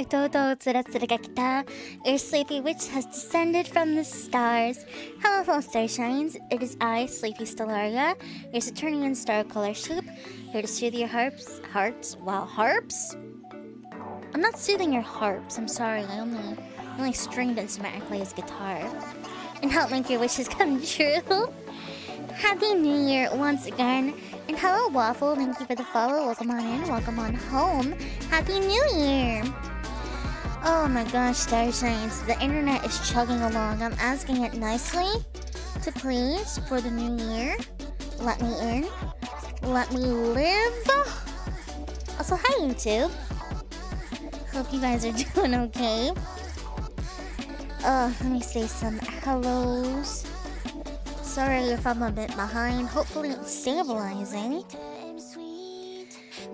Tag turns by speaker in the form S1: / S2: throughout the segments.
S1: Toto Tsuratsuragakita. Your sleepy witch has descended from the stars. Hello, fellow starshines. It is I, Sleepy Stellaria, your Saturnian star color sheep, here to soothe your hearts? Wow, harps? I'm not soothing your harps, I'm sorry. I only stringed instrument I play as guitar. And help make your wishes come true. Happy New Year once again. And hello, Waffle. Thank you for the follow. Welcome on in. Welcome on home. Happy New Year. Oh my gosh, Starshines. The internet is chugging along. I'm asking it nicely to please, for the new year, let me in. Let me live. Also, hi, YouTube. Hope you guys are doing okay. Let me say some hellos. Sorry if I'm a bit behind. Hopefully it's stabilizing.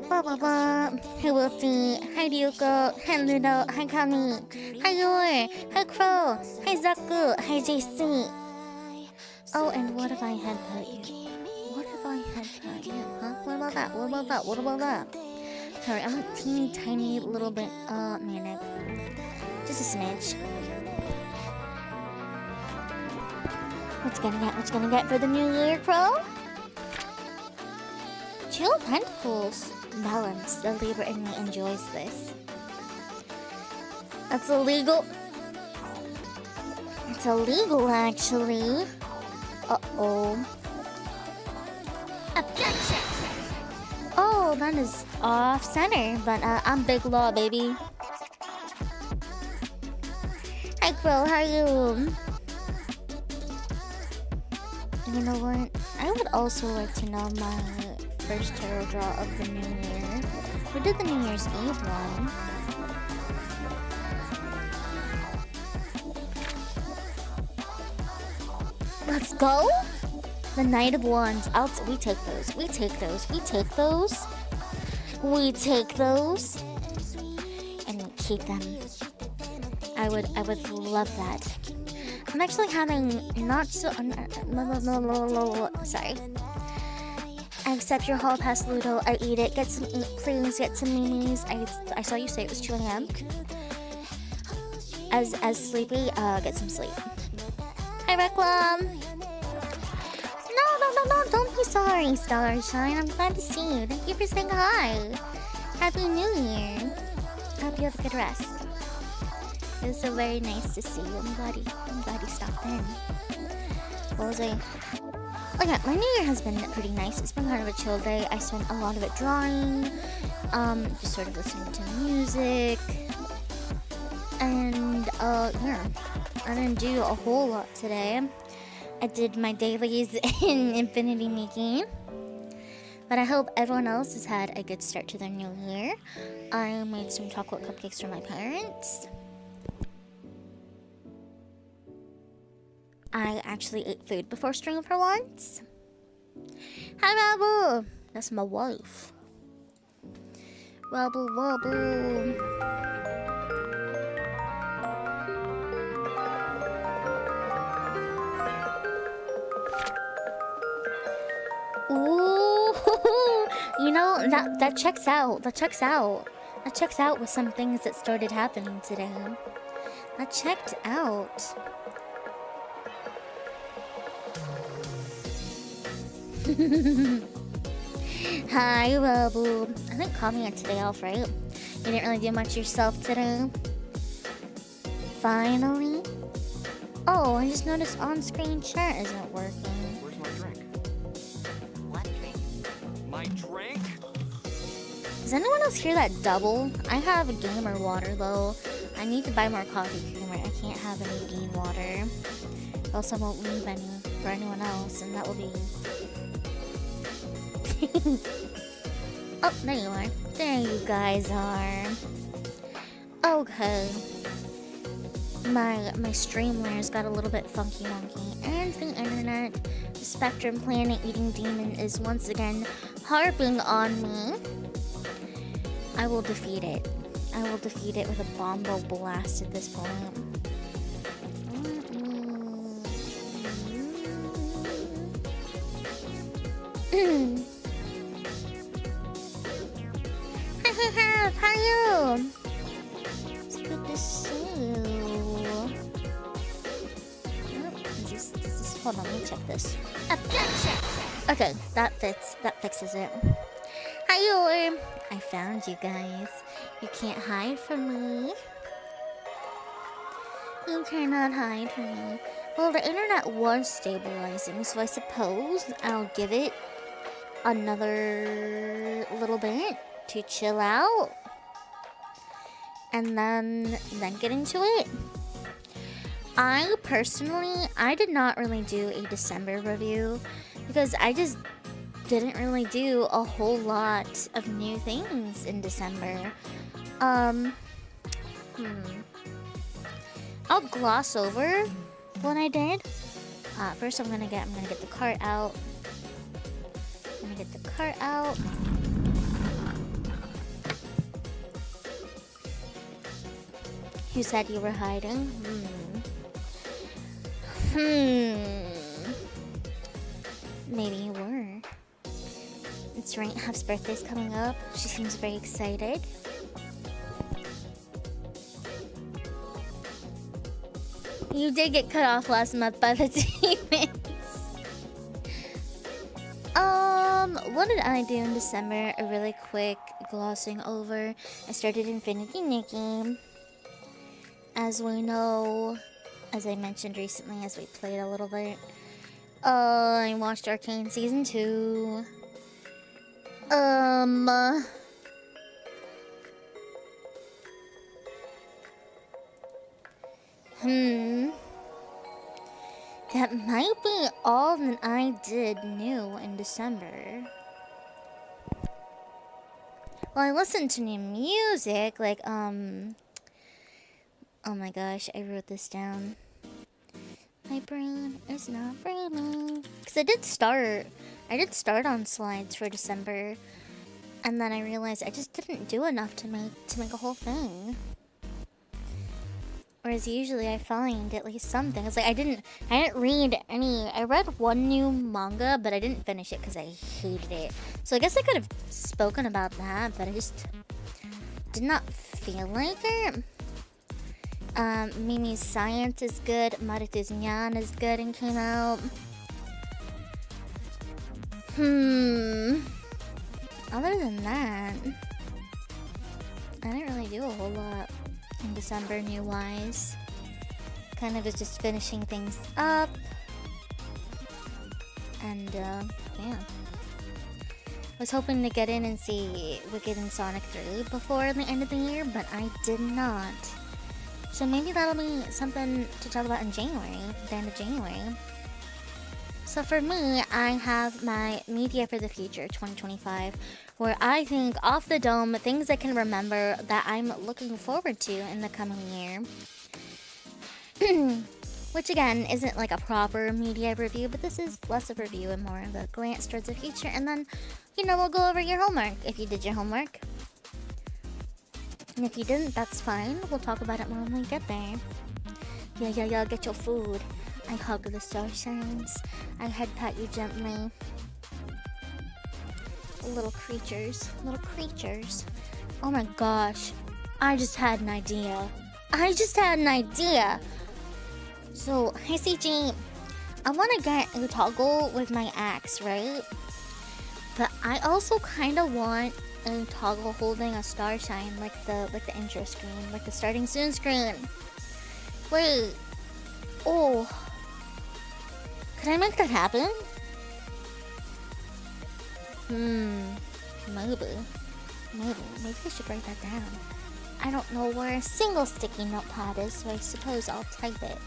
S1: Hi Wilty. Hi Ryuko. Hi Ludo. Hi Kami. Hi Yor. Hi Crow. Hi Zaku. Hi JC. Oh, and what if I headbutt you? What if I headbutt you? Huh? What about that? What about that? What about that? Sorry, I'm a teeny tiny little bit manic. Just a smidge. What you gonna get for the new year, Crow? Chill Pentacles. Balance. The Libra in me enjoys this. That's illegal. It's illegal, actually. Uh-oh. Objection! Oh, that is off-center, but I'm big law, baby. Hi, Crow. How are you? You know what? I would also like to know my first tarot draw of the new year. We did the New Year's Eve one. Let's go! The Knight of Wands. We take those. We take those. We take those. We take those. And keep them. I would love that. I'm actually having not so... Sorry. I accept your hall pass, Ludo. I eat it. Get some eat, please. Get some memes. I saw you say it was 2 a.m. As sleepy, get some sleep. Hi, Requiem. No. Don't be sorry, Starshine. I'm glad to see you. Thank you for saying hi. Happy New Year. Hope you have a good rest. It was so very nice to see you. I'm glad you stopped in. What was I? Oh yeah, my New Year has been pretty nice. It's been kind of a chill day. I spent a lot of it drawing, just sort of listening to music, and yeah, I didn't do a whole lot today. I did my dailies in Infinity Mickey, but I hope everyone else has had a good start to their new year. I made some chocolate cupcakes for my parents. I actually ate food before stream for once. Hi, Babu! That's my wife. Wobble, wobble. Ooh, you know, that checks out. That checks out. That checks out with some things that started happening today. That checked out. Hi, Babu. I think Kami had today off, right? You didn't really do much yourself today. Finally. Oh, I just noticed on-screen chat isn't working.
S2: Where's my drink? What drink? My drink?
S1: Does anyone else hear that double? I have a gamer water though. I need to buy more coffee creamer. I can't have any bean water. Else I won't leave any for anyone else, and that will be... Oh, there you are. There you guys are. Okay. My Streamlares got a little bit funky wonky, and the internet, the Spectrum Planet Eating Demon is once again harping on me. I will defeat it. I will defeat it with a bombo blast at this point. How are you? Hold on, let me check this. Objection! Okay, that fits. That fixes it. Hi, I found you guys. You can't hide from me. You cannot hide from me. Well, the internet was stabilizing, so I suppose I'll give it another little bit to chill out. And then get into it. I did not really do a December review because I just didn't really do a whole lot of new things in December. I'll gloss over what I did. First I'm gonna get the cart out. You said you were hiding? Maybe you were. It's right, Huff's birthday's coming up. She seems very excited. You did get cut off last month by the demons. What did I do in December? A really quick glossing over. I started Infinity Nikki. As we know, as I mentioned recently, as we played a little bit, I watched Arcane Season 2. That might be all that I did new in December. Well, I listened to new music, like, oh my gosh, I wrote this down. My brain is not braining. Because I did start on slides for December. And then I realized I just didn't do enough to make a whole thing. Whereas usually I find at least something. It's like I didn't read any. I read one new manga, but I didn't finish it because I hated it. So I guess I could have spoken about that, but I just did not feel like it. Mimi's Science is good. Maritu's Nyan is good and came out. Other than that, I didn't really do a whole lot in December new-wise. Kind of was just finishing things up. And, yeah. I was hoping to get in and see Wicked and Sonic 3 before the end of the year, but I did not. So maybe that'll be something to talk about in January, the end of January. So for me, I have my Media for the Future 2025, where I think off the dome, things I can remember that I'm looking forward to in the coming year. Which again, isn't like a proper media review, but this is less of a review and more of a glance towards the future. And then, we'll go over your homework if you did your homework. And if you didn't, that's fine. We'll talk about it when we get there. Yeah, get your food. I hug the starshines. I head pat you gently. Little creatures. Oh my gosh. I just had an idea. So, hey CG. I want to get a toggle with my axe, right? But I also kind of want a toggle holding a starshine, like the intro screen, like the starting soon screen. Wait. Oh. Could I make that happen? Maybe I should write that down. I don't know where a single sticky notepad is, so I suppose I'll type it.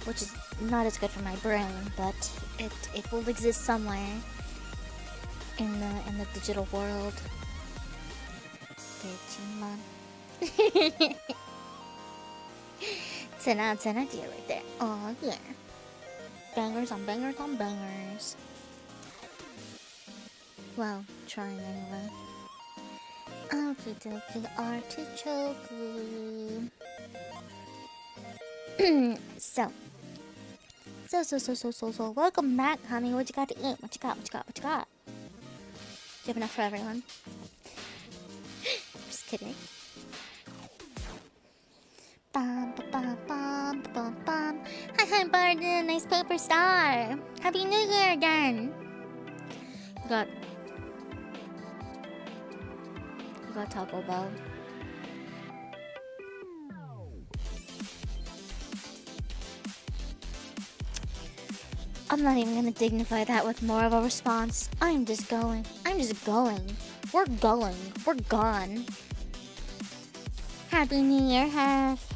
S1: Which is not as good for my brain, but it will exist somewhere in the digital world. Digimon. 10 out of 10 idea right there. Oh yeah. Bangers on bangers on bangers. Well, trying anyway. Okie dokie artichoke. So, welcome back, honey. What you got to eat? What you got? you have enough for everyone? Just kidding. Bum, ba, bum, bum, bum, bum. Hi, Barden. Nice paper star. Happy New Year again. You got Taco Bell. I'm not even gonna dignify that with more of a response. I'm just going. We're going. We're gone. Happy New Year, Half.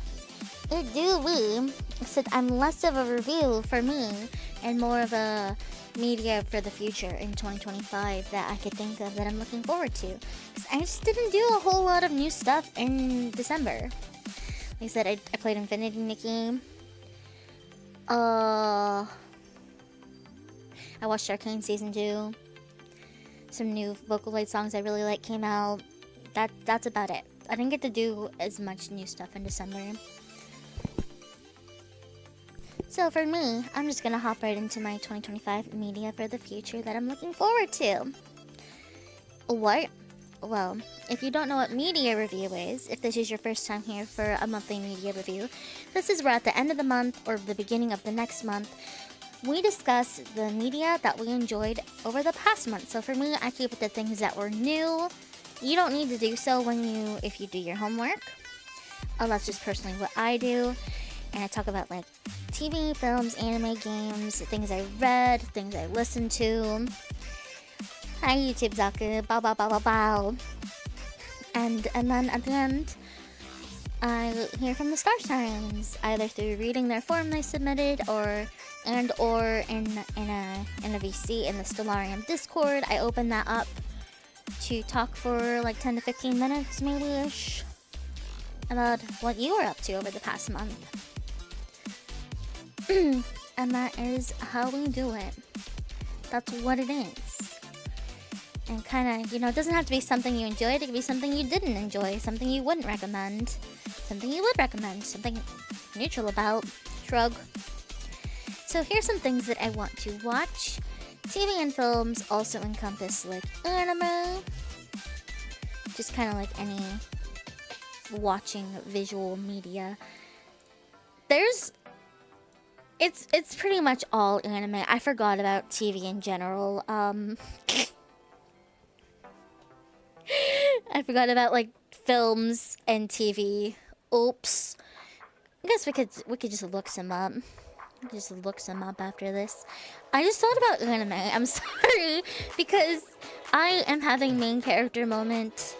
S1: It do be, except I'm less of a review for me and more of a media for the future in 2025 that I could think of that I'm looking forward to. Because I just didn't do a whole lot of new stuff in December. Like I said, I played Infinity Nikki. I watched Arcane Season 2. Some new Vocaloid songs I really like came out. That's about it. I didn't get to do as much new stuff in December. So for me, I'm just gonna hop right into my 2025 media for the future that I'm looking forward to. What? Well, if you don't know what media review is, if this is your first time here for a monthly media review, this is where at the end of the month or the beginning of the next month, we discuss the media that we enjoyed over the past month. So for me, I keep it to things that were new. You don't need to do so if you do your homework. That's just personally what I do. And I talk about like TV, films, anime, games, things I read, things I listened to. Hi YouTube Zaku, bow bow bow bow bow. And then at the end, I hear from the starshines, either through reading their form they submitted or in a VC in the Stellarium Discord. I open that up to talk for like 10 to 15 minutes maybe-ish about what you were up to over the past month. And that is how we do it. That's what it is. And kind of, it doesn't have to be something you enjoyed. It could be something you didn't enjoy, something you wouldn't recommend, something you would recommend, something neutral about. Shrug. So here's some things that I want to watch. TV and films also encompass like anime, just kind of like any watching visual media. It's pretty much all anime. I forgot about TV in general. I forgot about like films and TV. Oops. I guess we could just look some up. Just look some up after this. I just thought about anime. I'm sorry because I am having main character moment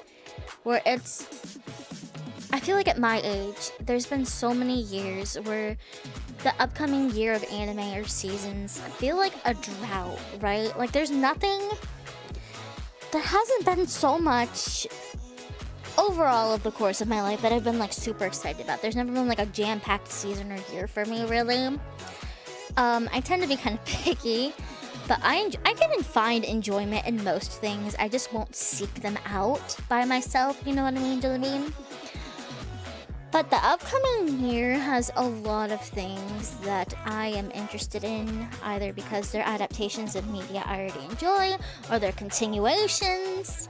S1: where I feel like at my age, there's been so many years where the upcoming year of anime or seasons feel like a drought, right? Like there hasn't been so much overall of the course of my life that I've been like super excited about. There's never been like a jam-packed season or year for me, really. I tend to be kind of picky, but I can find enjoyment in most things. I just won't seek them out by myself, you know what I mean? But the upcoming year has a lot of things that I am interested in, either because they're adaptations of media I already enjoy, or they're continuations.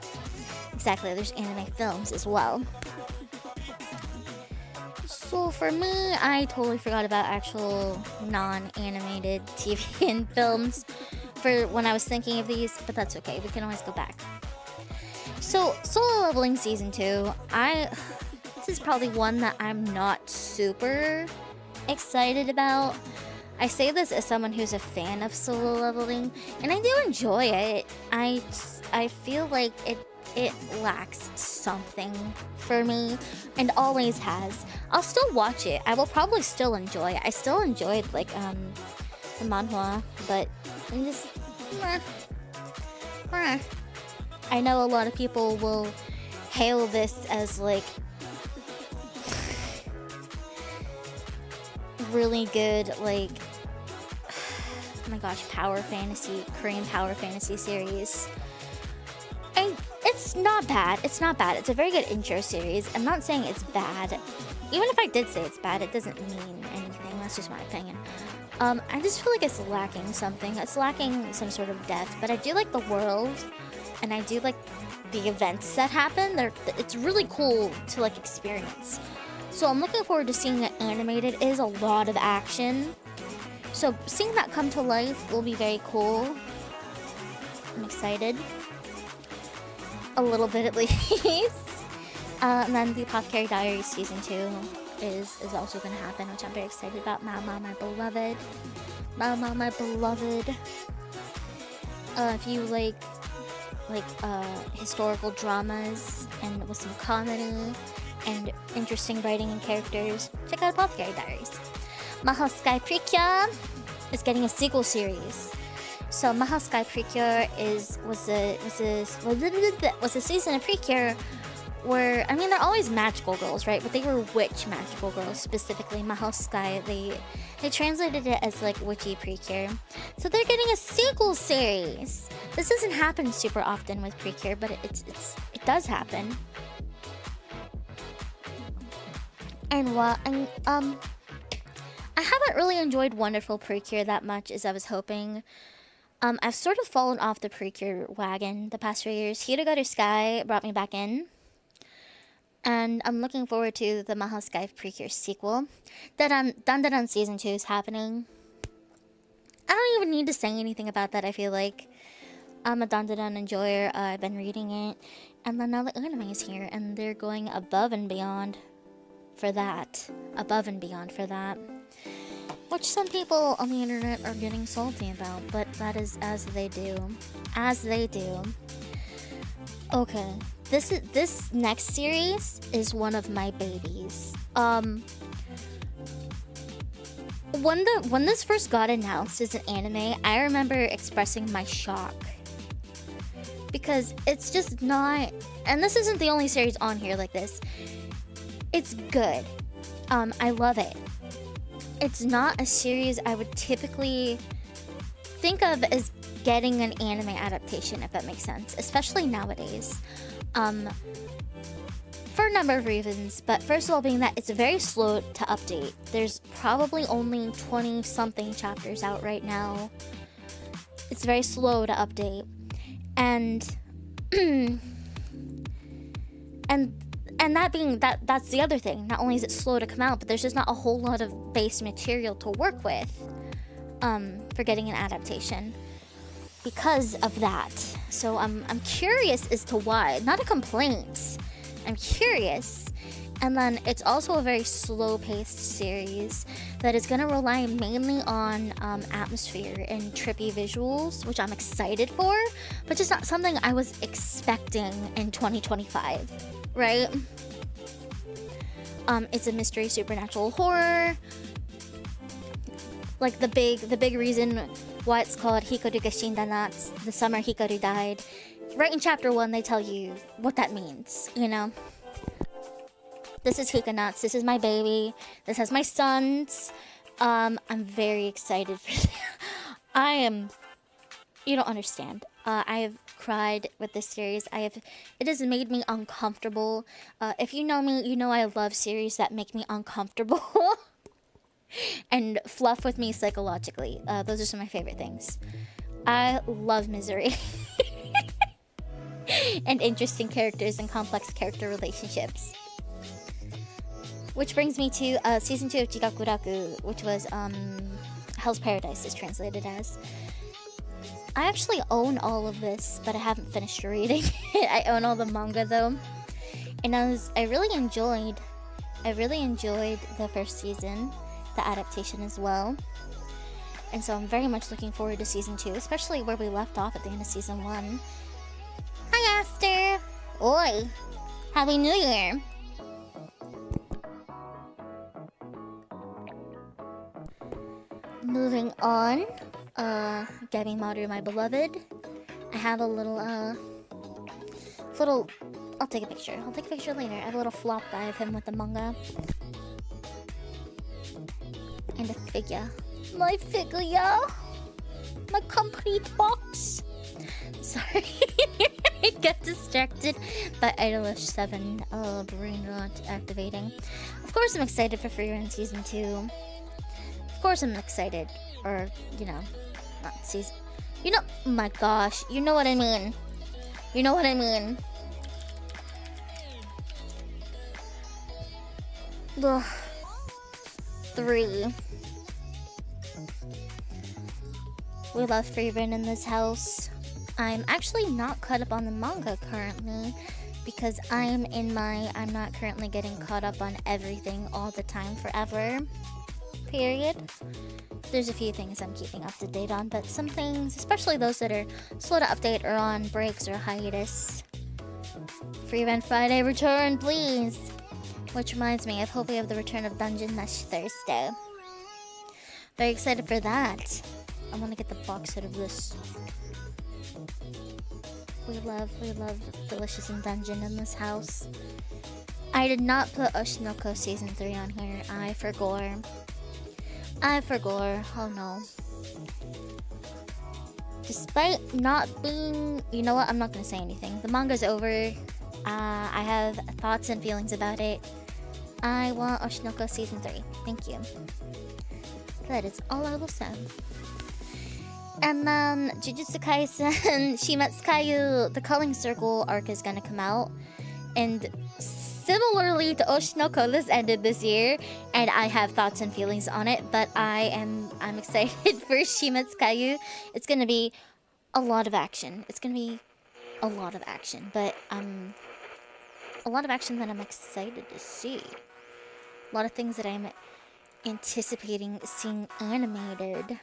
S1: Exactly, there's anime films as well. So for me, I totally forgot about actual non-animated TV and films for when I was thinking of these, but that's okay, we can always go back. So, Solo Leveling Season 2, this is probably one that I'm not super excited about. I say this as someone who's a fan of Solo Leveling, and I do enjoy it. I feel like it lacks something for me, and always has. I'll still watch it. I will probably still enjoy it. I still enjoyed like the manhwa, but I'm just I know a lot of people will hail this as like really good, like, oh my gosh, Korean power fantasy series. And it's not bad. It's a very good intro series. I'm not saying it's bad. Even if I did say it's bad, it doesn't mean anything. That's just my opinion. I just feel like it's lacking something. It's lacking some sort of depth, but I do like the world. and I do like the events that happen. It's really cool to like experience. So I'm looking forward to seeing it animated. It is a lot of action. So seeing that come to life will be very cool. I'm excited. A little bit at least. And then the Apothecary Diaries Season 2 is also going to happen, which I'm very excited about. Mama, my beloved. Mama, my beloved. If you like historical dramas and with some comedy and interesting writing and characters, check out Apothecary Diaries. Mahou Sky Precure is getting a sequel series. So Mahou Sky Precure was a season of Precure where, I mean, they're always magical girls, right? But they were witch magical girls, specifically Mahou Sky. They translated it as like witchy Precure. So they're getting a sequel series. This doesn't happen super often with Precure, but it does happen. And I haven't really enjoyed Wonderful Precure that much as I was hoping. I've sort of fallen off the Precure wagon the past few years. Hirogaru Sky brought me back in. And I'm looking forward to the Mahou Sky Precure sequel. Dandadan Season 2 is happening. I don't even need to say anything about that, I feel like. I'm a Dandadan enjoyer. I've been reading it. And then now the anime is here, and they're going above and beyond for that. Above and beyond for that. Which some people on the internet are getting salty about, but that is as they do. As they do. Okay. This next series is one of my babies. When this first got announced as an anime, I remember expressing my shock. Because it's just not, and this isn't the only series on here like this. It's good. I love it. It's not a series I would typically think of as getting an anime adaptation, if that makes sense, especially nowadays. For a number of reasons, but first of all being that it's very slow to update. There's probably only 20-something chapters out right now. It's very slow to update. And that's the other thing. Not only is it slow to come out, but there's just not a whole lot of base material to work with for getting an adaptation because of that. So I'm curious as to why. Not a complaint. I'm curious. And then it's also a very slow-paced series that is going to rely mainly on atmosphere and trippy visuals, which I'm excited for, but just not something I was expecting in 2025, right? It's a mystery supernatural horror. Like the big reason why it's called Hikaru ga Shindanatsu, the summer Hikaru died. Right in chapter 1, they tell you what that means, you know? This is Hikanatsu. This is my baby. This has my sons. I'm very excited for that. You don't understand. I have cried with this series. It has made me uncomfortable. If you know me, you know I love series that make me uncomfortable. And fluff with me psychologically. Those are some of my favorite things. I love misery. And interesting characters and complex character relationships. Which brings me to season 2 of Jigakuraku, which was Hell's Paradise is translated as. I actually own all of this, but I haven't finished reading it. I own all the manga though. And I really enjoyed the first season, the adaptation as well. And so I'm very much looking forward to season 2, especially where we left off at the end of season 1. Hi, Aster! Oi! Happy New Year! Moving on, Gabi Maru, my beloved. I have a little, I'll take a picture. I'll take a picture later. I have a little flop guy of him with the manga. And a figure. My figure! My complete box! Sorry. I got distracted by Idolish 7 brain rot activating. Of course I'm excited for Free Run Season 2. Of course I'm excited. Or, you know, not season... You know... Oh my gosh, you know what I mean. You know what I mean? Ugh. 3. We love Freeburn in this house. I'm actually not caught up on the manga currently because I'm not currently getting caught up on everything all the time forever. Period. There's a few things I'm keeping up to date on, but some things, especially those that are slow to update or on breaks or hiatus. Free Rent Friday return, please! Which reminds me, I hope we have the return of Dungeon Mesh Thursday. Very excited for that. I want to get the box set of this. We love Delicious and Dungeon in this house. I did not put Oshinoko Season 3 on here. I forgot. Oh no. Despite not being... You know what? I'm not going to say anything. The manga's over. I have thoughts and feelings about it. I want Oshinoko Season 3. Thank you. That is all I will say. And then Jujutsu Kaisen Shimetsu Kaiju, the Culling Circle arc is gonna come out. And similarly to Oshinoko, this ended this year, and I have thoughts and feelings on it, but I'm excited for Shimetsu Kaiju. It's gonna be a lot of action. It's gonna be a lot of action, but a lot of action that I'm excited to see. A lot of things that I'm anticipating seeing animated.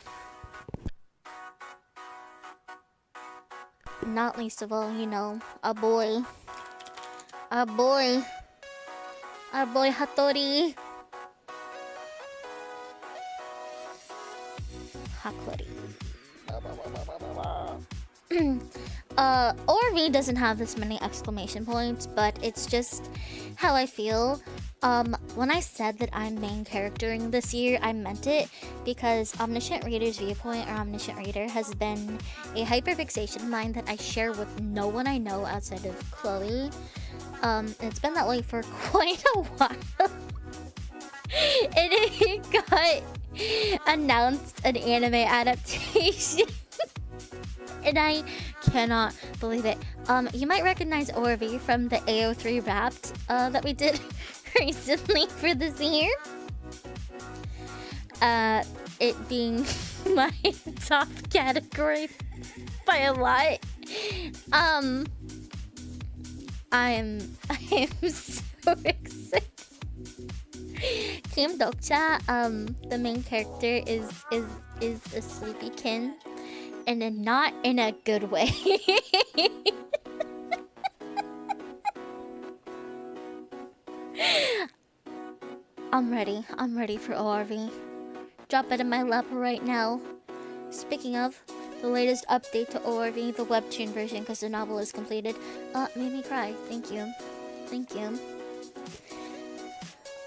S1: Not least of all, you know, our boy Hattori. Hakori. ORV doesn't have this many exclamation points, but it's just how I feel. When I said that I'm main charactering this year, I meant it because Omniscient Reader's Viewpoint, or Omniscient Reader, has been a hyperfixation of mine that I share with no one I know outside of Chloe. And it's been that way for quite a while. And it got announced an anime adaptation. And I cannot believe it. You might recognize ORV from the AO3 Wrapped that we did recently for this year. It being my top category by a lot. I am so excited. Kim Dokcha, the main character is a sleepy kin, and not in a good way. I'm ready for ORV. Drop it in my lap right now. Speaking of, the latest update to ORV, the webtoon version, because the novel is completed, made me cry. Thank you.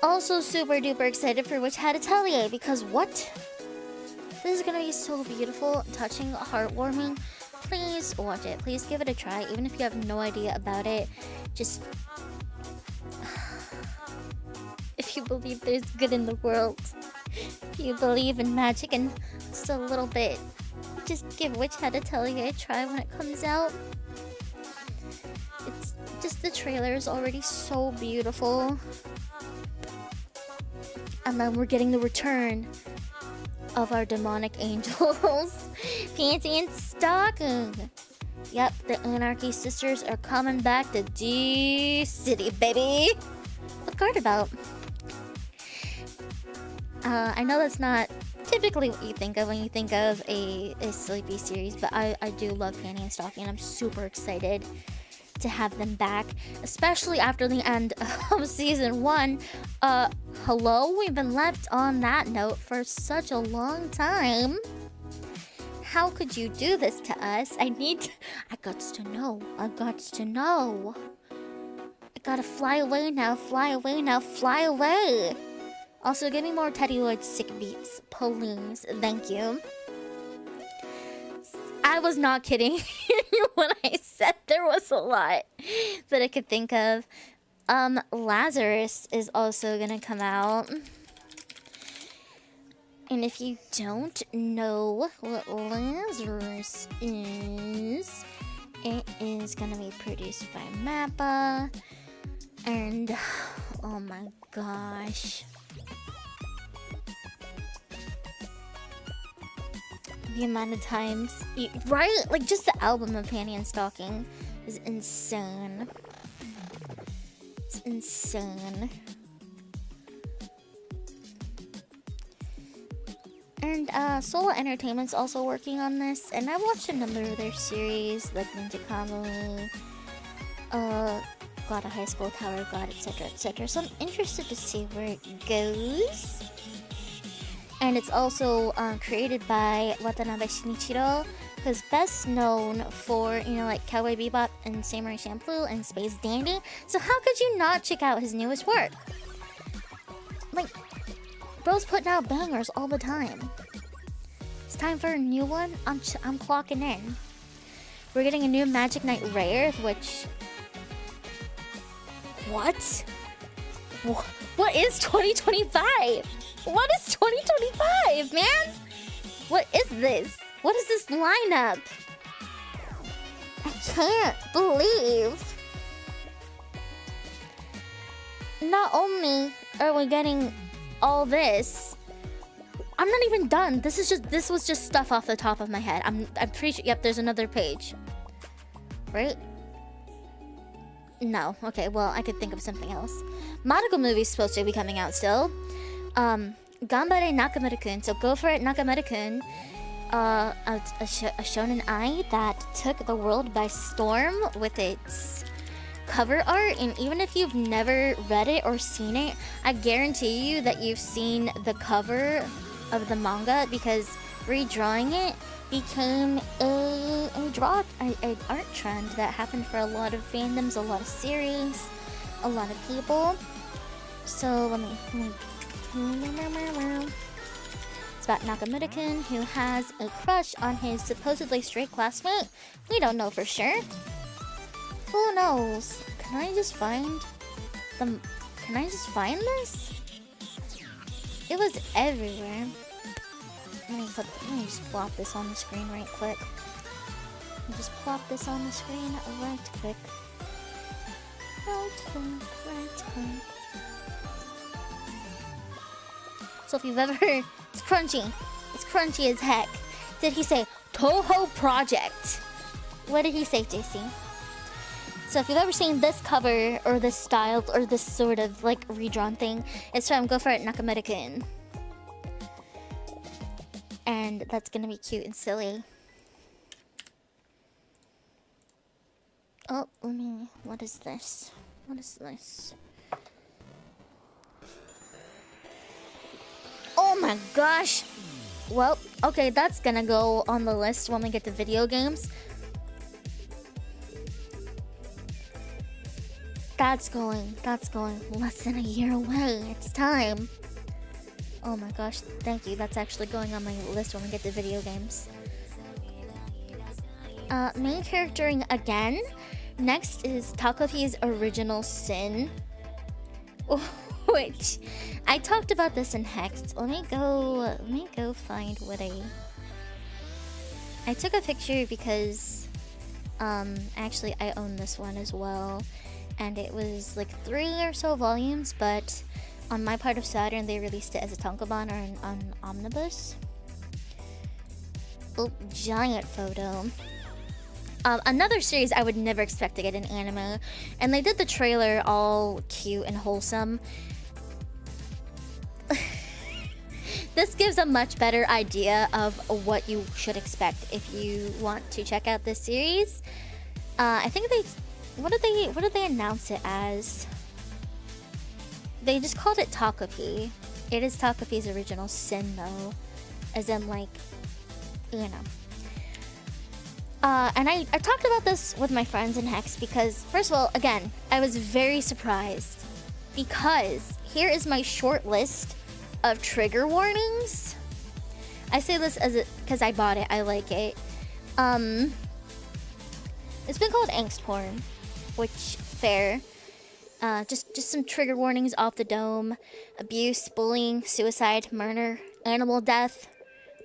S1: Also super duper excited for Witch Hat Atelier, because what? This is gonna be so beautiful, touching, heartwarming. Please watch it. Please give it a try, even if you have no idea about it. Just... if you believe there's good in the world, if you believe in magic and just a little bit, just give Witch Hat Atelier a try when it comes out. It's just, the trailer is already so beautiful. And then we're getting the return of our demonic angels, Panty and Stocking. Yep, the Anarchy Sisters are coming back to D-City, baby. With Guard About. I know that's not typically what you think of when you think of a sleepy series, but I do love Panty and Stocking, and I'm super excited to have them back, especially after the end of season 1. Hello? We've been left on that note for such a long time. How could you do this to us? I gots to know. I gotta fly away now, fly away. Also, give me more Teddy Lloyd sick beats, please. Thank you. I was not kidding when I said there was a lot that I could think of. Lazarus is also gonna come out. And if you don't know what Lazarus is, It is gonna be produced by Mappa. And oh my gosh. The amount of times, right? Like just the album of Panty and Stocking is insane. It's insane. And Solo Entertainment's also working on this, and I watched a number of their series, like Ninja Kamui, God of High School Tower God, etc., etc. So I'm interested to see where it goes. And it's also created by Watanabe Shinichiro, who's best known for, you know, like Cowboy Bebop and Samurai Champloo and Space Dandy. So how could you not check out his newest work? Like, bro's putting out bangers all the time. It's time for a new one. I'm clocking in. We're getting a new Magic Knight Rare, which... What? What is 2025? What is 2025, man? What is this? What is this lineup? I can't believe. Not only are we getting all this, I'm not even done. This was just stuff off the top of my head. I'm pretty sure. Yep, there's another page. Right? No. Okay, well, I could think of something else. Madoka movie's supposed to be coming out still. Ganbare Nakamura-kun. So go for it, Nakamura-kun. A shonen ai that took the world by storm with its cover art, and even if you've never read it or seen it, I guarantee you that you've seen the cover of the manga, because redrawing it became an art trend that happened for a lot of fandoms, a lot of series, a lot of people. So let me it's about Nakamura-kun, who has a crush on his supposedly straight classmate. We don't know for sure. Who knows? Can I just find this? It was everywhere. Let me just plop this on the screen right quick. Just plop this on the screen right quick. Right quick. So if you've ever... It's crunchy. It's crunchy as heck. Did he say Toho Project? What did he say, JC? So if you've ever seen this cover, or this style, or this sort of like redrawn thing, it's time. Go for it, Nakamura-kun. And that's gonna be cute and silly. Oh, what is this? What is this? Oh my gosh! Well, okay, that's gonna go on the list when we get to video games. That's going less than a year away. It's time. Oh my gosh, thank you. That's actually going on my list when we get to video games. Main charactering again. Next is Takopi's Original Sin. Which I talked about this in Hex. Let me go find what I took a picture because actually I own this one as well, and it was like 3 or so volumes, but on my part of Saturn they released it as a tankobon or an omnibus. Oh, giant photo. Another series I would never expect to get in anime, and they did the trailer all cute and wholesome. This gives a much better idea of what you should expect if you want to check out this series. I think what did they announce it as? They just called it Takopi. It is Takopi's Original Sin though, as in like, you know. And I talked about this with my friends in Hex because, first of all, again, I was very surprised because here is my short list of trigger warnings. I say this because I bought it. I like it. It's been called angst porn, which fair. Just some trigger warnings off the dome: abuse, bullying, suicide, murder, animal death.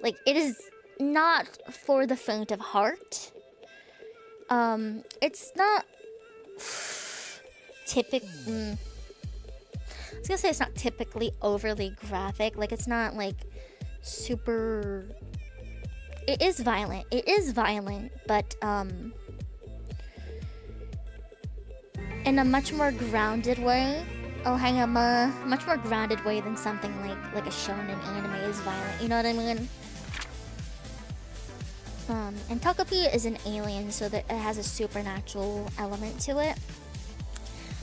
S1: Like, it is not for the faint of heart. It's not I was gonna say it's not typically overly graphic. Like, it's not like super. It is violent. It is violent, but in a much more grounded way. Oh, hang on, much more grounded way than something like a shonen anime is violent. You know what I mean? And Tokopi is an alien, so that it has a supernatural element to it.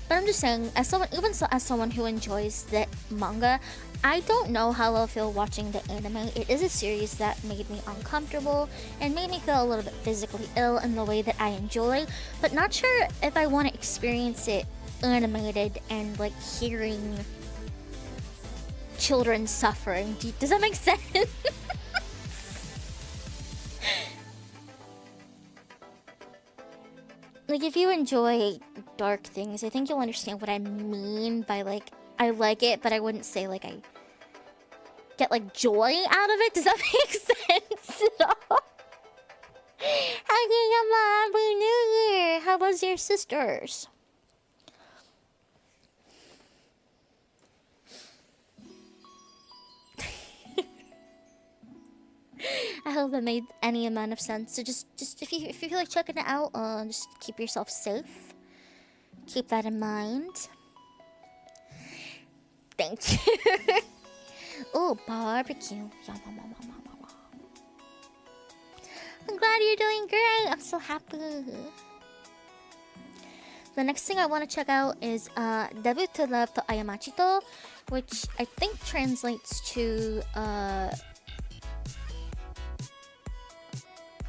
S1: But I'm just saying, as someone, as someone who enjoys the manga, I don't know how I'll feel watching the anime. It is a series that made me uncomfortable and made me feel a little bit physically ill in the way that I enjoy, but not sure if I want to experience it animated and like hearing children suffering. Does that make sense? Like, if you enjoy dark things, I think you'll understand what I mean by, like, I like it, but I wouldn't say, like, I get, like, joy out of it. Does that make sense at all? Happy New Year! How was your sisters? I hope that made any amount of sense. So just if you feel like checking it out, just keep yourself safe. Keep that in mind. Thank you. Oh, barbecue. Yum, yum, yum, yum, yum, yum. I'm glad you're doing great. I'm so happy. The next thing I want to check out is Debut to Love to Ayamachito, which I think translates to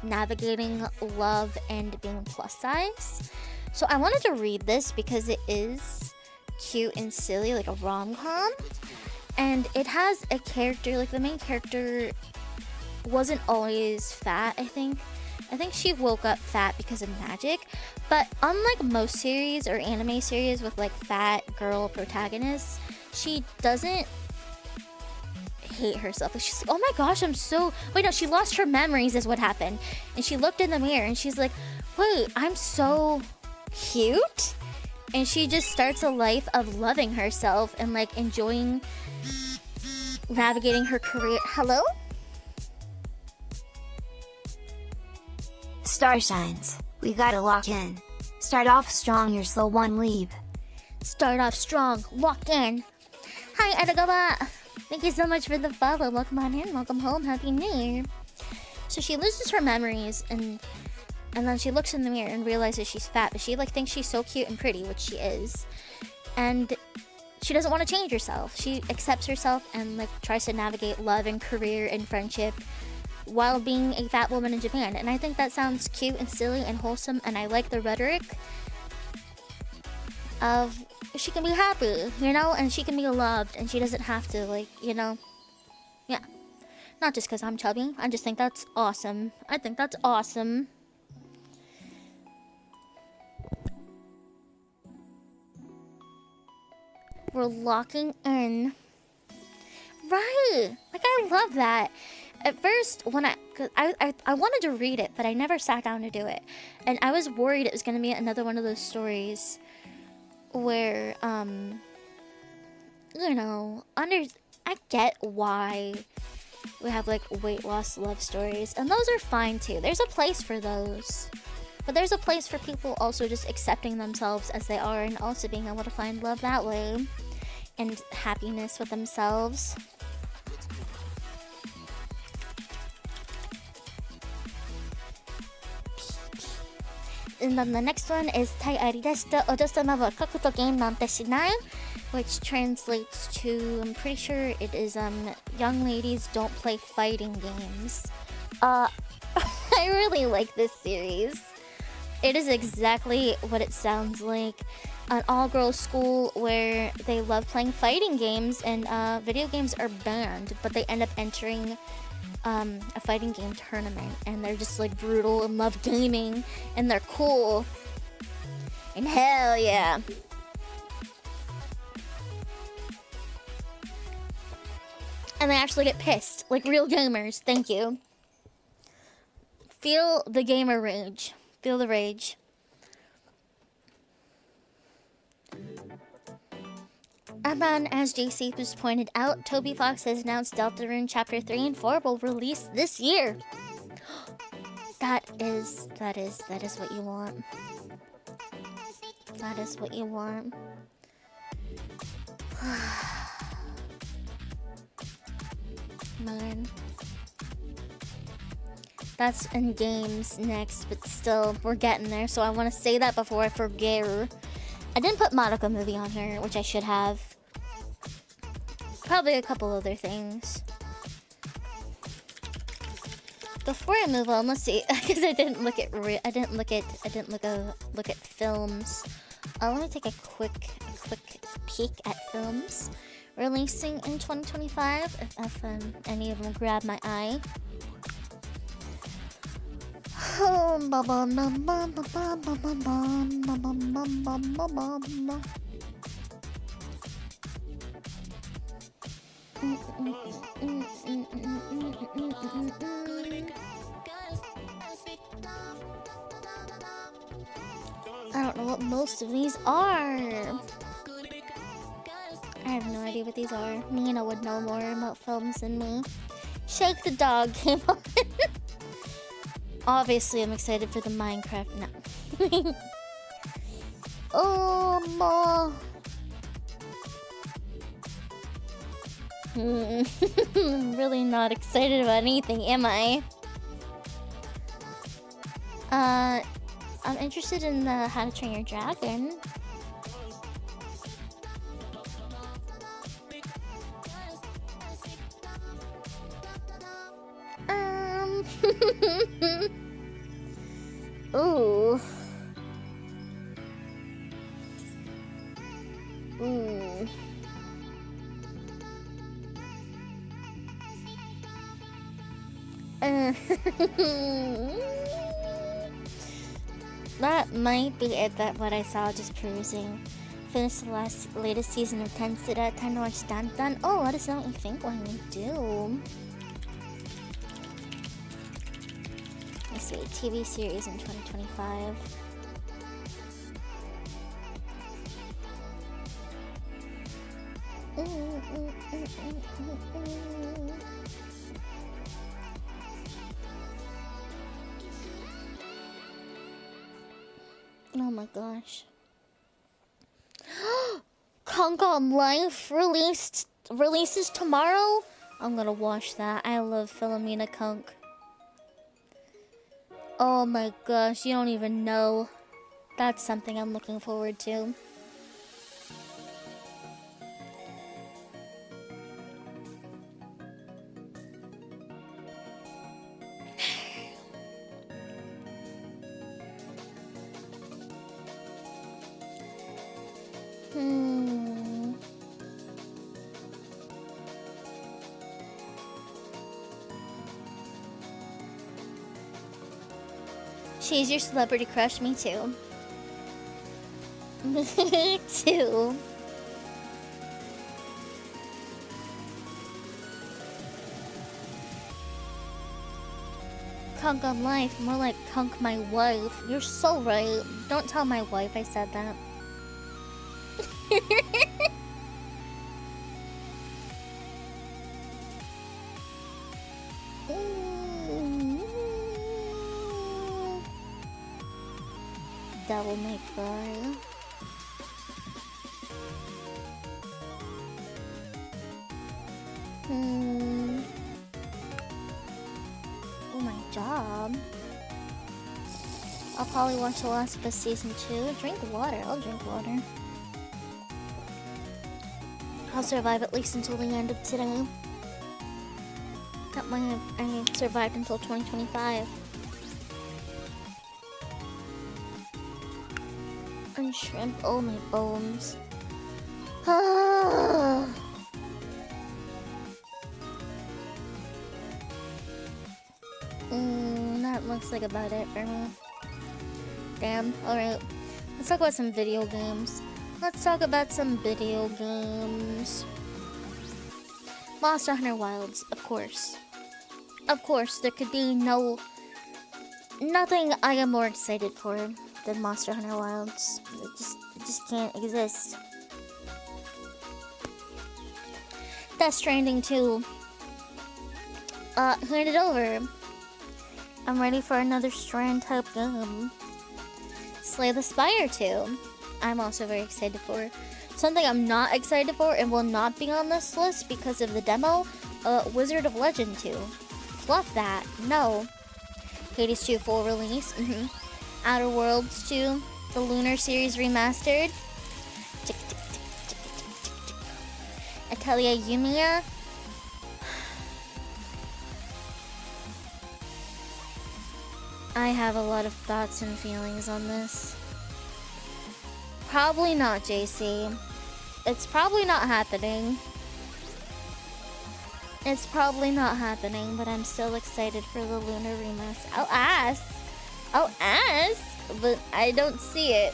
S1: navigating love and being plus size. So I wanted to read this because it is cute and silly, like a rom-com, and it has a character, like the main character wasn't always fat. I think she woke up fat because of magic, but unlike most series or anime series with like fat girl protagonists, she doesn't hate herself. Like, she's like, oh my gosh, I'm so... Wait, no, she lost her memories is what happened. And she looked in the mirror and she's like, wait, I'm so cute? And she just starts a life of loving herself and like enjoying navigating her career. Hello?
S3: Starshines, we gotta lock in. Start off strong, your slow one leave.
S1: Start off strong, lock in. Hi, Edagawa. Thank you so much for the follow. Welcome on in, welcome home, happy new year. So she loses her memories and then she looks in the mirror and realizes she's fat, but she like thinks she's so cute and pretty, which she is. And she doesn't want to change herself. She accepts herself and like tries to navigate love and career and friendship while being a fat woman in Japan. And I think that sounds cute and silly and wholesome, and I like the rhetoric of she can be happy, you know, and she can be loved, and she doesn't have to, like, you know, yeah. Not just because I'm chubby. I just think that's awesome. I think that's awesome. We're locking in. Right! Like, I love that. At first, when I wanted to read it, but I never sat down to do it. And I was worried it was going to be another one of those stories where, you know, I get why we have, like, weight loss love stories. And those are fine, too. There's a place for those. But there's a place for people also just accepting themselves as they are and also being able to find love that way. And happiness with themselves. And then the next one is Tai Arideshita Ojosama wa Kakuto Game Nante Shinai, which translates to, I'm pretty sure it is young ladies don't play fighting games. I really like this series. It is exactly what it sounds like. An all-girls school where they love playing fighting games, and video games are banned, but they end up entering a fighting game tournament, and they're just like brutal and love gaming, and they're cool. And hell yeah. And they actually get pissed, like real gamers. Thank you. Feel the gamer rage. Feel the rage. And then, as JC was pointed out, Toby Fox has announced Deltarune Chapter 3 and 4 will release this year. That is what you want. That is what you want. Man. That's in games next, but still, we're getting there, so I want to say that before I forget. I didn't put Madoka movie on here, which I should have. Probably a couple other things. Before I move on, let's see, because I didn't look at films. Let me take a quick peek at films releasing in 2025. If any of them grab my eye. I don't know what most of these are. I have no idea what these are. Nina would know more about films than me. Shake the Dog came on. Obviously, I'm excited for the Minecraft. No. Oh, ma. I'm really not excited about anything, am I? I'm interested in the How to Train Your Dragon. Ooh. Ooh. That might be it. That what I saw just perusing. Finished the latest season of Tensura. Time to watch Dan Dan. Oh, let us know what you think when we do. Let's see, TV series in 2025. Oh my gosh. Kongom Life releases tomorrow? I'm gonna watch that. I love Philomena Kunk. Oh my gosh, you don't even know. That's something I'm looking forward to. She's your celebrity crush? Me too. Me too. Kunk on life, more like Kunk my wife. You're so right. Don't tell my wife I said that. Devil May Cry. Oh, my job. I'll probably watch The Last of Us Season 2. Drink water. I'll drink water. I'll survive at least until the end of today. I survived until 2025. And shrimp, oh my bones. That looks like about it for me. Damn, alright. Let's talk about some video games. Monster Hunter Wilds, of course. Of course, there could be no nothing I am more excited for than Monster Hunter Wilds. It just can't exist. Death Stranding 2. Hand it over. I'm ready for another Strand type game. Slay the Spire 2. I'm also very excited for. Something I'm not excited for and will not be on this list because of the demo. Wizard of Legend 2. Fluff that. No. Hades 2 full release. Outer Worlds 2. The Lunar Series remastered. Atelier Yumiya. I have a lot of thoughts and feelings on this. Probably not, JC. It's probably not happening. It's probably not happening, but I'm still excited for the Lunar remaster. I'll ask, but I don't see it.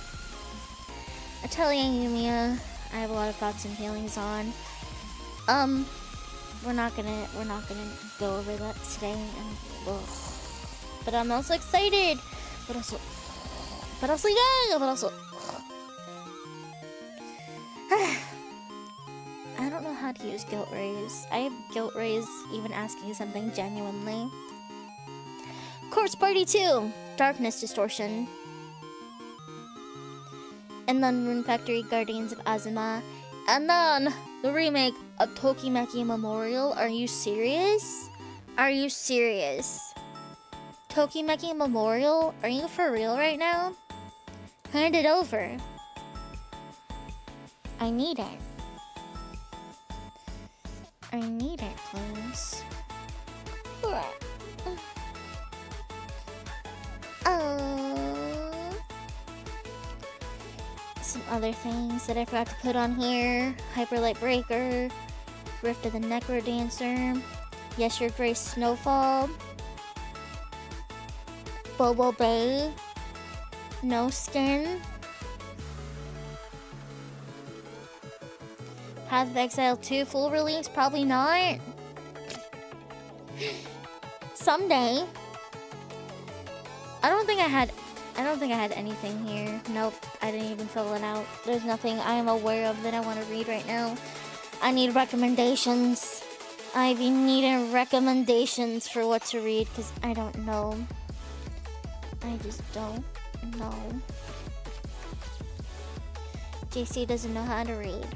S1: Atelier Yumiya, I have a lot of thoughts and feelings on. We're not gonna go over that today. But I'm also excited. But also, yeah. But also, I don't know how to use guilt raise. I have guilt raise even asking something genuinely. Corpse Party 2, Darkness Distortion. And then Rune Factory Guardians of Azuma. And then the remake of Tokimeki Memorial. Are you serious? Are you serious? Tokimeki Memorial? Are you for real right now? Hand it over. I need it. I need it, please. Some other things that I forgot to put on here. Hyperlight Breaker. Rift of the Necrodancer. Yes, Your Grace Snowfall. Bobo Bay. No Skin. Path of Exile 2 full release? Probably not. Someday. I don't think I had anything here. Nope, I didn't even fill it out. There's nothing I am aware of that I want to read right now. I need recommendations. I've been needing recommendations for what to read because I don't know. I just don't know. JC doesn't know how to read.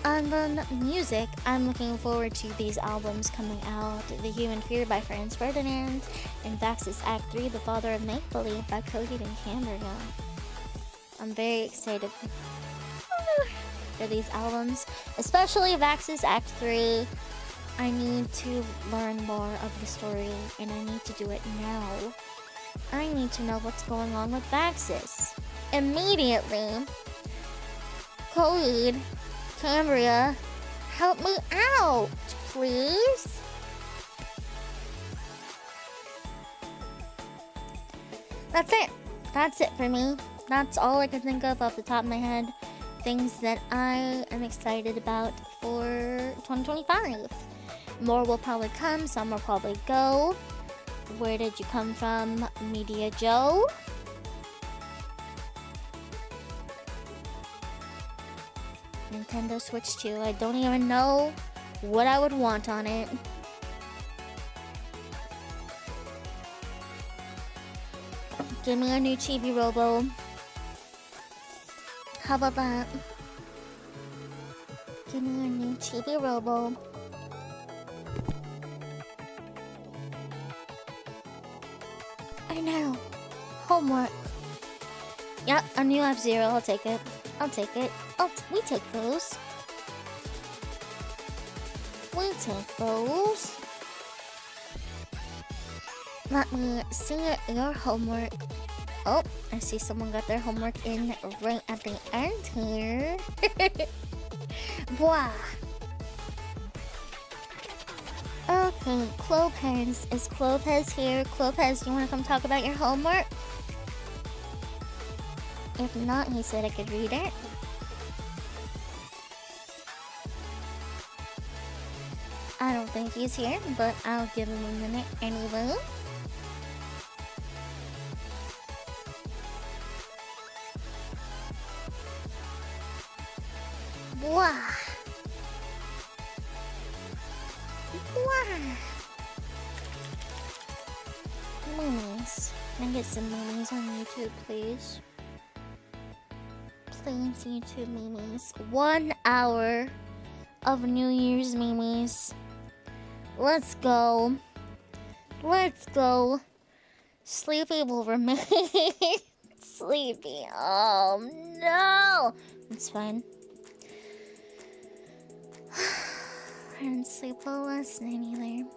S1: And then music, I'm looking forward to these albums coming out. The Human Fear by Franz Ferdinand, and Vax's Act 3, The Father of Make Believe by Cody and Cambria. I'm very excited for these albums, especially Vax's Act 3. I need to learn more of the story, and I need to do it now. I need to know what's going on with Vaxis. Immediately. Cody, Cambria, help me out, please. That's it. That's it for me. That's all I can think of off the top of my head. Things that I am excited about for 2025. More will probably come, some will probably go. Where did you come from, Media Joe? Nintendo Switch 2. I don't even know what I would want on it. Give me a new Chibi Robo. How about that? Give me a new Chibi Robo. I know. Homework. Yep, a new F-Zero. I'll take it. I'll take it. We take those. We take those. Let me see your homework. Oh, I see someone got their homework in right at the end here. Blah. Okay, Clopez. Is Clopez here? Clopez, you want to come talk about your homework? If not, he said I could read it. I don't think he's here, but I'll give him a minute anyway. Wow. Wow. Memes. Can I get some memes on YouTube, please? Please, YouTube memes. 1 hour of New Year's memes. Let's go. Let's go. Sleepy will remain sleepy. Oh no. It's fine. I didn't sleep well last night either.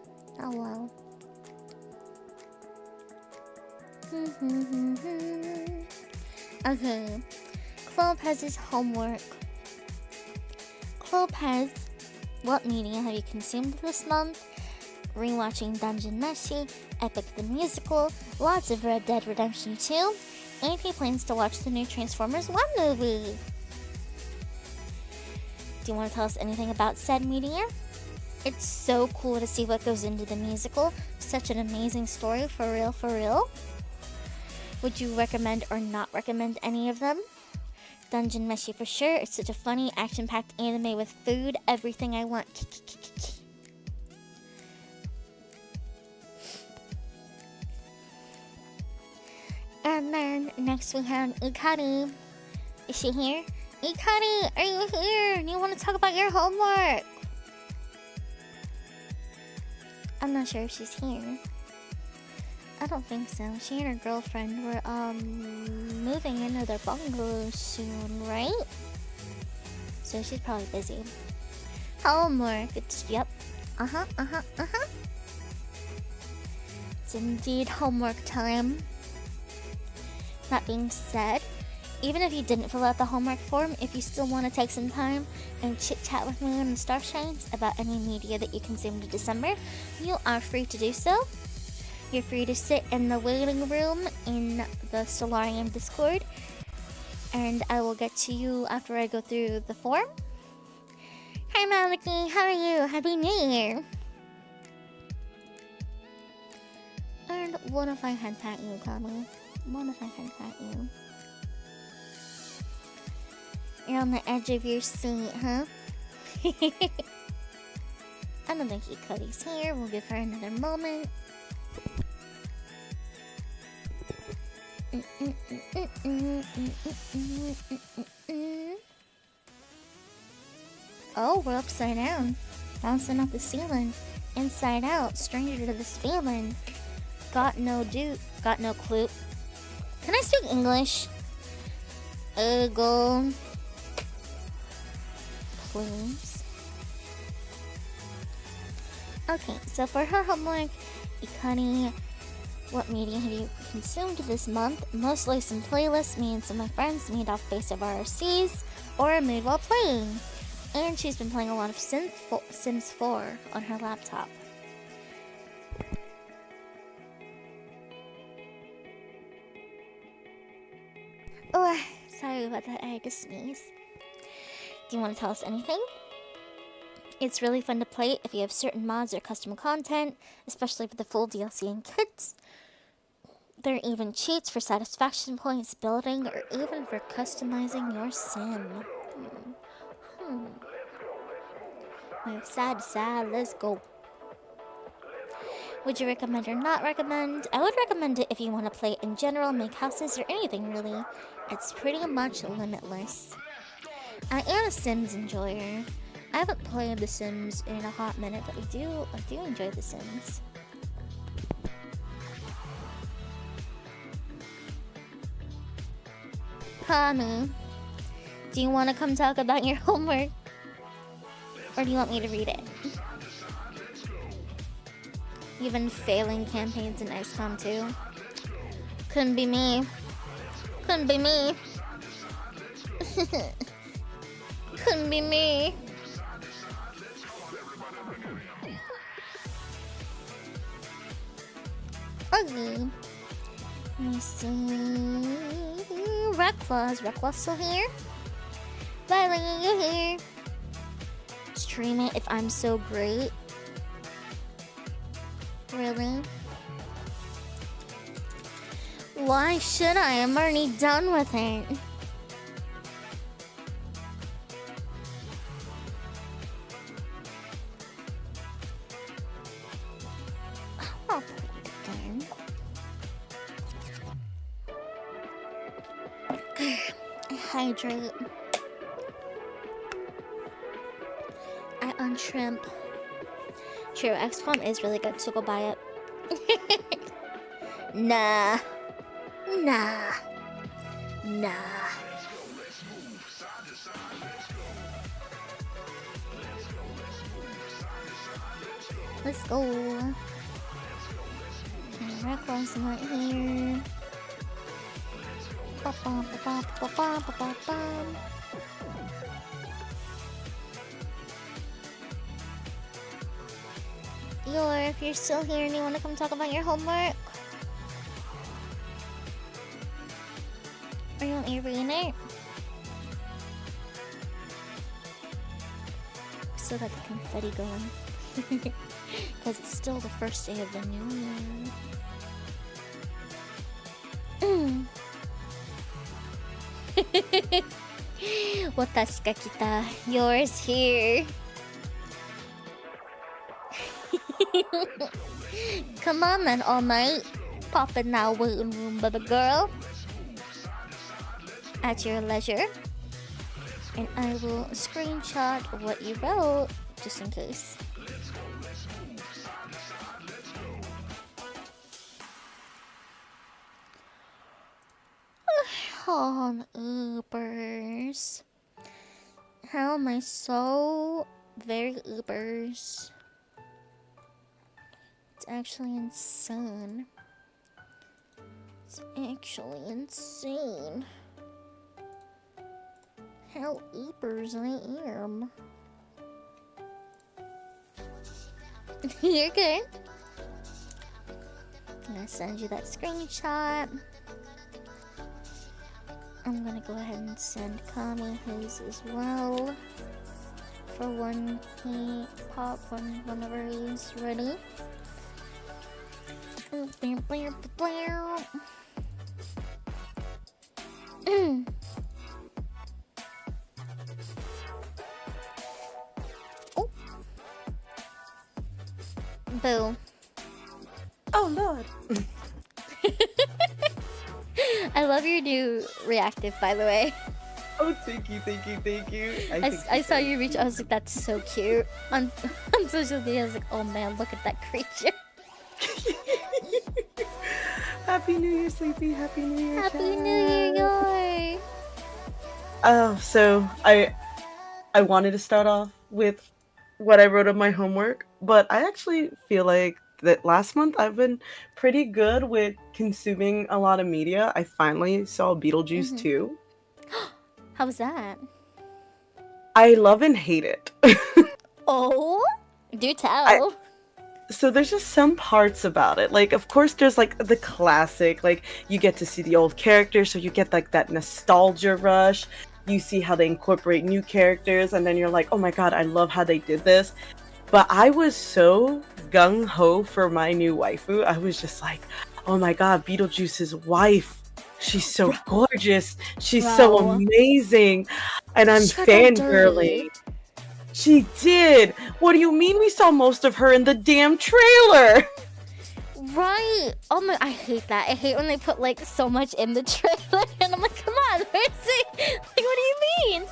S1: Oh well. Okay. Clopez's homework. Clopez, what media have you consumed this month? Rewatching Dungeon Meshi, Epic the Musical, lots of Red Dead Redemption 2, and he plans to watch the new Transformers 1 movie. Do you want to tell us anything about said media? It's so cool to see what goes into the musical. Such an amazing story, for real, for real. Would you recommend or not recommend any of them? Dungeon Meshi for sure. It's such a funny, action-packed anime with food, everything I want. And then next we have Ikari. Is she here? Ikari, are you here? Do you want to talk about your homework? I'm not sure if she's here. I don't think so. She and her girlfriend were moving into their bungalow soon, right? So she's probably busy. Homework. It's yep. It's indeed homework time. That being said, even if you didn't fill out the homework form, if you still want to take some time and chit-chat with me on the Starshines about any media that you consumed in December, you are free to do so. You're free to sit in the waiting room in the Stellarium Discord, and I will get to you after I go through the form. Hi Maliki, how are you? Happy New Year! And what if I head pat you, Tommy? What if I head pat you? You're on the edge of your seat, huh? I don't think Cody's here. We'll give her another moment. Oh, we're upside down. Bouncing off the ceiling. Inside out. Stranger to this feeling. Got no clue. Can I speak English? Go. Please. Okay, so for her homework, Ikani, what media have you consumed this month? Mostly some playlists me and some of my friends made off base of RRCs or made while playing. And she's been playing a lot of Sims 4 on her laptop. Oh, sorry about that, I had to sneeze. Do you want to tell us anything? It's really fun to play if you have certain mods or custom content, especially for the full DLC and kits. There are even cheats for satisfaction points, building, or even for customizing your sim. Move side to side, let's go. Would you recommend or not recommend? I would recommend it if you want to play it in general, make houses, or anything really. It's pretty much limitless. I am a Sims enjoyer. I haven't played The Sims in a hot minute, but I do enjoy The Sims. Tommy, do you want to come talk about your homework? Or do you want me to read it? You've been failing campaigns in XCOM 2. Couldn't be me. Couldn't be me. Couldn't be me. Okay. Let me see. Reckless still here? Riley, you here? Stream it if I'm so great. Really? Why should I? I'm already done with it. I'll play it again. I hydrate. I untrimp. True, XCOM is really good, so go buy it. Nah. Nah. Nah. Let's go. Okay, Reckless right here. Ba-bum. If you're still here and you want to come talk about your homework, or you want me to read it? Still got the confetti going. Because it's still the first day of the new year. Watashi ga kita. Yours here. Come on then, all night. Pop in that waiting room, baby girl. At your leisure. And I will screenshot what you wrote, just in case. On Ubers. How am I so very Ubers? It's actually insane. It's actually insane. How Ubers I am. You're good. I'm gonna send you that screenshot. I'm gonna go ahead and send Kami his as well. For when he whenever he's ready. Oh. Boo.
S4: Oh Lord.
S1: I love your new reactive, by the way.
S4: Oh, thank you.
S1: I saw you reach. I was like, that's so cute. On social media, I was like, oh man, look at that creature.
S4: Happy New Year, Sleepy. Happy New Year,
S1: Happy
S4: chat.
S1: New Year, Yoy.
S4: So I wanted to start off with what I wrote on my homework, but I actually feel like that last month I've been pretty good with consuming a lot of media. I finally saw Beetlejuice 2.
S1: How was that?
S4: I love and hate it.
S1: Oh, do tell.
S4: So there's just some parts about it. Like, of course, there's like the classic, like you get to see the old characters, so you get like that nostalgia rush. You see how they incorporate new characters, and then you're like, oh my god, I love how they did this. But I was so gung-ho for my new waifu. I was just like, oh my god, Beetlejuice's wife. She's so gorgeous. She's so amazing. And I'm fangirling. She did. What do you mean we saw most of her in the damn trailer?
S1: Right. Oh my, I hate that. I hate when they put like so much in the trailer and I'm like, come on, where's it? Like, what do you mean?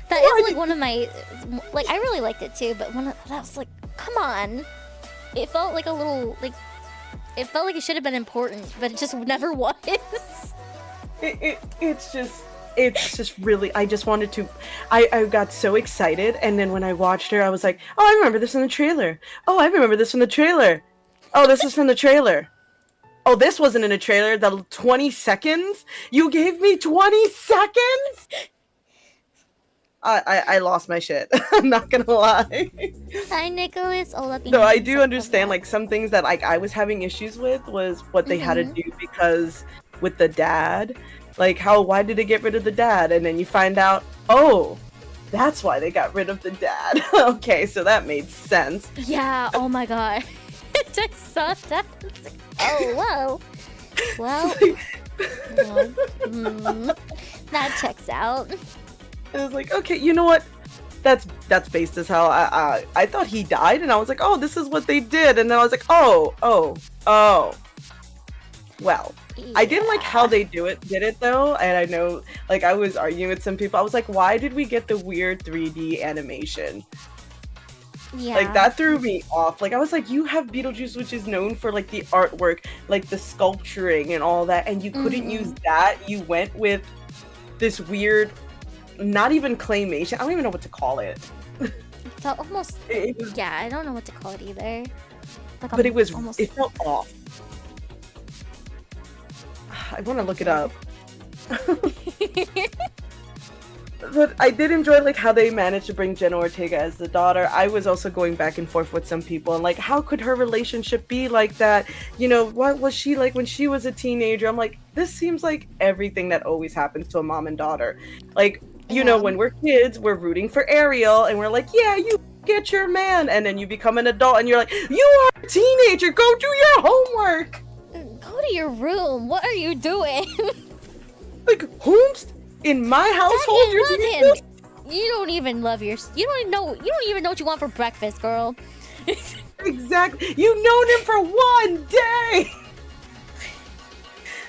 S1: That is like one of my, like, I really liked it too, but that was like, come on. It felt like a little, like, it felt like it should have been important, but it just never was.
S4: It's just really, I just wanted to, I got so excited, and then when I watched her, I was like, oh, I remember this in the trailer. Oh, I remember this from the trailer. Oh, this is from the trailer. Oh, this wasn't in a trailer. The 20 seconds? You gave me 20 seconds? I lost my shit. I'm not gonna lie.
S1: Hi, Nicholas.
S4: No, I do understand, like, some things that like I was having issues with was what they had to do, because with the dad, like, why did they get rid of the dad? And then you find out, oh, that's why they got rid of the dad. Okay, so that made sense.
S1: Yeah, oh my god. I saw that. I was like, oh, whoa. Well, that checks out.
S4: I was like, okay, you know what? That's based as hell. I thought he died, and I was like, oh, this is what they did, and then I was like, oh. Well, I didn't like how they did it though, and I know, like, I was arguing with some people. I was like, why did we get the weird 3D animation?
S1: Yeah.
S4: Like, that threw me off. Like, I was like, you have Beetlejuice, which is known for, like, the artwork, like, the sculpturing and all that, and you couldn't use that. You went with this weird, not even claymation. I don't even know what to call it.
S1: It felt almost...
S4: It was,
S1: yeah, I don't know what to call it either. Like,
S4: but it was...
S1: almost...
S4: It felt off. I want to look it up. But I did enjoy, like, how they managed to bring Jenna Ortega as the daughter. I was also going back and forth with some people, and, like, how could her relationship be like that? You know, what was she like when she was a teenager? I'm like, this seems like everything that always happens to a mom and daughter. Like, you know, when we're kids, we're rooting for Ariel, and we're like, yeah, you get your man, and then you become an adult, and you're like, you are a teenager, go do your homework!
S1: Go to your room, what are you doing?
S4: Like, Holmes? In my household,
S1: you love him. You don't even love your. You don't even know what you want for breakfast, girl.
S4: Exactly. You've known him for one day.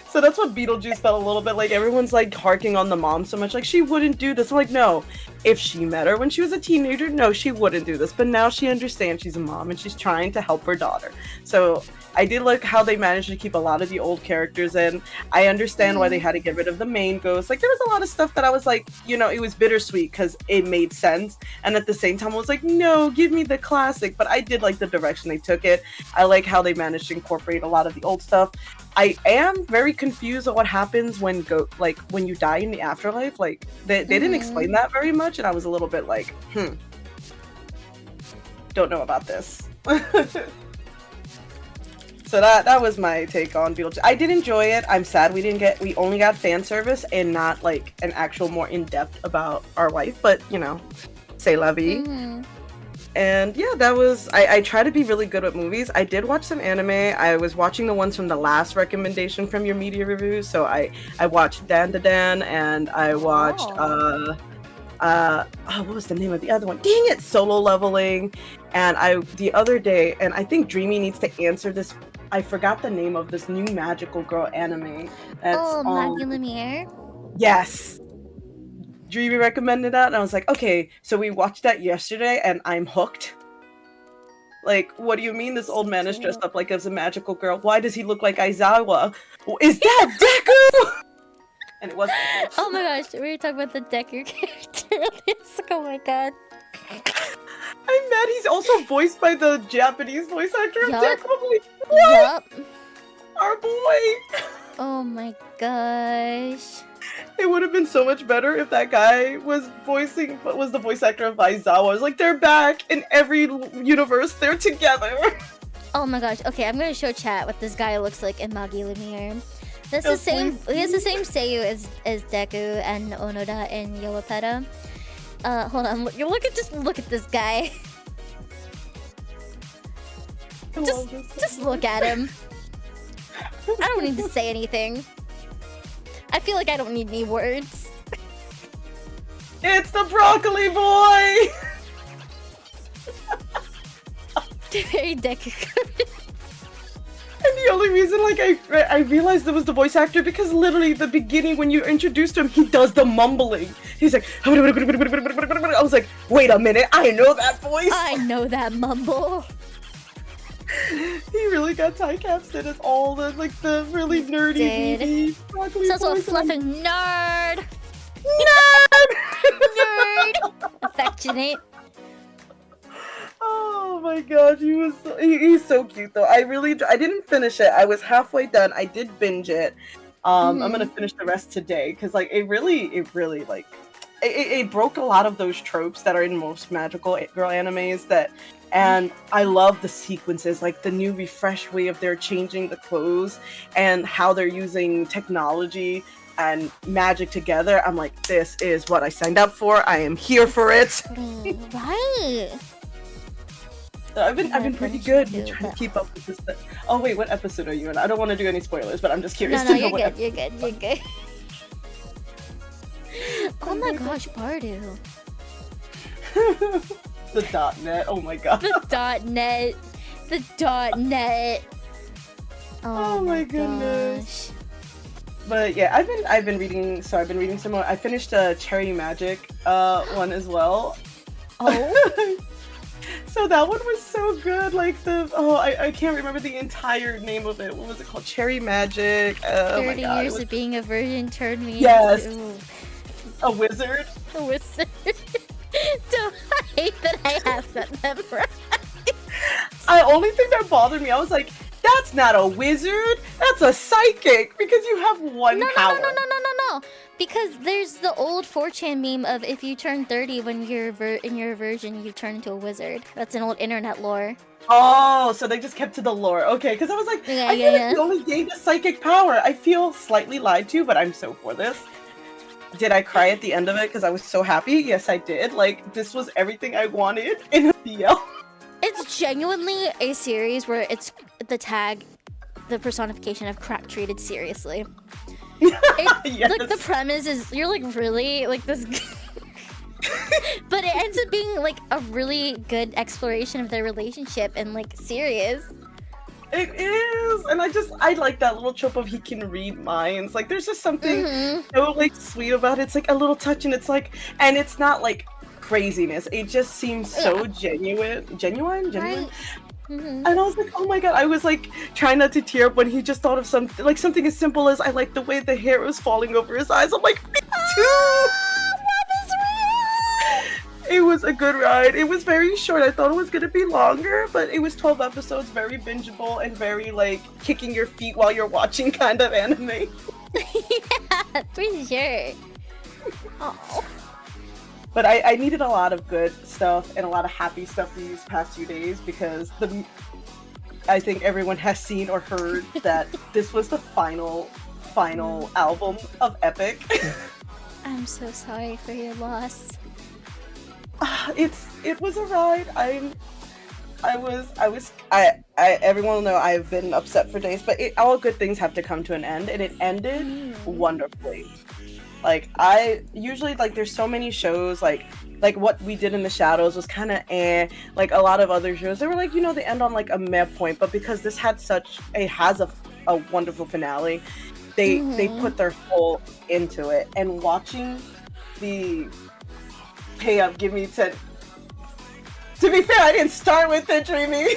S4: So that's what Beetlejuice felt a little bit like. Everyone's like harking on the mom so much, like she wouldn't do this. I'm like, no. If she met her when she was a teenager, no, she wouldn't do this. But now she understands she's a mom and she's trying to help her daughter. So I did like how they managed to keep a lot of the old characters in. I understand why they had to get rid of the main ghost. Like, there was a lot of stuff that I was like, you know, it was bittersweet because it made sense. And at the same time, I was like, no, give me the classic. But I did like the direction they took it. I like how they managed to incorporate a lot of the old stuff. I am very confused on what happens when when you die in the afterlife. Like, they didn't explain that very much. And I was a little bit like, don't know about this. So that was my take on Beetlejuice. I did enjoy it. I'm sad we only got fan service and not like an actual more in-depth about our wife, but you know, c'est la vie. And yeah, that was, I try to be really good at movies. I did watch some anime. I was watching the ones from the last recommendation from your media reviews. So I watched Dan to Dan, and I watched what was the name of the other one? Dang it, Solo Leveling. And the other day, and I think Dreamy needs to answer this, I forgot the name of this new magical girl anime. That's
S1: Maggie Lumiere?
S4: Yes. Dreamy recommended that, and I was like, okay, so we watched that yesterday, and I'm hooked. Like, what do you mean this old man is dressed up like as a magical girl? Why does he look like Aizawa? Is that Deku? And it wasn't.
S1: Oh my gosh, we were talking about the Deku character. It's like, oh my god.
S4: I'm mad he's also voiced by the Japanese voice actor of Deku. I'm like, what?
S1: Yup.
S4: Our boy.
S1: Oh my gosh.
S4: It would have been so much better if that guy was the voice actor of Aizawa. I was like, they're back in every universe. They're together.
S1: Oh my gosh. Okay, I'm gonna show chat what this guy looks like in Maggie Lumiere. That's the same. He has the same seiyuu as Deku and Onoda in Yolopeta. Hold on. Look at this guy. Just look at him. I don't need to say anything. I feel like I don't need any words.
S4: It's the broccoli boy.
S1: Very Deku.
S4: And the only reason, like, I realized it was the voice actor because literally the beginning when you introduced him, he does the mumbling. He's like, I was like, wait a minute, I know that voice.
S1: I know that mumble.
S4: He really got typecasted as all the the really nerdy broccoli
S1: He's also a
S4: boys.
S1: fluffing nerd. Nerd. Affectionate.
S4: Oh my gosh, he's so cute though. I didn't finish it. I was halfway done. I did binge it. I'm gonna finish the rest today because like it really like it broke a lot of those tropes that are in most magical girl animes and I love the sequences, like the new refresh way of their changing the clothes and how they're using technology and magic together. I'm like, this is what I signed up for. I am here for it.
S1: Right.
S4: So I've been pretty
S1: finished
S4: good
S1: too,
S4: trying to
S1: but-
S4: keep up with this stuff. Oh wait, what episode are you in? I don't want to do any spoilers, but I'm just curious
S1: No,
S4: to know
S1: you're
S4: what
S1: good. You're good. You're good. Oh my gosh, Bardu.
S4: The .net. Oh my god.
S1: The .net. The .net.
S4: Oh my goodness. But yeah, I've been reading. So I've been reading some more. I finished Cherry Magic one as well.
S1: Oh.
S4: So that one was so good. Like I can't remember the entire name of it. What was it called? Cherry Magic. Oh my
S1: 30
S4: god.
S1: years of being a virgin turned me
S4: Yes.
S1: into
S4: A wizard.
S1: a wizard. Don't I hate that I have that memorized?
S4: The only thing that bothered me, I was like, that's not a wizard. That's a psychic because you have one power.
S1: No. Because there's the old 4chan meme of if you turn 30 when you're in your version, you turn into a wizard. That's an old internet lore.
S4: Oh, so they just kept to the lore. Okay, because I was like, I feel like you only gained a psychic power. I feel slightly lied to, but I'm so for this. Did I cry at the end of it because I was so happy? Yes, I did. Like, this was everything I wanted in a BL.
S1: It's genuinely a series where it's the tag, the personification of crack treated seriously.
S4: Yes.
S1: Like the premise is you're like really like this, but it ends up being like a really good exploration of their relationship and like serious.
S4: It is, and I like that little trope of he can read minds. Like, there's just something so like sweet about it. It's like a little touch, and it's like, and it's not like craziness. It just seems so genuine.
S1: Right.
S4: And I was like, oh my god, I was like trying not to tear up when he just thought of something as simple as I like the way the hair was falling over his eyes. I'm like, me too. It was a good ride. It was very short. I thought it was gonna be longer, but it was 12 episodes, very bingeable and very like kicking your feet while you're watching kind of anime.
S1: Yeah, for sure. Oh.
S4: But I needed a lot of good stuff and a lot of happy stuff these past few days because I think everyone has seen or heard that this was the final album of Epic.
S1: I'm so sorry for your loss.
S4: It was a ride. Everyone will know I've been upset for days, but all good things have to come to an end, and it ended wonderfully. Like, I usually, like, there's so many shows, like What We Did in the Shadows was kind of like a lot of other shows, they were like, they end on like a meh point, but because this has a wonderful finale, they put their whole into it, and watching the pay up, give me 10. To be fair, I didn't start with the Dreamy.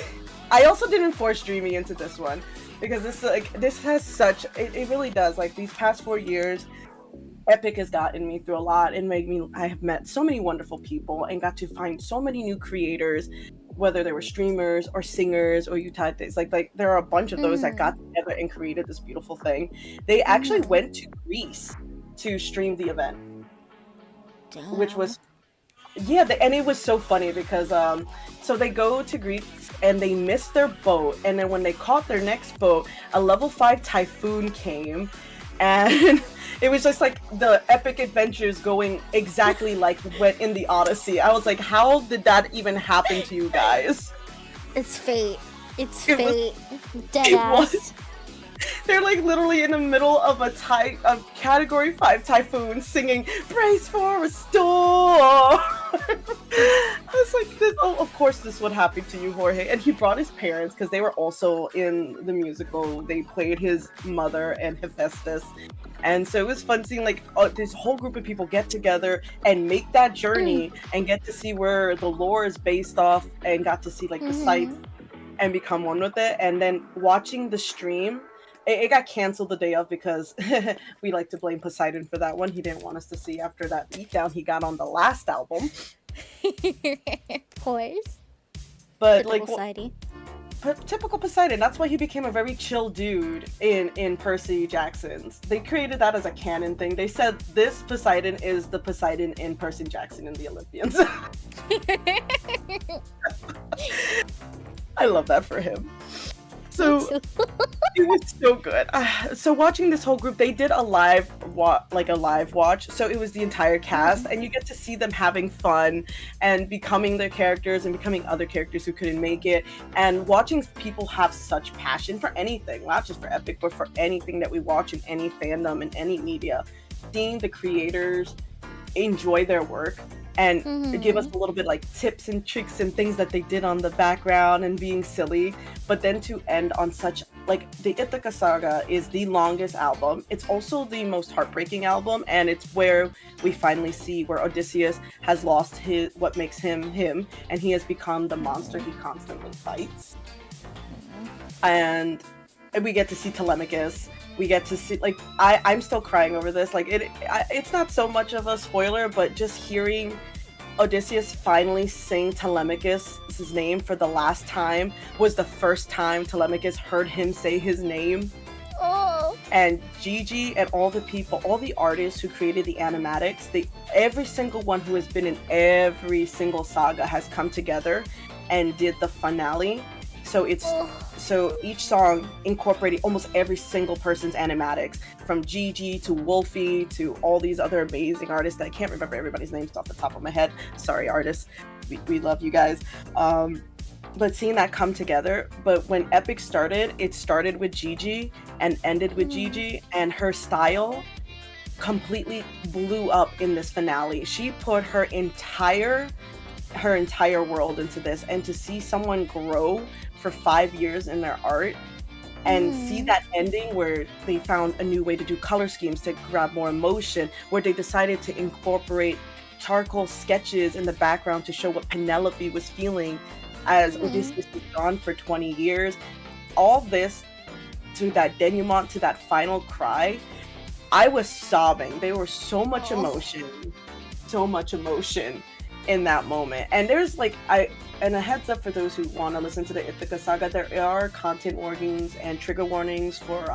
S4: I also didn't force Dreamy into this one because this has such it really does, like, these past 4 years Epic has gotten me through a lot and I have met so many wonderful people and got to find so many new creators, whether they were streamers or singers or things like there are a bunch of those that got together and created this beautiful thing. They actually went to Greece to stream the event.
S1: Damn.
S4: Which was and it was so funny because so they go to Greece and they missed their boat, and then when they caught their next boat, a level 5 typhoon came, and it was just like the epic adventures going exactly like went in the Odyssey. I was like, how did that even happen to you guys?
S1: It's fate. It's fate. Dead ass.
S4: They're like literally in the middle of a category 5 typhoon singing "Brace for a Storm." I was like, of course this would happen to you, Jorge. And he brought his parents because they were also in the musical. They played his mother and Hephaestus. And so it was fun seeing like this whole group of people get together and make that journey and get to see where the lore is based off and got to see like the sites and become one with it. And then watching the stream, it got canceled the day of because we like to blame Poseidon for that one. He didn't want us to see after that beatdown he got on the last album.
S1: Of course.
S4: But
S1: typical
S4: like typical Poseidon. That's why he became a very chill dude in Percy Jackson's. They created that as a canon thing. They said this Poseidon is the Poseidon in Percy Jackson and the Olympians. I love that for him. So it was so good. So watching this whole group, they did a live watch. So it was the entire cast, and you get to see them having fun and becoming their characters and becoming other characters who couldn't make it. And watching people have such passion for anything, not just for Epic, but for anything that we watch in any fandom, in any media. Seeing the creators enjoy their work and give us a little bit like tips and tricks and things that they did on the background and being silly, but then to end on such like the Ithaca saga is the longest album. It's also the most heartbreaking album, and it's where we finally see where Odysseus has lost his what makes him him, and he has become the monster he constantly fights. And we get to see Telemachus. We get to see, like, I'm still crying over this. Like, it's not so much of a spoiler, but just hearing Odysseus finally sing Telemachus' name for the last time was the first time Telemachus heard him say his name.
S1: Oh.
S4: And Gigi and all the people, all the artists who created the animatics, every single one who has been in every single saga has come together and did the finale. So so each song incorporated almost every single person's animatics, from Gigi to Wolfie to all these other amazing artists that I can't remember everybody's names off the top of my head. Sorry, artists. We love you guys. But seeing that come together, but when Epic started, it started with Gigi and ended with Gigi, and her style completely blew up in this finale. She put her entire world into this, and to see someone grow for 5 years in their art and see that ending where they found a new way to do color schemes to grab more emotion, where they decided to incorporate charcoal sketches in the background to show what Penelope was feeling as Odysseus was gone for 20 years. All this to that denouement, to that final cry, I was sobbing. There was so much emotion in that moment. And there's like, and a heads up for those who want to listen to the Ithaca saga, there are content warnings and trigger warnings for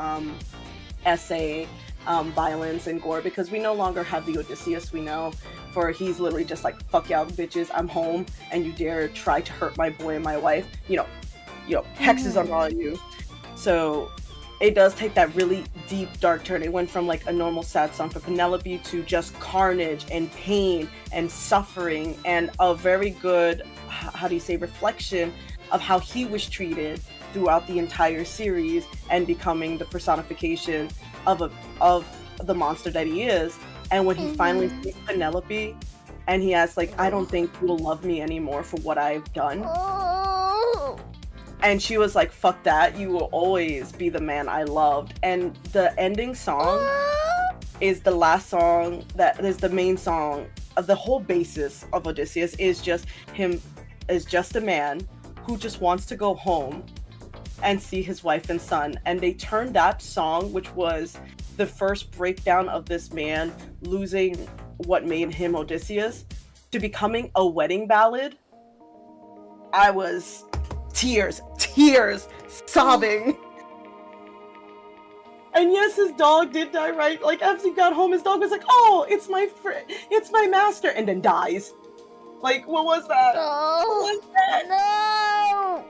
S4: essay, violence and gore, because we no longer have the Odysseus we know, for he's literally just like, fuck y'all bitches, I'm home, and you dare try to hurt my boy and my wife, you know, hexes on all of you. So it does take that really deep, dark turn. It went from like a normal sad song for Penelope to just carnage and pain and suffering, and a very good, reflection of how he was treated throughout the entire series, and becoming the personification of the monster that he is. And when he finally sees Penelope, and he asks, like, I don't think you'll love me anymore for what I've done. And she was like, fuck that, you will always be the man I loved. And the ending song is the last song that is the main song of the whole basis of Odysseus, is just him is just a man who just wants to go home and see his wife and son. And they turned that song, which was the first breakdown of this man losing what made him Odysseus, to becoming a wedding ballad. I was tears, sobbing. And yes, his dog did die, right? Like, as he got home, his dog was like, oh, it's my master, and then dies. Like, what was that? What was that?
S1: No!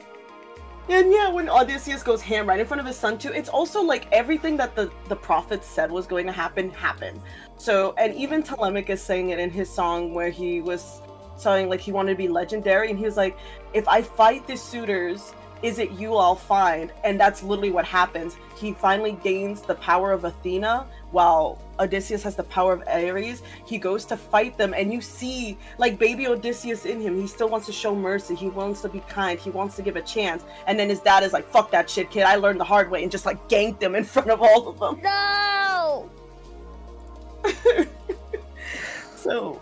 S4: And yeah, when Odysseus goes ham right in front of his son too, it's also like everything that the prophets said was going to happen, happened. So, and even Telemachus sang it in his song where he was saying like he wanted to be legendary, and he was like, if I fight the suitors, is it you I'll find? And that's literally what happens. He finally gains the power of Athena, while Odysseus has the power of Ares. He goes to fight them, and you see like baby Odysseus in him. He still wants to show mercy. He wants to be kind. He wants to give a chance. And then his dad is like, fuck that shit, kid. I learned the hard way, and just like ganked him in front of all of them.
S1: No!
S4: So,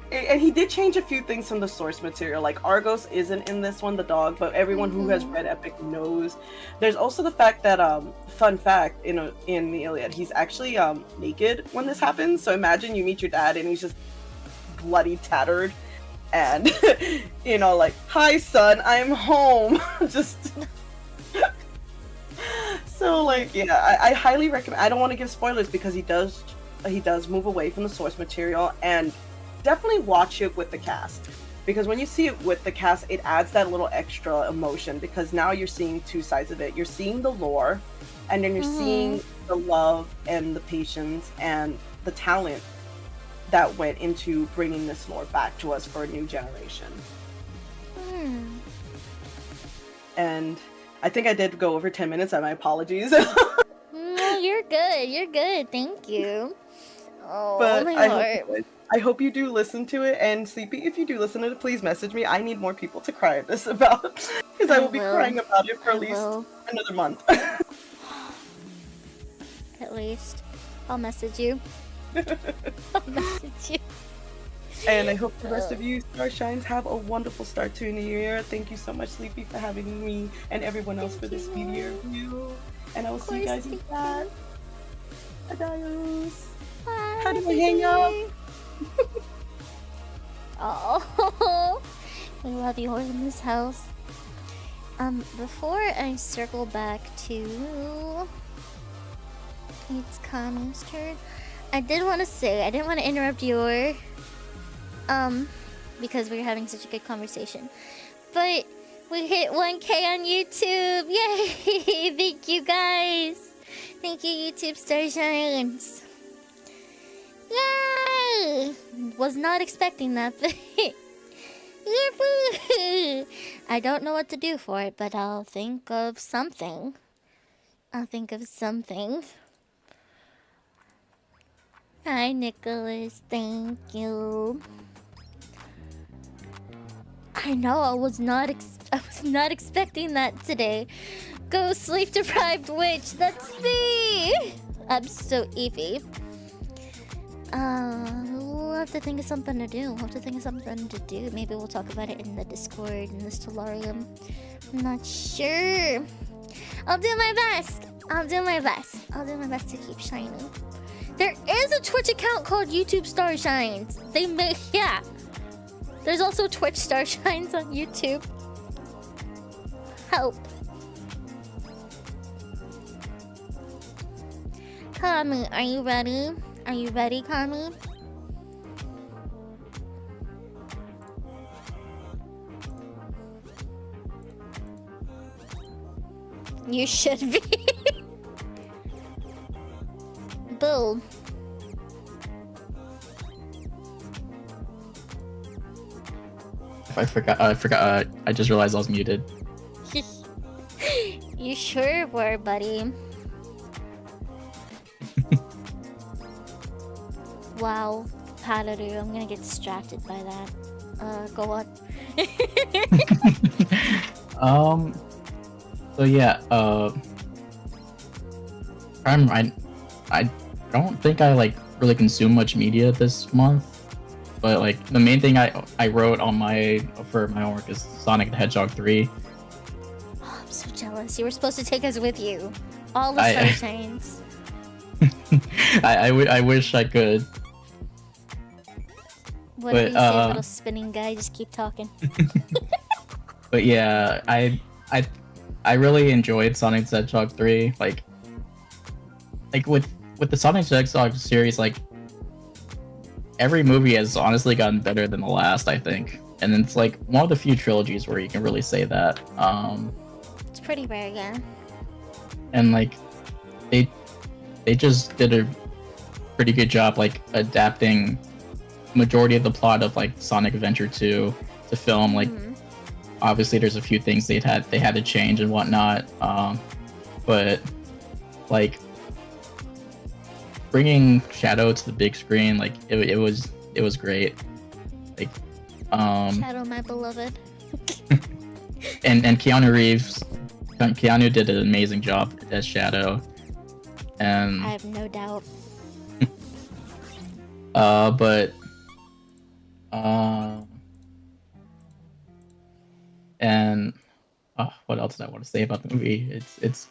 S4: and he did change a few things from the source material. Like Argos isn't in this one, the dog, but everyone who has read Epic knows. There's also the fact that, fun fact, in the Iliad, he's actually naked when this happens. So imagine you meet your dad and he's just bloody tattered, and you know, like, hi son, I'm home. Just so like, yeah, I highly recommend. I don't want to give spoilers because he does move away from the source material, and definitely watch it with the cast. because when you see it with the cast, it adds that little extra emotion, because now you're seeing two sides of it. You're seeing the lore, and then you're seeing the love and the patience and the talent that went into bringing this lore back to us for a new generation. And I think I did go over 10 minutes, and my apologies.
S1: No, you're good. You're good. Thank you. Oh,
S4: But
S1: my heart.
S4: I hope you do listen to it. And Sleepy, if you do listen to it, please message me. I need more people to cry at this about, because I will be crying about it for at least another month.
S1: At least. I'll message you. I'll message you.
S4: And I hope the rest of you Starshines have a wonderful start to a new year. Thank you so much, Sleepy, for having me and everyone else for this video review. And I will see you guys in chat. Adios.
S1: Bye.
S4: How do I hang up?
S1: Oh, we love you all in this house. Before I circle back to it's Kami's turn, I did want to say, I didn't want to interrupt your because we were having such a good conversation, but we hit 1K on YouTube. Yay! Thank you guys. Thank you, YouTube Starshines. Yay! Was not expecting that, but I don't know what to do for it, but I'll think of something. Hi, Nicholas. Thank you. I know, I was not expecting that today. Go sleep deprived witch. That's me. I'm so Evie. We'll have to think of something to do. Maybe we'll talk about it in the Discord, in the Stellarium. I'm not sure. I'll do my best. I'll do my best to keep shining. There is a Twitch account called YouTube Starshines. Yeah. There's also Twitch Starshines on YouTube. Help. Kami, are you ready? Are you ready, Kami? You should be. Boo.
S5: I forgot. I just realized I was muted.
S1: You sure were, buddy. Wow, Paladoo, I'm gonna get distracted by that. Go on.
S5: So yeah, I don't think I like really consume much media this month, but like the main thing I wrote on for my homework is Sonic the Hedgehog 3.
S1: Oh, I'm so jealous. You were supposed to take us with you. All the Starshines.
S5: I wish I could.
S1: What did you say, little spinning guy? Just keep talking.
S5: But yeah, I really enjoyed Sonic the Hedgehog 3. Like with the Sonic the Hedgehog series, like every movie has honestly gotten better than the last, I think. And it's like one of the few trilogies where you can really say that.
S1: It's pretty rare, yeah.
S5: And like they just did a pretty good job like adapting majority of the plot of like Sonic Adventure 2 to film. Like obviously there's a few things they had to change and whatnot, but like bringing Shadow to the big screen, like it was great. Like
S1: Shadow, my beloved.
S5: and Keanu did an amazing job as Shadow, and
S1: I have no doubt.
S5: But and what else did I want to say about the movie? It's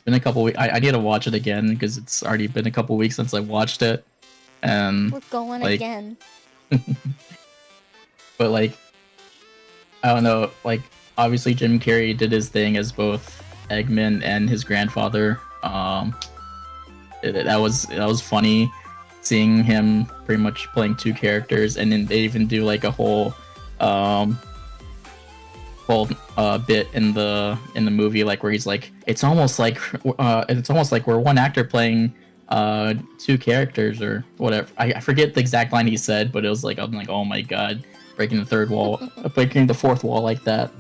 S5: been a couple weeks. I need to watch it again because it's already been a couple weeks since I watched it, and
S1: we're going
S5: like,
S1: again.
S5: But like, I don't know. Like, obviously Jim Carrey did his thing as both Eggman and his grandfather. That was funny, seeing him pretty much playing two characters, and then they even do like a whole whole bit in the movie, like where he's like, it's almost like we're one actor playing two characters or whatever. I forget the exact line he said, but it was like, I'm like, oh my god, breaking the third wall, breaking the fourth wall like that.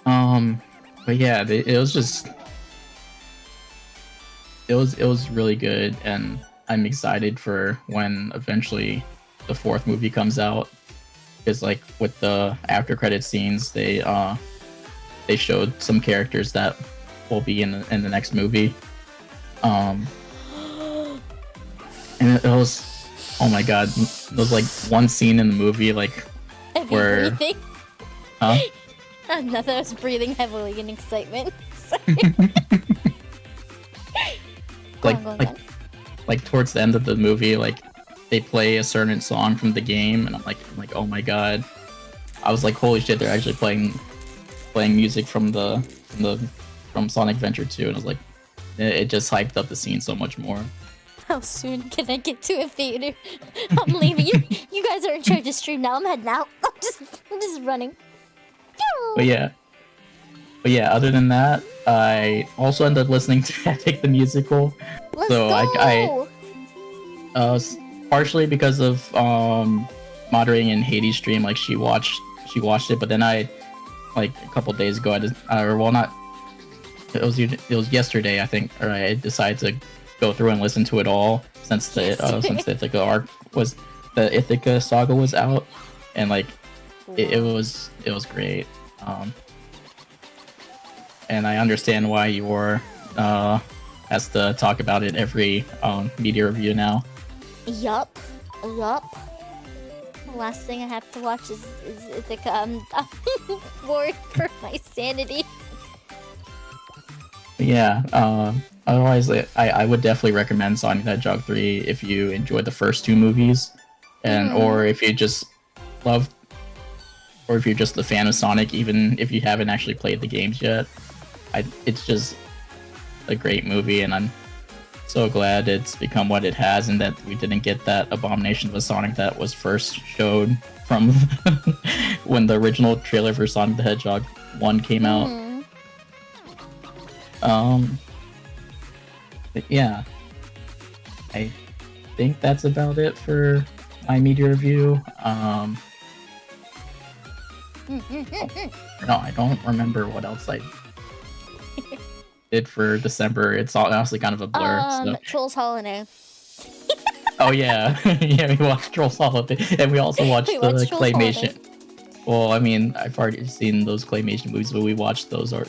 S5: But yeah, it was just, it was really good, and I'm excited for when eventually the fourth movie comes out. Because like with the after credit scenes, they showed some characters that will be in the next movie. And it was, oh my god, there was like one scene in the movie like where,
S1: breathing?
S5: huh?
S1: Nothing. I was breathing heavily in excitement. Sorry. Go on.
S5: Like towards the end of the movie, like they play a certain song from the game, and I'm like, oh my god! I was like, holy shit, they're actually playing music from Sonic Adventure 2, and I was like, it just hyped up the scene so much more.
S1: How soon can I get to a theater? I'm leaving. You guys are in charge of stream now. I'm heading out. I'm just running.
S5: But yeah. Other than that, I also ended up listening to Epic the Musical.
S1: Let's
S5: so
S1: go!
S5: I partially because of moderating in Hades' stream, like she watched it, but then I, like a couple days ago, it was yesterday, I think, or I decided to go through and listen to it all since the Ithaca saga was out, and like it was great. And I understand why Yor has to talk about it every media review now.
S1: Yup. The last thing I have to watch is Ithaca. I'm worried for my sanity.
S5: Yeah, otherwise, I would definitely recommend Sonic the Hedgehog 3 if you enjoyed the first two movies, and or if you just love, or if you're just a fan of Sonic, even if you haven't actually played the games yet. It's just a great movie, and I'm so glad it's become what it has, and that we didn't get that abomination of a Sonic that was first showed from when the original trailer for Sonic the Hedgehog 1 came out. But yeah, I think that's about it for my media review. No, I don't remember what else I did for December. It's honestly kind of a blur. So.
S1: Trolls Holiday.
S5: Oh yeah, yeah, we watched Trolls Holiday, and we also watched the claymation. Holiday. Well, I mean, I've already seen those claymation movies, but we watched those. So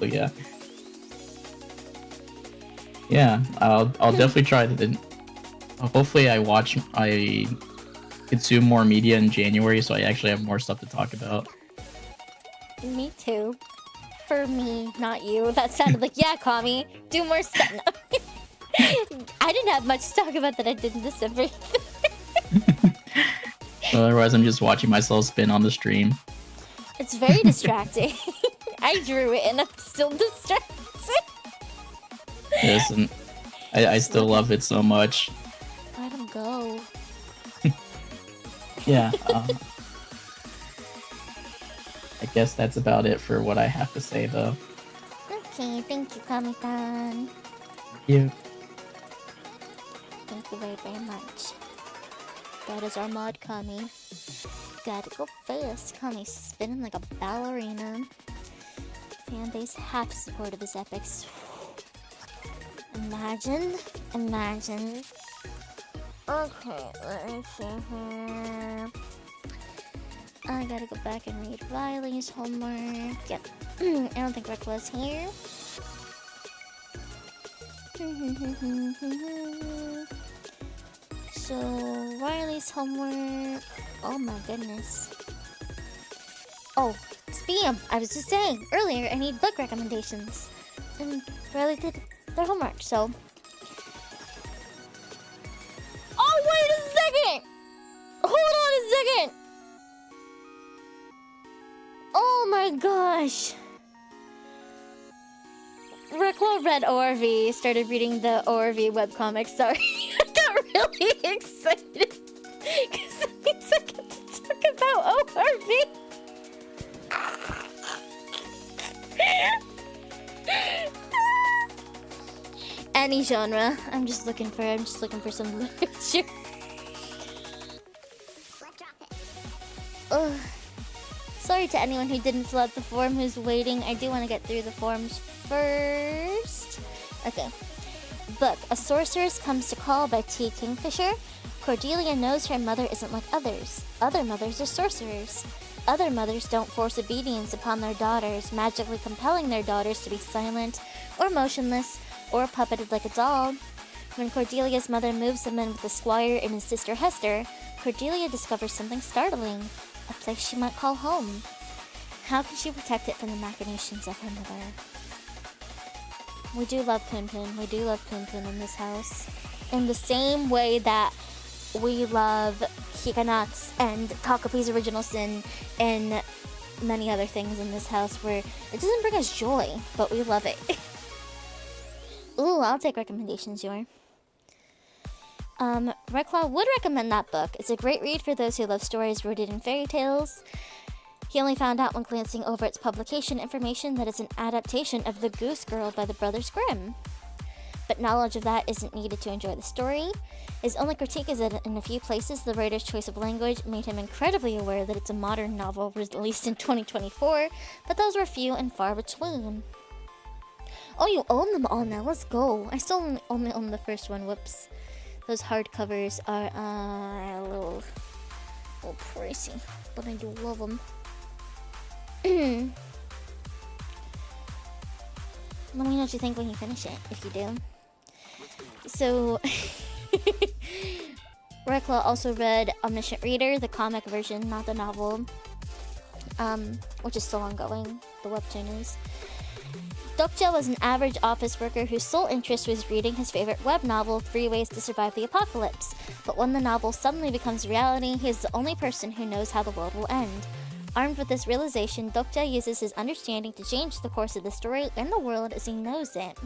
S5: yeah. Yeah, I'll definitely try to. Hopefully, I consume more media in January, so I actually have more stuff to talk about.
S1: Me too. For me, not you. That sounded like, yeah, Kami, do more stuff. No. I didn't have much to talk about that I did in December.
S5: Otherwise, I'm just watching myself spin on the stream.
S1: It's very distracting. I drew it and I'm still distracted.
S5: Yes, and I still love it so much.
S1: Let him go.
S5: Yeah. I guess that's about it for what I have to say, though.
S1: Okay, thank you, Kami-tan.
S5: Thank you.
S1: Thank you very, very much. That is our mod, Kami. Gotta go fast. Kami spinning like a ballerina. Fanbase half supportive his epics. Imagine. Okay, let me see here. I gotta go back and read Riley's homework. Yep. I don't think Rick was here. So, Riley's homework. Oh my goodness. Oh, speaking of, I was just saying earlier, I need book recommendations. And Riley did their homework, so. Oh, wait a second! Hold on a second! Oh my gosh! Reclaw read ORV, started reading the ORV webcomic. Sorry, I got really excited because it means I get to talk about ORV. Any genre. I'm just looking for some literature. Ugh. Sorry to anyone who didn't fill out the form who's waiting. I do want to get through the forms first. Okay. Book. A Sorceress Comes to Call by T. Kingfisher. Cordelia knows her mother isn't like others. Other mothers are sorcerers. Other mothers don't force obedience upon their daughters, magically compelling their daughters to be silent or motionless or puppeted like a doll. When Cordelia's mother moves them in with the squire and his sister Hester, Cordelia discovers something startling. A place she might call home. How can she protect it from the machinations of her mother? We do love Poon Poon. We do love Poon Poon in this house. In the same way that we love Higanats and Takapi's Original Sin and many other things in this house where it doesn't bring us joy, but we love it. Ooh, I'll take recommendations, Yor. Redclaw would recommend that book. It's a great read for those who love stories rooted in fairy tales. He only found out when glancing over its publication information that it's an adaptation of The Goose Girl by the Brothers Grimm. But knowledge of that isn't needed to enjoy the story. His only critique is that in a few places the writer's choice of language made him incredibly aware that it's a modern novel released in 2024, but those were few and far between. Oh, you own them all now, let's go. I still only own the first one, whoops. Those hardcovers are a little pricey, but I do love them. Let me know what you think when you finish it, if you do. So, Redclaw also read Omniscient Reader, the comic version, not the novel, which is still ongoing. The webtoon is. Dokja was an average office worker whose sole interest was reading his favorite web novel, 3 Ways to Survive the Apocalypse. But when the novel suddenly becomes reality, he is the only person who knows how the world will end. Armed with this realization, Dokja uses his understanding to change the course of the story and the world as he knows it.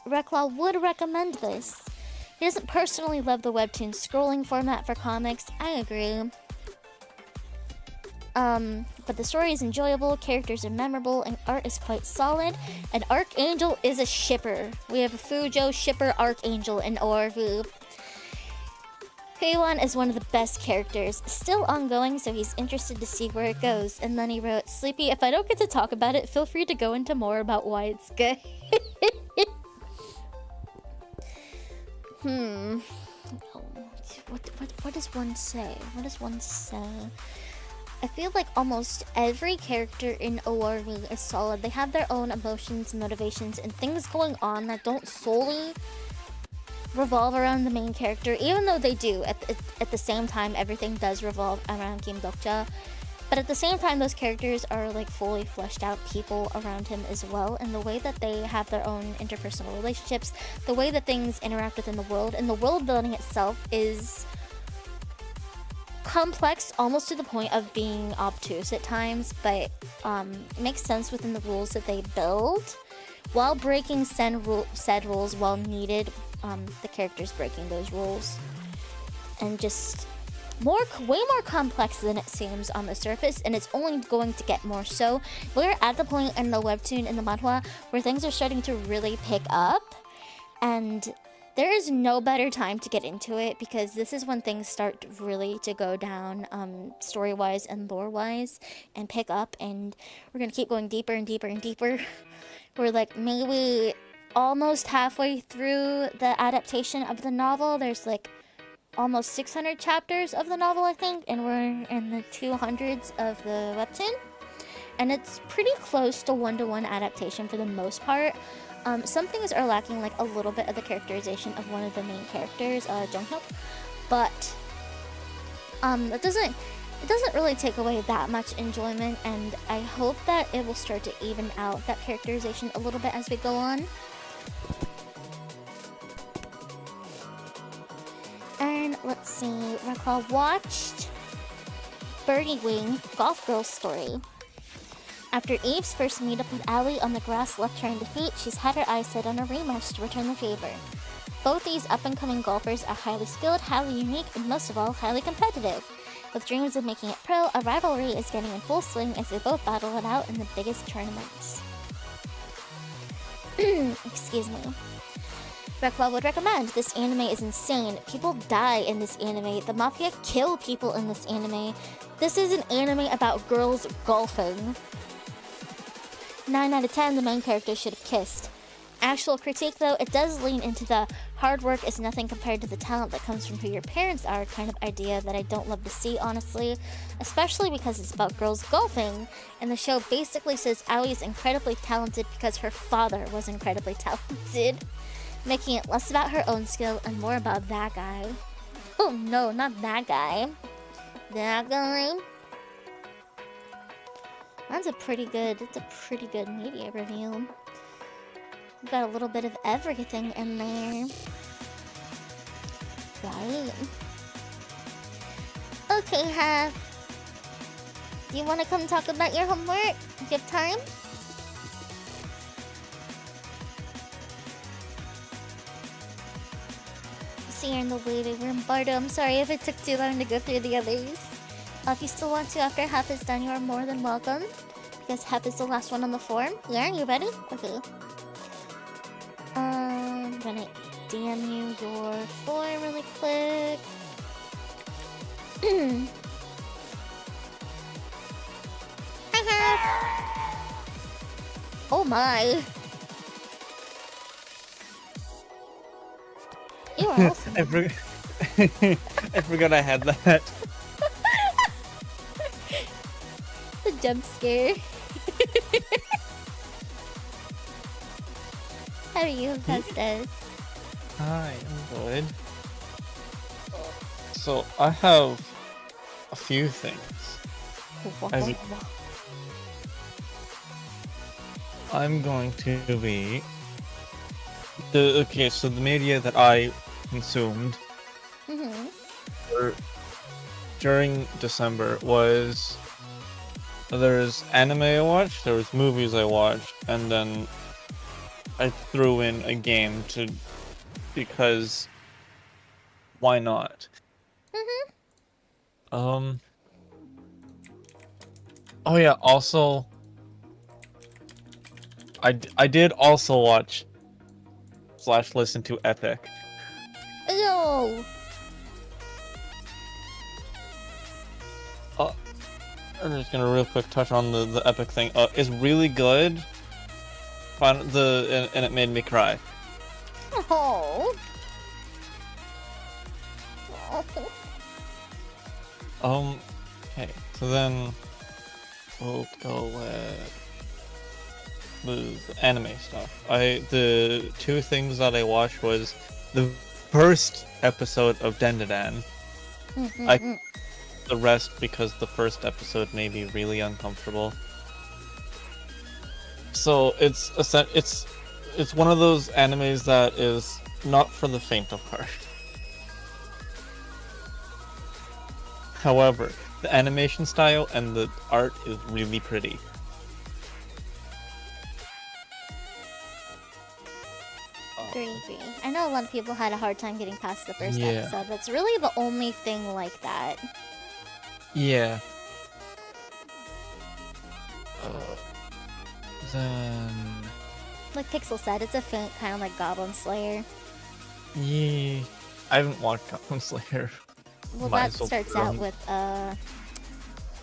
S1: Redclaw would recommend this. He doesn't personally love the webtoon scrolling format for comics, I agree. But the story is enjoyable, characters are memorable, and art is quite solid. And Archangel is a shipper. We have a Fujo shipper Archangel in ORV. Heiwan is one of the best characters, still ongoing, so he's interested to see where it goes. And then he wrote, Sleepy, if I don't get to talk about it, feel free to go into more about why it's good. What does one say? What does one say? I feel like almost every character in ORV is solid. They have their own emotions, motivations, and things going on that don't solely revolve around the main character, even though they do. At the same time, everything does revolve around Kim Dokja. But at the same time, those characters are like fully fleshed out people around him as well, and the way that they have their own interpersonal relationships, the way that things interact within the world, and the world building itself is complex almost to the point of being obtuse at times, but it makes sense within the rules that they build while breaking said rules while needed. The characters breaking those rules, and just way more complex than it seems on the surface, and it's only going to get more so. We're at the point in the webtoon and the manhwa where things are starting to really pick up, and there is no better time to get into it, because this is when things start really to go down, story-wise and lore-wise, and pick up, and we're gonna keep going deeper and deeper and deeper. We're like maybe almost halfway through the adaptation of the novel. There's like almost 600 chapters of the novel, I think, and we're in the 200s of the webtoon, and it's pretty close to one-to-one adaptation for the most part. Some things are lacking, like a little bit of the characterization of one of the main characters, Jonghyuk, but it doesn't really take away that much enjoyment, and I hope that it will start to even out that characterization a little bit as we go on. And let's see, Redclaw watched Birdie Wing, Golf Girl's story. After Eve's first meetup with Allie on the grass left her in defeat, she's had her eyes set on a rematch to return the favor. Both these up-and-coming golfers are highly skilled, highly unique, and most of all, highly competitive. With dreams of making it pro, a rivalry is getting in full swing as they both battle it out in the biggest tournaments. Excuse me. Reckwell would recommend. This anime is insane. People die in this anime. The Mafia kill people in this anime. This is an anime about girls golfing. 9 out of 10, the main character should have kissed. Actual critique though, it does lean into the hard work is nothing compared to the talent that comes from who your parents are kind of idea that I don't love to see, honestly. Especially because it's about girls golfing, and the show basically says Aoi is incredibly talented because her father was incredibly talented, making it less about her own skill and more about that guy. Oh no, not that guy. That guy. That's a pretty good media review. We've got a little bit of everything in there. Right. Okay, Half. Do you want to come talk about your homework? Do you have time? See, you're in the waiting room. Bardo, I'm sorry if it took too long to go through the others. If you still want to after Half is done, you are more than welcome. Because Half is the last one on the form. Yeah, you ready? Okay. I'm gonna DM you your form really quick. Hi, Half. Oh my. You are awesome.
S6: I forgot I had that.
S1: The jump scare. How are you, Festus?
S6: Hi, I'm good. So I have a few things. I'm going to be so the media that I consumed during December was there's anime I watched, there was movies I watched, and then I threw in a game because why not? Oh yeah, also I did also watch / listen to Epic.
S1: Yo.
S6: I'm just gonna real quick touch on the Epic thing. It's really good. And it made me cry.
S1: Oh.
S6: Okay, so then we'll go with the anime stuff. The two things that I watched was the first episode of Dendedan. The rest because the first episode made me really uncomfortable. So it's one of those animes that is not for the faint of heart. However, the animation style and the art is really pretty.
S1: Agree. I know a lot of people had a hard time getting past the first episode. That's really the only thing like that.
S6: Yeah. Then...
S1: Like Pixel said, it's a faint kind of like Goblin Slayer.
S6: Yeah. I haven't watched Goblin Slayer.
S1: Well, that starts out with,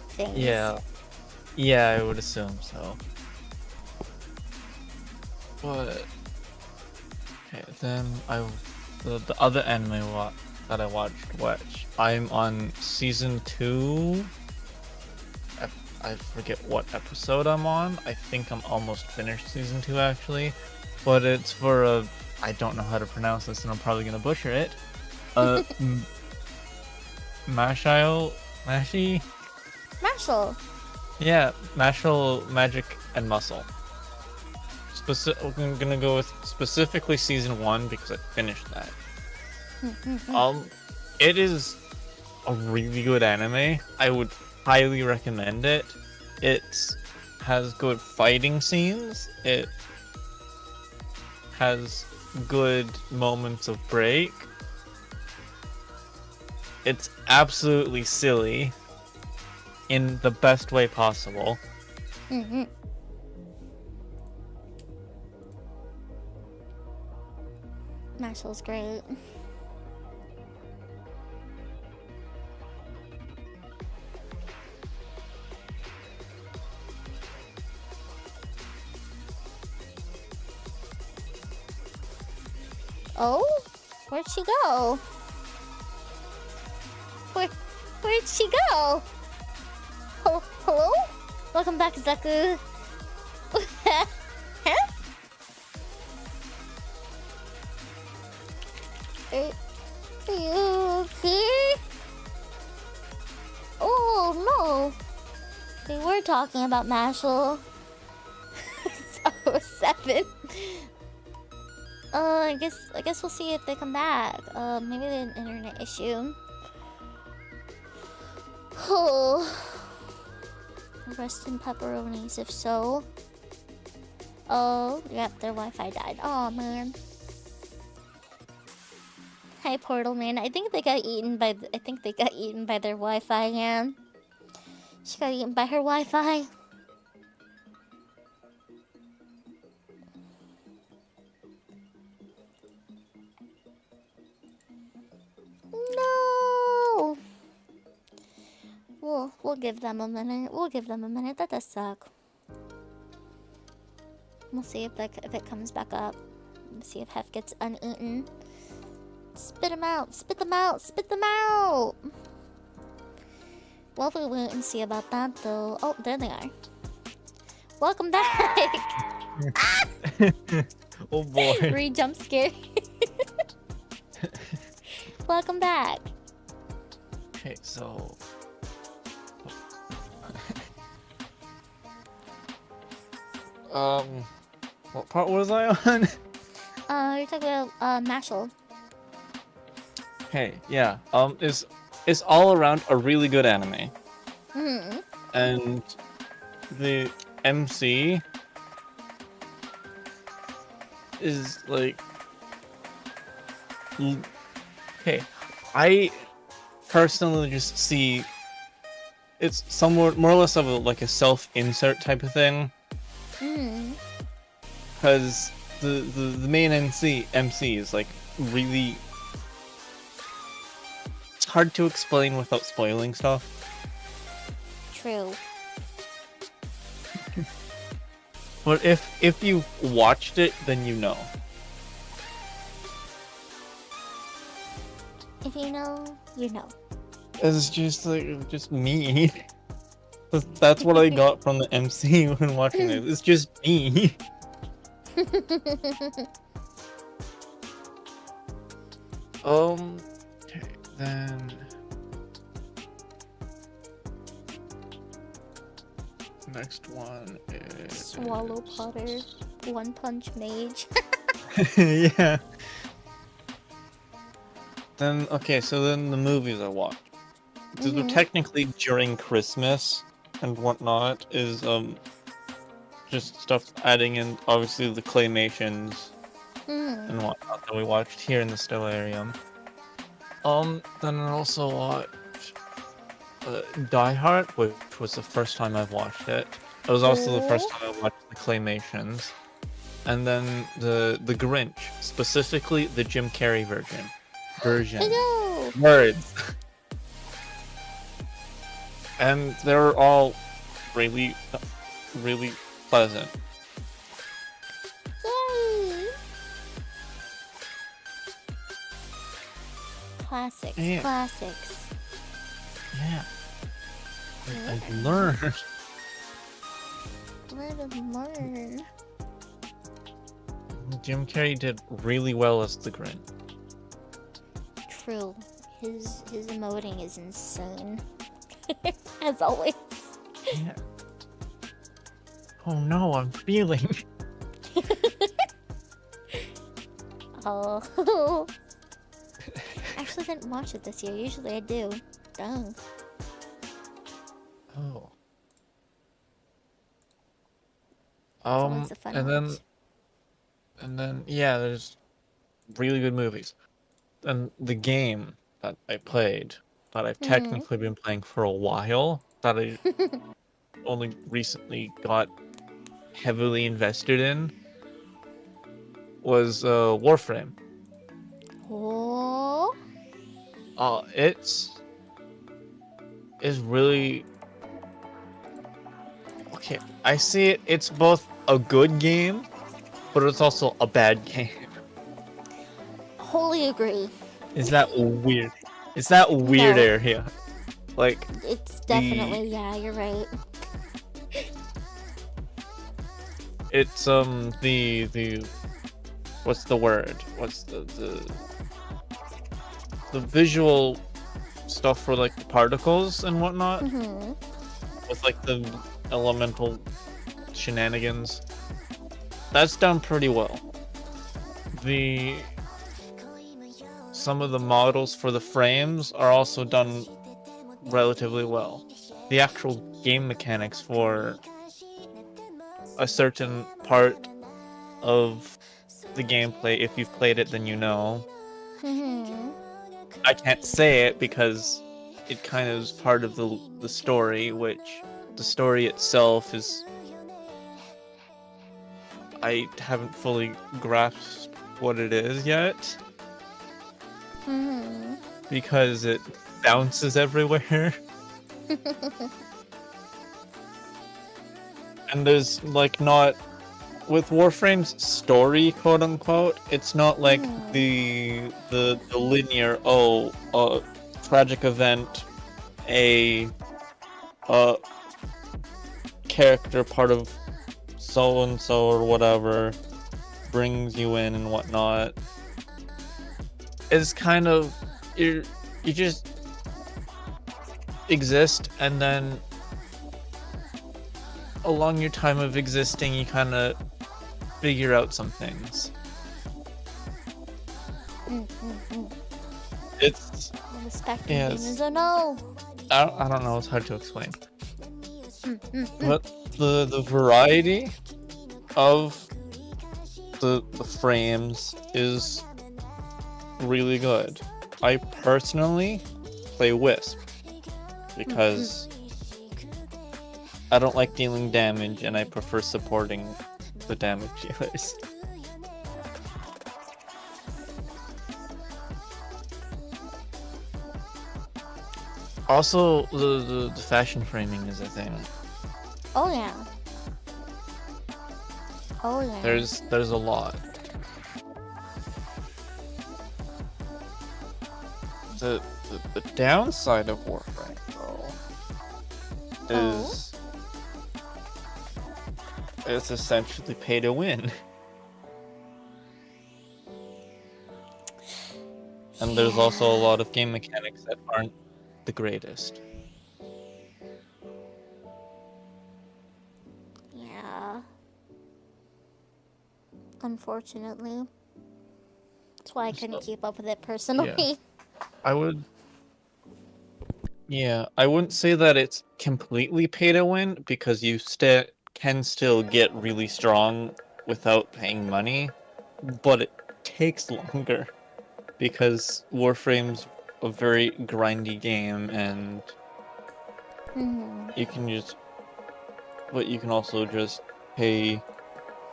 S1: things.
S6: Yeah. Yeah, I would assume so. But... Okay, then the other anime that I watched, which I'm on season 2. I forget what episode I'm on. I think I'm almost finished season 2 actually, but it's for I don't know how to pronounce this, and I'm probably gonna butcher it. Mashal. Yeah, Mashal Magic and Muscle. I'm gonna go with specifically season 1 because I finished that. It is a really good anime. I would highly recommend it. It has good fighting scenes. It has good moments of break. It's absolutely silly in the best way possible.
S1: Mm-hmm. Marshall's great. Oh? Where'd she go? Where'd she go? Hello? Welcome back, Zaku. Huh? Are you okay? Oh no. They were talking about Mashal. So 7. I guess we'll see if they come back. Maybe an internet issue. Oh. Rest in pepperonis if so. Oh, yep, their Wi-Fi died. Oh man. Hi, Portal Man. I think they got eaten by their Wi-Fi, man. She got eaten by her Wi-Fi. No. We'll give them a minute. We'll give them a minute. That does suck. We'll see if it comes back up. We'll see if Hef gets uneaten. Spit them out! Spit them out! Spit them out! Well, we'll wait and see about that, though. Oh, there they are. Welcome back!
S6: Oh boy.
S1: Re-jump scare. Welcome back.
S6: Okay, so... what part was I on?
S1: You're talking about, Mashal.
S6: Hey, yeah, it's all around a really good anime.
S1: Mm-hmm.
S6: And the MC is like... Okay, I personally just see it's somewhat more or less of a self-insert type of thing.
S1: Mm-hmm.
S6: Because the main MC is like really... It's hard to explain without spoiling stuff.
S1: True.
S6: But if you've watched it, then you know.
S1: If you know, you know.
S6: It's just just me. That's what I got from the MC when watching it. It's just me. Okay, then next one is
S1: Swallow Potter. One Punch Mage.
S6: yeah. Then then the movies I watched. These were technically during Christmas and whatnot. Is just stuff adding in obviously the claymations and whatnot that we watched here in the Stellarium. Then I also watched Die Hard, which was the first time I've watched it. It was also the first time I watched the claymations. And then the Grinch, specifically the Jim Carrey version.
S1: Hello!
S6: Words. And they're all really, really pleasant.
S1: Yay! Classics,
S6: Yeah.
S1: classics.
S6: Yeah. I learned.
S1: Let him learn.
S6: Jim Carrey did really well as the Grinch.
S1: True. His emoting is insane. As always.
S6: Yeah. Oh no, I'm feeling.
S1: Oh. Actually didn't watch it this year. Usually I do. Dang.
S6: Oh.
S1: It's always a fun watch.
S6: And then yeah, there's really good movies. And the game that I played, that I've technically been playing for a while, that I only recently got heavily invested in, was Warframe.
S1: Oh.
S6: It's really okay. I see it. It's both a good game, but it's also a bad game.
S1: Wholly agree.
S6: Is that weird? Is that weird
S1: No.
S6: area? Like
S1: It's definitely, yeah, you're right.
S6: it's the what's the word? What's the visual stuff for like the particles and whatnot with like the elemental shenanigans. That's done pretty well. Some of the models for the frames are also done relatively well. The actual game mechanics for a certain part of the gameplay, if you've played it, then you know. I can't say it because it kind of is part of the story, which the story itself is... I haven't fully grasped what it is yet. Because it bounces everywhere. And there's like not... With Warframe's story, quote unquote, it's not like the linear, tragic event, a character part of so and so or whatever brings you in and whatnot. It's kind of you just exist, and then along your time of existing you kind of figure out some things. It's
S1: The spectrum
S6: Yes.
S1: demons, oh no!
S6: I don't know, it's hard to explain. But the variety of the frames is really good. I personally play Wisp because I don't like dealing damage and I prefer supporting the damage dealers. Also, the fashion framing is a thing.
S1: Oh yeah. Oh yeah.
S6: There's a lot. The downside of Warframe though is it's essentially pay to win. And there's also a lot of game mechanics that aren't the greatest.
S1: Yeah. Unfortunately. That's why I couldn't keep up with it personally.
S6: I wouldn't say that it's completely pay to win because you can still get really strong without paying money, but it takes longer because Warframe's a very grindy game, and you can also just pay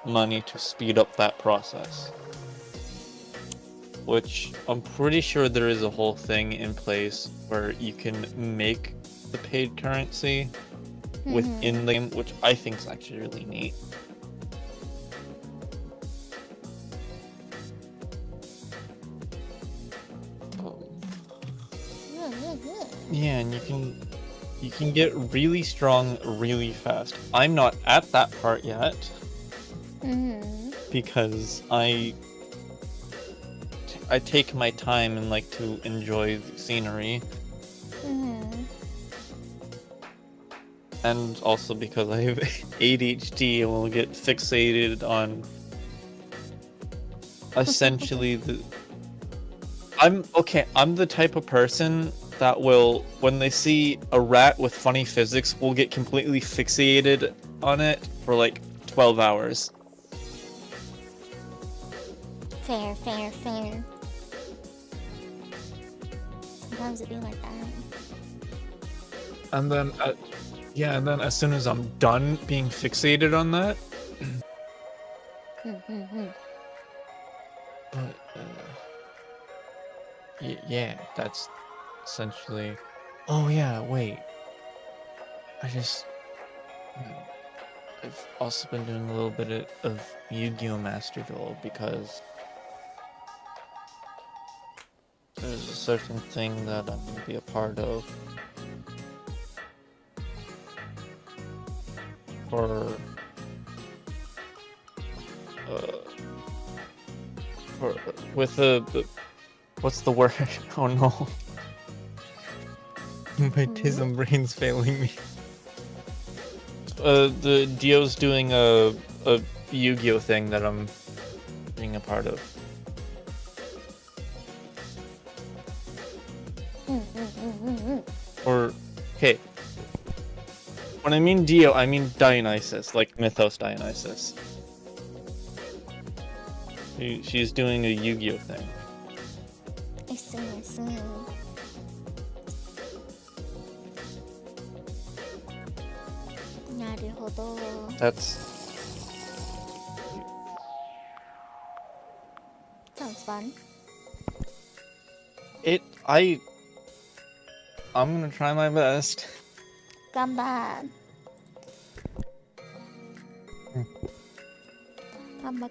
S6: money to speed up that process. Which I'm pretty sure there is a whole thing in place where you can make the paid currency within the game, which I think is actually really neat. Yeah, and you can get really strong really fast. I'm not at that part yet because I take my time and like to enjoy the scenery. And also because I have ADHD and will get fixated on essentially I'm the type of person that will, when they see a rat with funny physics, will get completely fixated on it for like 12 hours.
S1: Fair, fair, fair. Sometimes it be like that.
S6: And then, yeah, and then as soon as I'm done being fixated on that, but yeah, that's essentially. Oh yeah, wait. I've also been doing a little bit of Yu-Gi-Oh! Master Duel because there's a certain thing that I'm gonna be a part of for with the what's the word? Oh no. My Tism brain's failing me. The Dio's doing a Yu-Gi-Oh thing that I'm being a part of. Or, okay. When I mean Dio, I mean Dionysus, like Mythos Dionysus. She's doing a Yu-Gi-Oh thing.
S1: I see, I see. Naruhodo.
S6: That's
S1: Sounds fun.
S6: it. I'm gonna try my best.
S1: Gamba.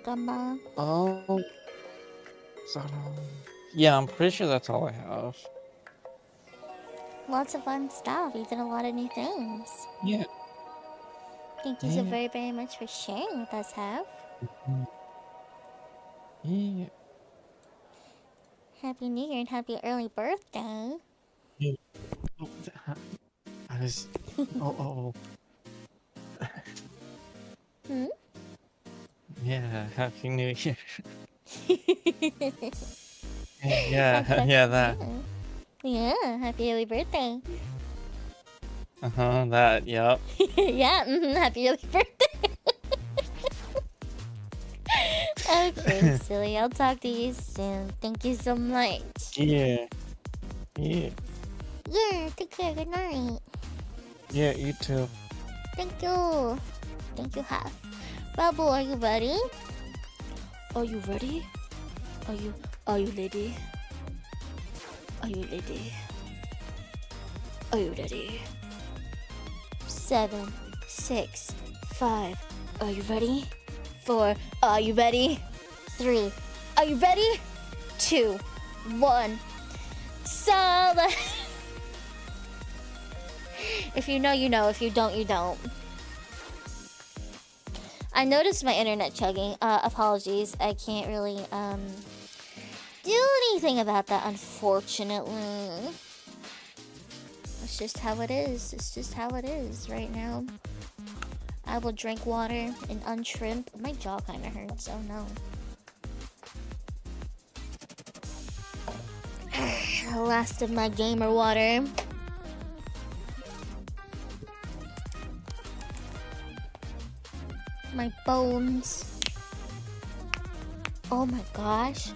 S1: Gamba.
S6: Oh, so yeah, I'm pretty sure that's all I have.
S1: Lots of fun stuff. You did a lot of new things.
S6: Yeah.
S1: Thank you so very, very much for sharing with us, Have.
S6: Yeah.
S1: Happy New Year and happy early birthday.
S6: Oh, I was. Oh.
S1: Hmm?
S6: Yeah. Happy New Year.
S1: Happy
S6: Yeah. That.
S1: New Year. Yeah, happy early birthday.
S6: That. Yep.
S1: Yeah, happy early birthday. Okay, silly. I'll talk to you soon. Thank you so much.
S6: Yeah.
S1: Yeah, take care. Good night.
S6: Yeah. You too.
S1: Thank you. Thank you, Half. Babu, are you ready? Are you ready? Are you ready? Are you ready? Are you ready? 7, 6, 5. Are you ready? 4. Are you ready? 3. Are you ready? 2, 1. Solid. If you know, you know. If you don't, you don't. I noticed my internet chugging. Apologies. I can't really do anything about that, unfortunately. It's just how it is. It's just how it is right now. I will drink water and unshrimp. My jaw kind of hurts. Oh no. The last of my gamer water. My bones. Oh my gosh.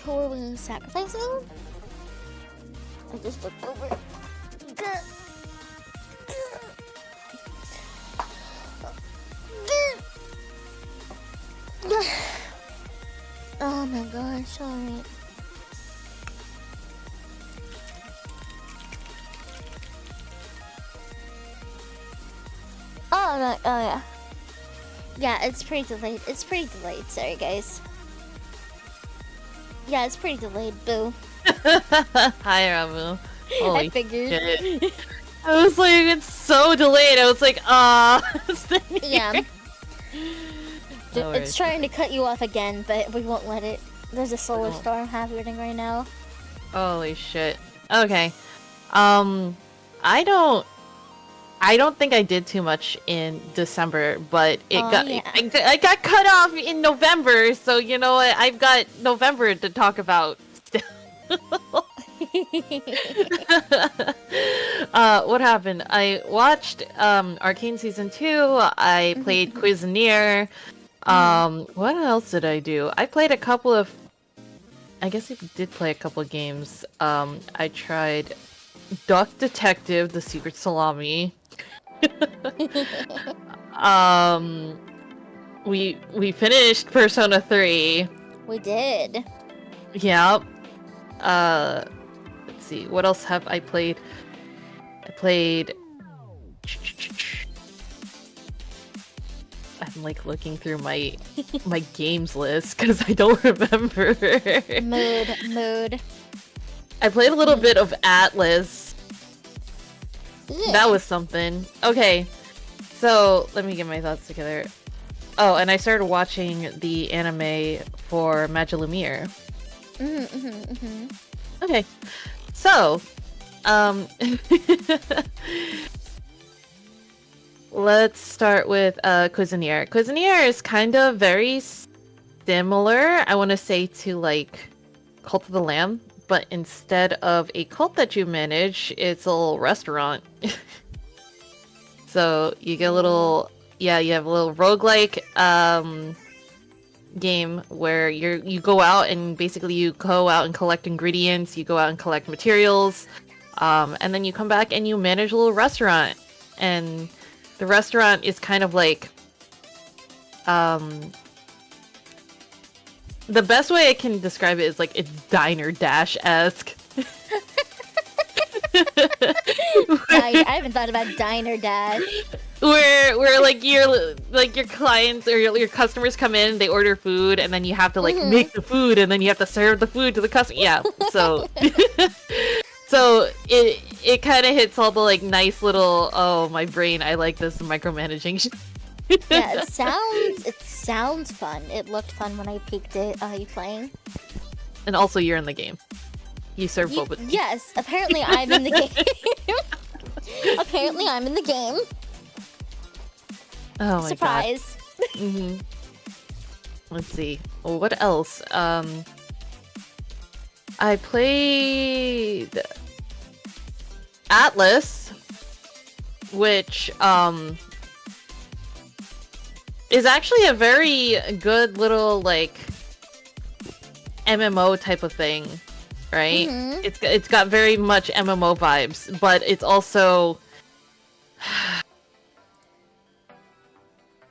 S1: Who are we sacrificing? I just looked over. Oh my gosh, alright. Oh no, oh yeah. Yeah, it's pretty delayed. It's pretty delayed, sorry guys. Yeah, it's pretty delayed, boo.
S7: Hi, Ramu.
S1: I figured.
S7: Shit. I was like, it's so delayed. I was like,
S1: Yeah.
S7: No
S1: It's trying to cut you off again, but we won't let it. There's a solar storm happening right now.
S7: Holy shit. Okay. I don't think I did too much in December, but I got cut off in November, so you know what? I've got November to talk about still. What happened? I watched Arcane Season 2, I played Cuisinier, What else did I do? I played a couple of. I guess I did play a couple of games. I tried Duck Detective: The Secret Salami. We finished Persona 3.
S1: We did.
S7: Yep. Let's see. What else have I played? I played. I'm like looking through my games list because I don't remember.
S1: Mood.
S7: I played a little bit of Atlas.
S1: Yeah.
S7: That was something. Okay, so let me get my thoughts together. Oh, and I started watching the anime for Magelumir. Okay, so, let's start with Cuisinier. Cuisinier is kind of very similar, I want to say, to like Cult of the Lamb, but instead of a cult that you manage, it's a little restaurant. So you get a little, you have a little roguelike game where you go out and basically you go out and collect ingredients, you go out and collect materials, and then you come back and you manage a little restaurant. And the restaurant is kind of like, the best way I can describe it is like it's Diner Dash-esque.
S1: I haven't thought about Diner Dash.
S7: Where like your clients or your customers come in, they order food, and then you have to like make the food, and then you have to serve the food to the customer. Yeah, so so it kind of hits all the like nice little, oh my brain, I like this micromanaging.
S1: Yeah, it sounds fun. It looked fun when I peeked it. You playing?
S7: And also, you're in the game. You serve boba.
S1: Yes, apparently I'm in the game. Apparently I'm in the game.
S7: Oh my
S1: Surprise.
S7: God. Let's see. What else? I played Atlas, which is actually a very good little like MMO type of thing, right? It's got very much MMO vibes, but it's also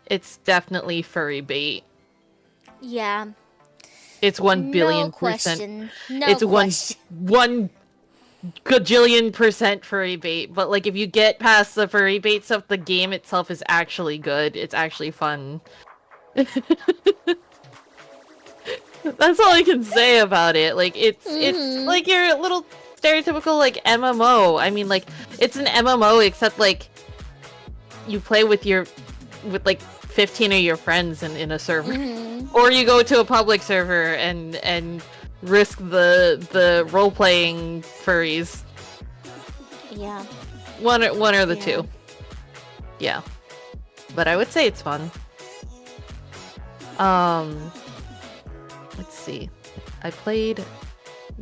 S7: it's definitely furry bait.
S1: Yeah.
S7: It's 1 billion
S1: No
S7: percent.
S1: question. No
S7: It's
S1: question.
S7: one gajillion percent furry bait. But like, if you get past the furry bait stuff, the game itself is actually good. It's actually fun. That's all I can say about it. Like, it's like your little stereotypical like MMO. I mean, like, it's an MMO except like you play with like 15 of your friends in a server, or you go to a public server and risk the role playing furries.
S1: Yeah.
S7: One or the two. Yeah, but I would say it's fun. Let's see. I played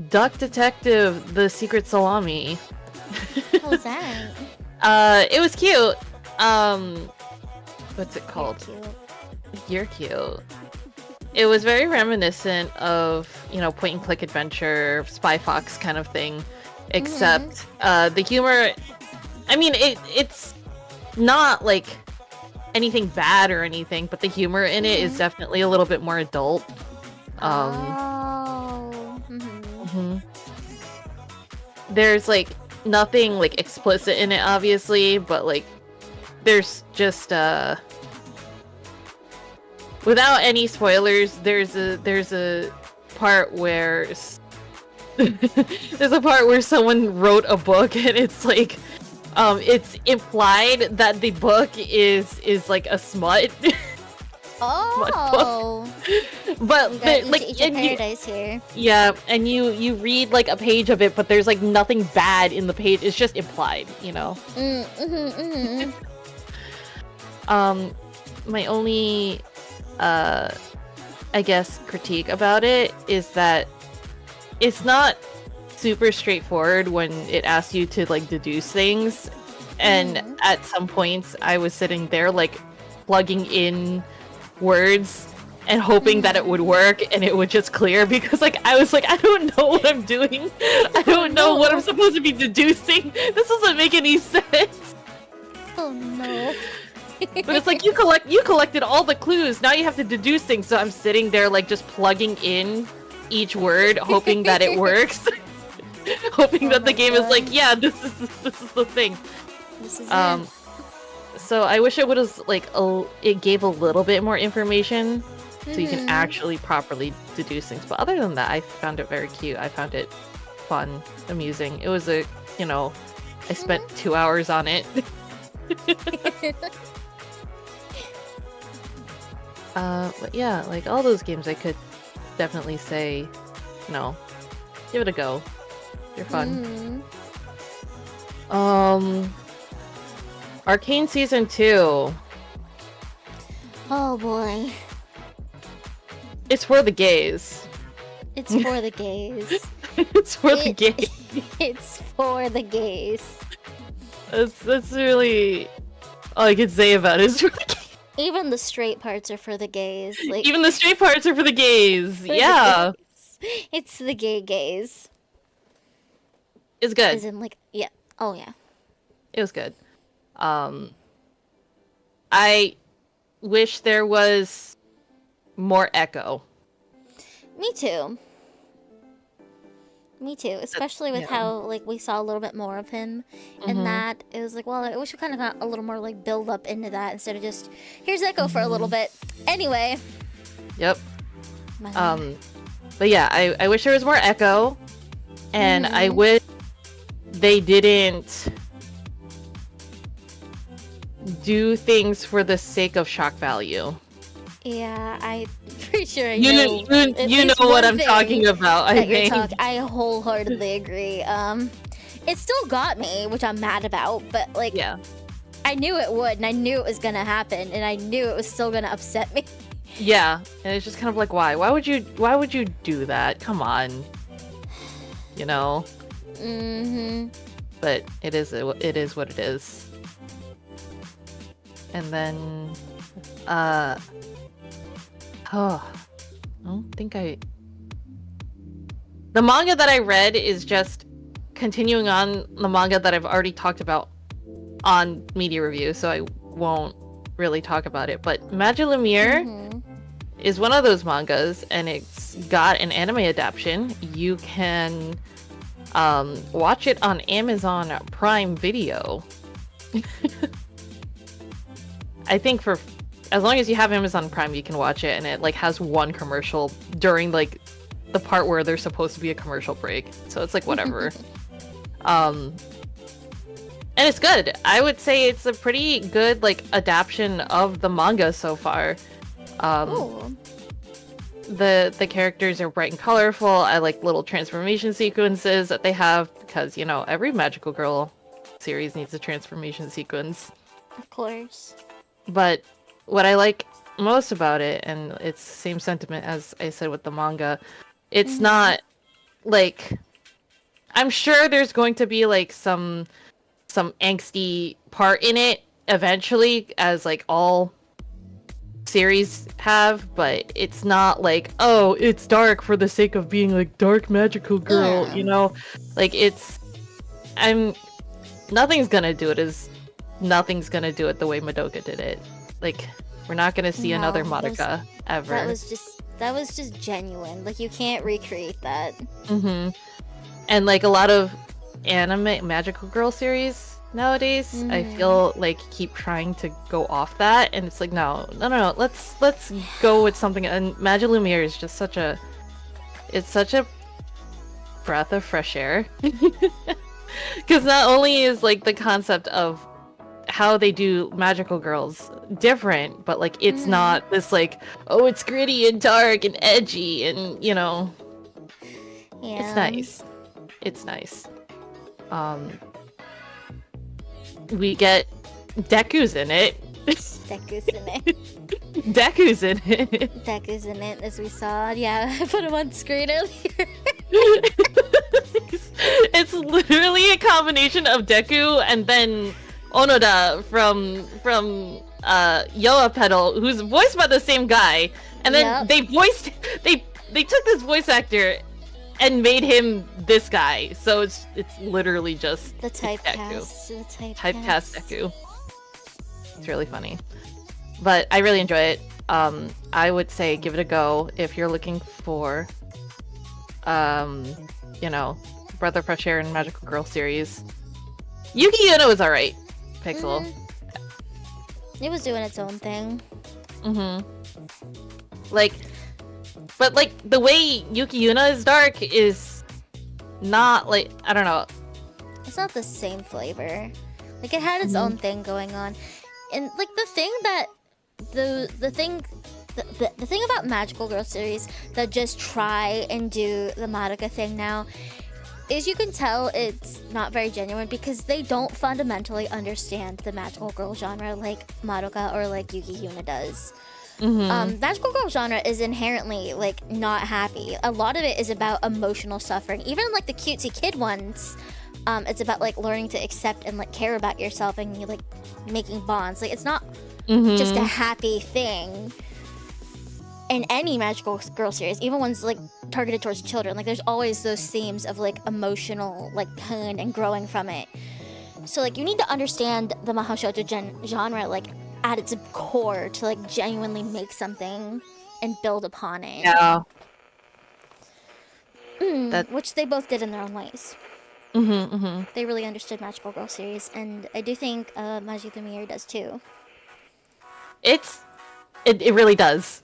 S7: Duck Detective: The Secret Salami.
S1: How was that?
S7: It was cute. What's it called?
S1: You're cute.
S7: You're cute. It was very reminiscent of, point and click adventure, Spy Fox kind of thing, except the humor. I mean, it's not like anything bad or anything, but the humor in it is definitely a little bit more adult. There's like nothing like explicit in it, obviously, but like there's just without any spoilers, there's a part where there's a part where someone wrote a book, and it's like it's implied that the book is like a smut.
S1: Oh.
S7: But like
S1: paradise here.
S7: Yeah, and you read like a page of it, but there's like nothing bad in the page. It's just implied, My only I guess critique about it is that it's not super straightforward when it asks you to like deduce things, and at some points I was sitting there like plugging in words and hoping that it would work and it would just clear, because like I was like, I don't know what I'm doing. I don't know what I'm supposed to be deducing. This doesn't make any sense.
S1: Oh no.
S7: But it's like you collected all the clues. Now you have to deduce things. So I'm sitting there like just plugging in each word, hoping that it works. Hoping that the game is like, yeah, this is the thing.
S1: This is it.
S7: So I wish it would have like it gave a little bit more information so you can actually properly deduce things. But other than that, I found it very cute. I found it fun, amusing. It was I spent 2 hours on it. But yeah, like all those games I could definitely say, give it a go. They're fun. Arcane Season 2.
S1: Oh boy.
S7: It's for the gays.
S1: It's for the gays.
S7: It's for the gays.
S1: It's for the gays.
S7: That's really all I can say about it. Is for the gays.
S1: Even the straight parts are for the gays. Like
S7: Even the straight parts are for the gays.
S1: for the
S7: Yeah.
S1: gays. It's the gay gays.
S7: It's good.
S1: As in like yeah. Oh yeah.
S7: It was good. I wish there was more Echo.
S1: Me too. Me too. Especially with how like we saw a little bit more of him in that. It was like, well, I wish we kind of got a little more like build up into that instead of just here's Echo for a little bit. Anyway.
S7: Yep. But yeah, I wish there was more Echo, and I wish they didn't do things for the sake of shock value.
S1: Yeah, I'm pretty sure
S7: You know what I'm talking about. I think.
S1: I wholeheartedly agree. It still got me, which I'm mad about, but like,
S7: Yeah.
S1: I knew it would, and I knew it was gonna happen, and I knew it was still gonna upset me.
S7: Yeah, and it's just kind of like, why? Why would you do that? Come on. But it is what it is. And then, I don't think the manga that I read is just continuing on the manga that I've already talked about on media review, so I won't really talk about it. But Majilamir is one of those mangas, and it's got an anime adaptation. You can watch it on Amazon Prime Video. I think for as long as you have Amazon Prime, you can watch it, and it like has one commercial during like the part where there's supposed to be a commercial break. So it's like whatever. And it's good. I would say it's a pretty good like adaptation of the manga so far. The characters are bright and colorful. I like little transformation sequences that they have because every magical girl series needs a transformation sequence.
S1: Of course.
S7: But what I like most about it, and it's the same sentiment as I said with the manga, it's not like, I'm sure there's going to be like some angsty part in it eventually, as like all series have, but it's not like, oh, it's dark for the sake of being like dark magical girl, like nothing's gonna do it the way Madoka did it. Like, we're not gonna see another Madoka ever.
S1: That was just genuine. Like, you can't recreate that.
S7: And like a lot of anime magical girl series nowadays, I feel like keep trying to go off that, and it's like no. Let's go with something. And Majilamir is just such a breath of fresh air. Because not only is like the concept of how they do magical girls different, but like it's not this like, oh, it's gritty and dark and edgy and it's nice. We get Deku's in it.
S1: Deku's in it, as we saw. Yeah, I put him on screen earlier.
S7: It's literally a combination of Deku and then Onoda from Yoa Pedal, who's voiced by the same guy, and then
S1: Yep.
S7: they took this voice actor and made him this guy. So it's literally just
S1: The
S7: it's Deku.
S1: typecast.
S7: Typecast Deku. It's really funny, but I really enjoy it. I would say give it a go if you're looking for, you know, Breath of Fresh Air and Magical Girl series. Yuki Yuno is alright. Pixel.
S1: It was doing its own thing.
S7: Like, but like the way Yuki Yuna is dark is not like, I don't know.
S1: It's not the same flavor. Like it had its own thing going on, and like the thing that the thing about Magical Girl series that just try and do the Madoka thing now is you can tell it's not very genuine because they don't fundamentally understand the magical girl genre like Madoka or like Yuki Yuna does. Magical girl genre is inherently like not happy. A lot of it is about emotional suffering. Even like the cutesy kid ones, it's about like learning to accept and like care about yourself and like making bonds. Like it's not just a happy thing. In any magical girl series, even ones like targeted towards children, like there's always those themes of like emotional like pain and growing from it. So like you need to understand the mahou shoujo genre like at its core to like genuinely make something and build upon it.
S7: Yeah.
S1: Which they both did in their own ways. They really understood Magical Girl series, and I do think Maji Lumiere does too.
S7: It really does.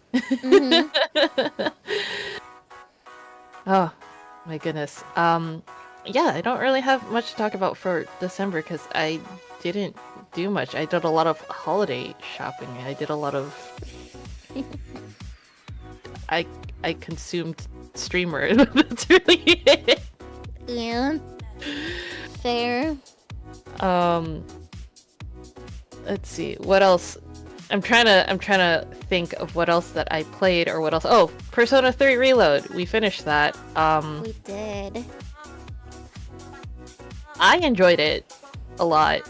S7: Oh my goodness. Yeah, I don't really have much to talk about for December because I didn't do much. I did a lot of holiday shopping. I did a lot of I consumed streamer. That's really it.
S1: Yeah. Fair.
S7: Let's see. What else? I'm trying to think of what else that I played or what else. Oh, Persona 3 Reload. We finished that.
S1: We did.
S7: I enjoyed it a lot.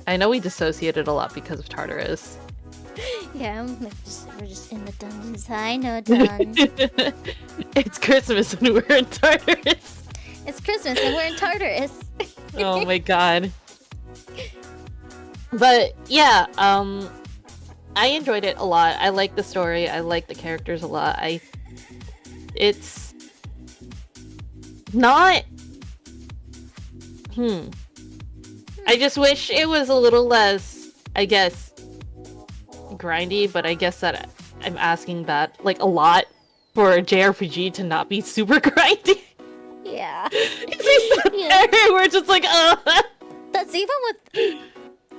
S7: I know we dissociated a lot because of Tartarus.
S1: Yeah, we're just in the dungeons. I know, Don.
S7: It's Christmas and we're in Tartarus.
S1: It's Christmas and we're in Tartarus.
S7: Oh my god. But yeah, I enjoyed it a lot. I like the story. I like the characters a lot. It's not. I just wish it was a little less, I guess, grindy, but I guess that I'm asking that like a lot for a JRPG to not be super grindy.
S1: Yeah.
S7: We're just like,
S1: That's even with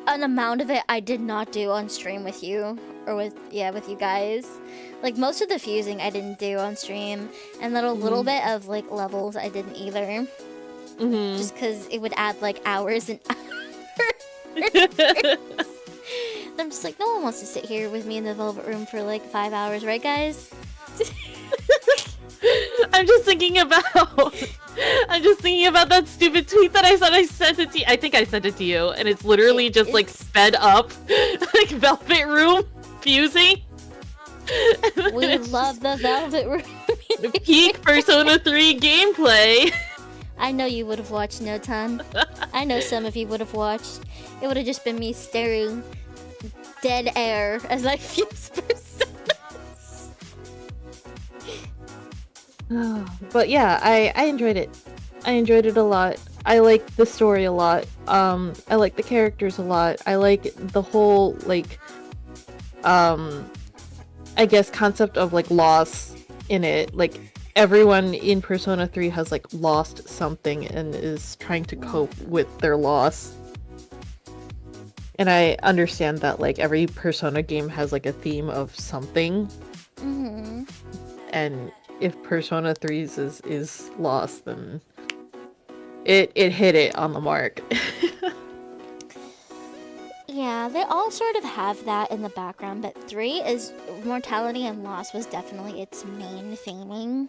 S1: an amount of it I did not do on stream with you, or with you guys. Like most of the fusing I didn't do on stream, and then a little bit of like levels I didn't either. Just because it would add like hours and hours. I'm just like, no one wants to sit here with me in the Velvet Room for like 5 hours, right, guys?
S7: I'm just thinking about that stupid tweet that I said. I sent it to you. I think I sent it to you, and it's literally just like sped up, like Velvet Room fusing.
S1: We love the Velvet Room.
S7: Peak Persona 3 gameplay.
S1: I know you would have watched, Notan. I know some of you would have watched. It would have just been me staring dead air as I fuse personas.
S7: But yeah, I enjoyed it. I enjoyed it a lot. I like the story a lot. I like the characters a lot. I like the whole like I guess concept of like loss in it. Like everyone in Persona 3 has like lost something and is trying to cope with their loss. And I understand that like every Persona game has like a theme of something. And if Persona 3's is lost, then it hit it on the mark.
S1: Yeah, they all sort of have that in the background, but 3 is mortality and loss was definitely its main theming.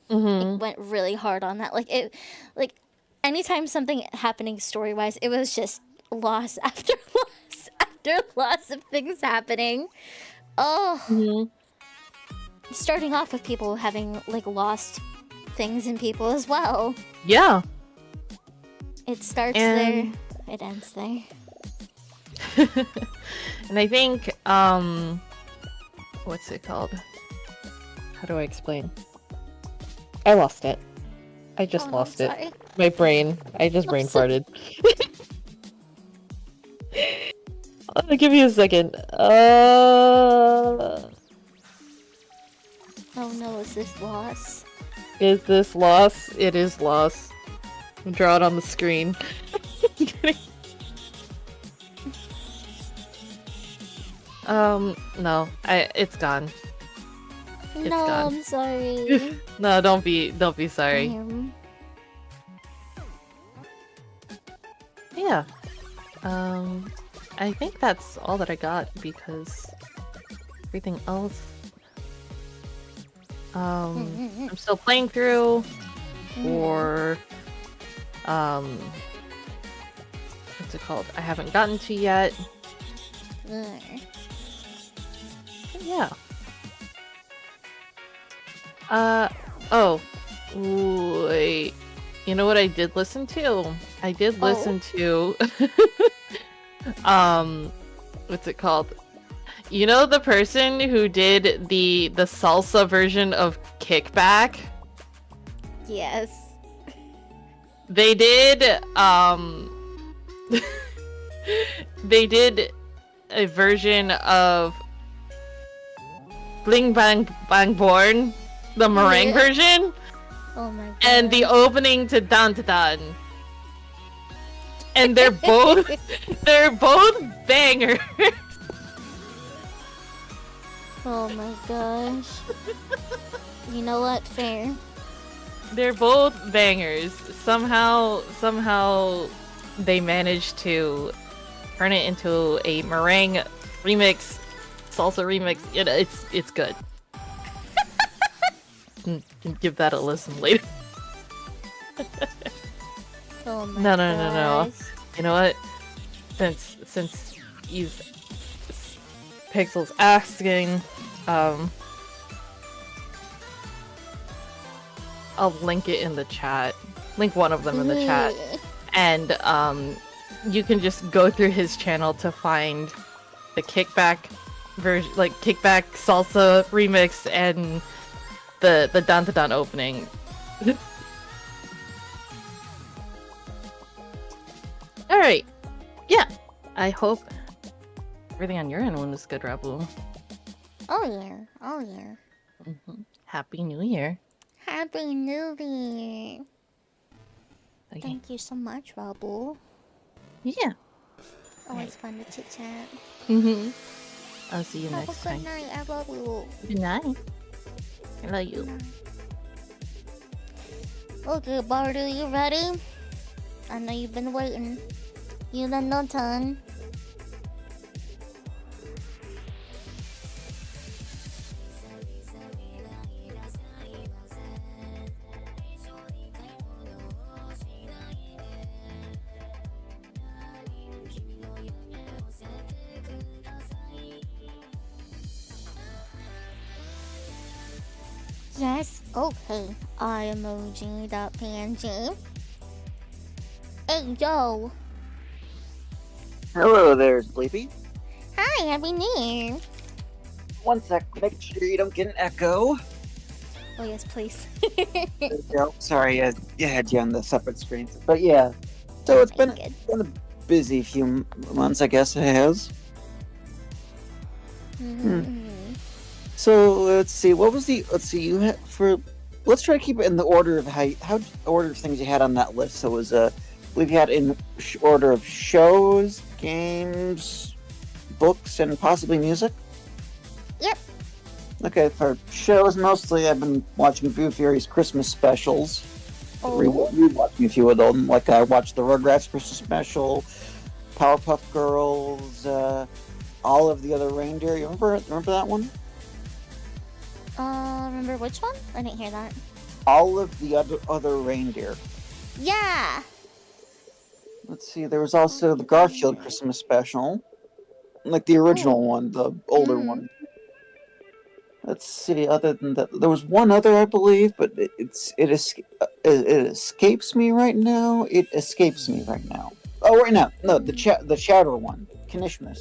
S1: It went really hard on that. Like anytime something happening story-wise, it was just loss after loss after after lots of things happening. Oh,
S7: Mhm.
S1: starting off with people having like lost things in people as well.
S7: Yeah.
S1: It starts
S7: And-
S1: there, it ends there.
S7: And I think, what's it called? How do I explain? I lost it. I just
S1: Oh, no,
S7: lost it.
S1: sorry.
S7: My brain. I just brain farted. Give me a second.
S1: Oh no, is this loss?
S7: Is this loss? It is loss. Draw it on the screen. No. It's gone.
S1: No,
S7: gone.
S1: I'm sorry.
S7: No, don't be sorry.
S1: Damn.
S7: Yeah. I think that's all that I got because everything else. I'm still playing through or what's it called? I haven't gotten to yet.
S1: Ugh.
S7: But yeah. Oh. Wait. You know what I did listen to? I did listen to what's it called? You know the person who did the salsa version of Kickback?
S1: Yes.
S7: They did they did a version of Bling Bang Bang Born, the meringue
S1: Yeah.
S7: version,
S1: Oh my god.
S7: and the opening to Dan Ta Dan. And they're both bangers.
S1: Oh my gosh. You know what? Fair.
S7: They're both bangers. Somehow they managed to turn it into a meringue remix, salsa remix. It's good. Can give that a listen later.
S1: Oh my
S7: No.
S1: gosh.
S7: You know what? Since he's Pixel's asking, I'll link it in the chat. Link one of them in the chat. And you can just go through his channel to find the Kickback version, like Kickback salsa remix and the Dan Ta Dan opening. All right, yeah. I hope everything on your end was good, Rabu.
S1: Oh yeah. Oh yeah.
S7: Happy New Year.
S1: Happy New Year.
S7: Okay.
S1: Thank you so much, Rabu.
S7: Yeah.
S1: Always fun to chit chat.
S7: I'll see you
S1: Have
S7: next
S1: a good
S7: time.
S1: night. I love you.
S7: Good night. I love you.
S1: Okay, Bardo, you ready? I know you've been waiting. You done no time. Yes, okay. Emoji.png. Hey, yo.
S8: Hello there, Sleepy.
S1: Hi, Happy New Year.
S8: One sec, make sure you don't get an echo.
S1: Oh, yes, please.
S8: There you go. Sorry, I had you on the separate screens. But yeah, so it's been
S1: Good.
S8: a busy few months, I guess it has. So let's see, let's try to keep it in the order of how order of things you had on that list. So it was we've had in order of shows, games, books, and possibly music.
S1: Yep.
S8: Okay, for shows, mostly I've been watching View Fury's Christmas specials.
S1: Oh.
S8: Rewatching a few of them. Like I watched the Rugrats Christmas special, Powerpuff Girls, all of the other reindeer. You remember that one?
S1: Remember which one? I didn't hear that.
S8: All of the other reindeer.
S1: Yeah.
S8: Let's see, there was also the Garfield Christmas special. like the original
S1: Ooh.
S8: one, the older
S1: Mhm.
S8: one. Let's see. Other than that, there was one other, I believe, but it escapes me right now. It escapes me right now. Oh, right now, no, the Chowder one, Kanishmas.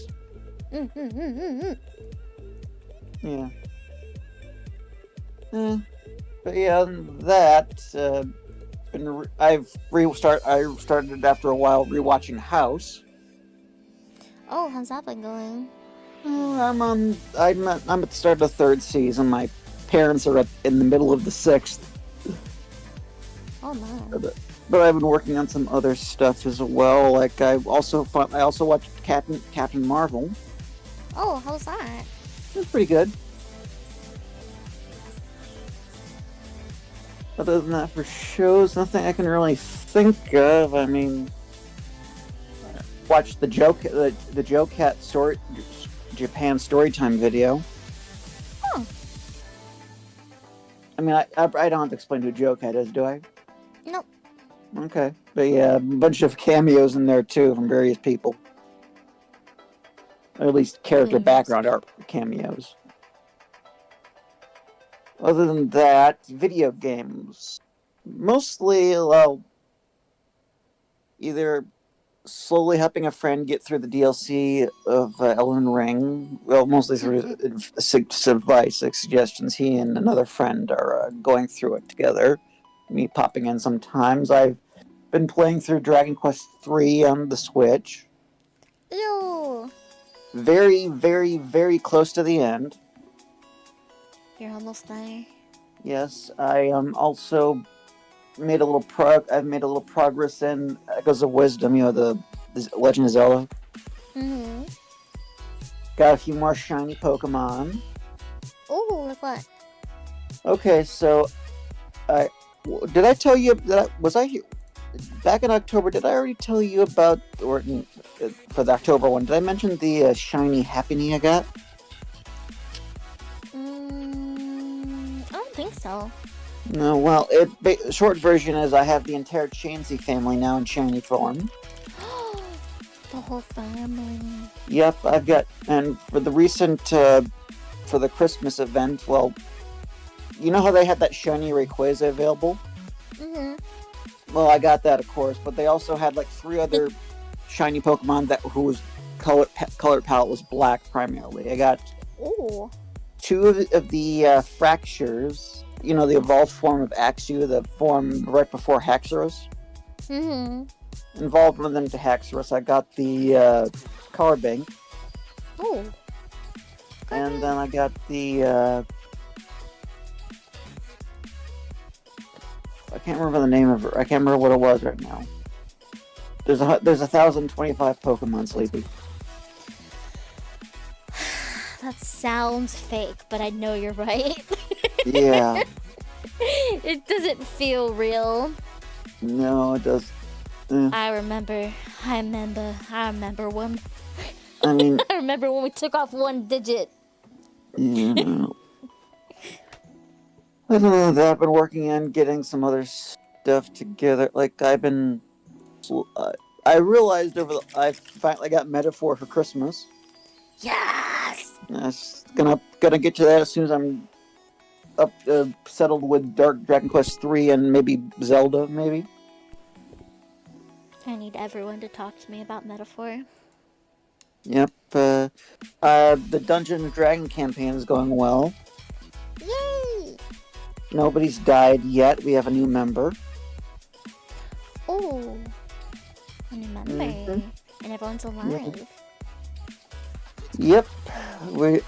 S8: Yeah. But yeah, other than that, I started after a while rewatching House.
S1: Oh, how's that been going?
S8: I'm at the start of the third season. My parents are in the middle of the sixth.
S1: Oh man.
S8: But I've been working on some other stuff as well. Like I also watched Captain Marvel.
S1: Oh, how's that?
S8: It was pretty good. Other than that, for shows, nothing I can really think of. I mean, watched the Joe Cat story, Japan Storytime video.
S1: Oh.
S8: I mean, I don't have to explain who Joe Cat is, do I?
S1: Nope.
S8: Okay, but yeah, a bunch of cameos in there too from various people. Or at least character background art cameos. Other than that, video games. Mostly, well, either slowly helping a friend get through the DLC of Elden Ring. Well, mostly through advice, suggestions. He and another friend are going through it together. Me popping in sometimes. I've been playing through Dragon Quest III on the Switch.
S1: Ew.
S8: Very, very, very close to the end.
S1: You're almost there.
S8: Yes, I also made a little I've made a little progress in Echoes of Wisdom. You know, the Legend of Zelda.
S1: Mm-hmm.
S8: Got a few more shiny Pokemon.
S1: Ooh, like what?
S8: Okay, so did I tell you that was I back in October? Did I already tell you about for the October one? Did I mention the shiny Happiny I got?
S1: I don't think so.
S8: No, well, short version is I have the entire Chansey family now in shiny form.
S1: The whole family.
S8: Yep, I've got, and for the recent, for the Christmas event, well, you know how they had that shiny Rayquaza available?
S1: Mm-hmm.
S8: Well, I got that, of course, but they also had like 3 other shiny Pokemon whose color palette was black primarily. I got
S1: Ooh.
S8: 2 of the Fractures, you know, the evolved form of Axew, the form right before Haxorus.
S1: Mm-hmm.
S8: Involved one of them to Haxorus. I got the Color Bank.
S1: Ooh.
S8: And then I got the I can't remember the name of it. I can't remember what it was right now. There's 1,025 Pokemon, Sleepy.
S1: That sounds fake, but I know you're right.
S8: Yeah.
S1: It doesn't feel real.
S8: No, it does.
S1: I remember when.
S8: I mean,
S1: I remember when we took off 1 digit.
S8: yeah. I don't know. I've been working on getting some other stuff together. Like I realized I finally got Metaphor for Christmas.
S1: Yes.
S8: I'm gonna get to that as soon as I'm up settled with Dragon Quest III and maybe Zelda, maybe.
S1: I need everyone to talk to me about Metaphor.
S8: Yep. The Dungeon and Dragon campaign is going well.
S1: Yay!
S8: Nobody's died yet. We have a new member.
S1: Ooh. A new member.
S8: Mhm.
S1: And everyone's alive.
S8: Yep.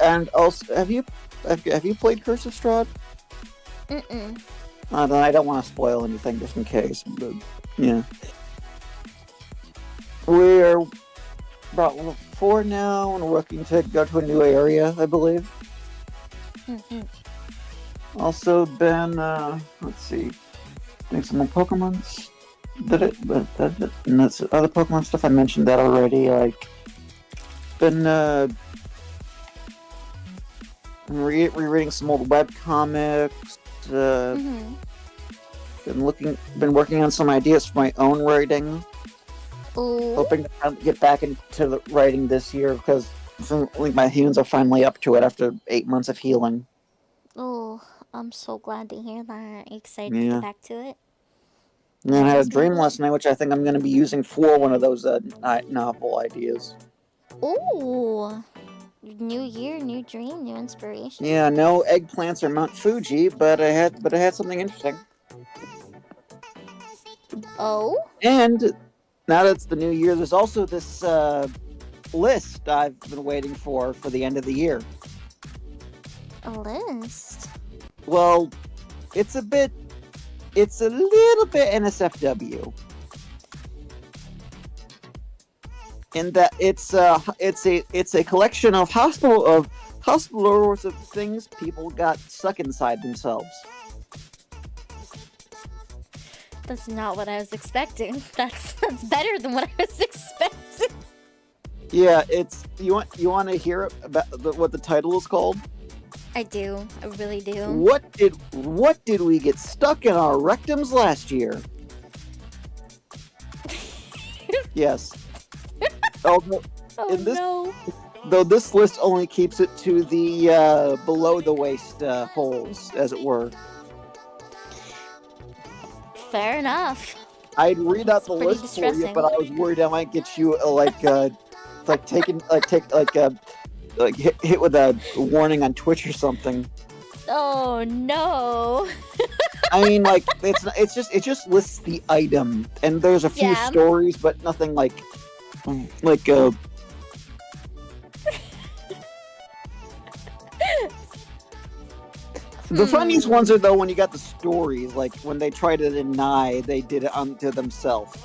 S8: And also, have you played Curse of Strahd?
S1: Mm-mm.
S8: Then I don't want to spoil anything just in case. But yeah. We're about level 4 now, and we're looking to go to a new area, I believe.
S1: Mm-hmm.
S8: Also been, let's see, doing some more Pokemon. And that's other Pokemon stuff. I mentioned that already. Like, been rereading some old web comics.
S1: Mm-hmm.
S8: Been working on some ideas for my own writing.
S1: Ooh.
S8: Hoping to get back into the writing this year because think my humans are finally up to it after 8 months of healing.
S1: Oh, I'm so glad to hear that. Excited to
S8: Yeah.
S1: get back to it.
S8: And I had a dream last night, which I think I'm going to be using for one of those novel ideas.
S1: Ooh, new year, new dream, new inspiration.
S8: Yeah, no eggplants or Mount Fuji, but I had something interesting.
S1: Oh,
S8: And now that it's the new year, there's also this list I've been waiting for the end of the year.
S1: a list.
S8: Well, it's a little bit NSFW. In that it's a collection of hospital sorts of things people got stuck inside themselves.
S1: That's not what I was expecting. That's better than what I was expecting.
S8: Yeah, it's you want to hear about what the title is called?
S1: I do. I really do.
S8: What did we get stuck in our rectums last year? Yes. Although,
S1: No.
S8: though this list only keeps it to the below the waist holes, as it were.
S1: Fair enough.
S8: I'd read out the
S1: Pretty
S8: list for you,
S1: distressing.
S8: but I was worried I might get you hit with a warning on Twitch or something.
S1: Oh no.
S8: I mean, like it just lists the item, and there's a few
S1: Yeah.
S8: stories, but nothing like. The funniest ones are though when you got the stories, like when they try to deny they did it unto themselves.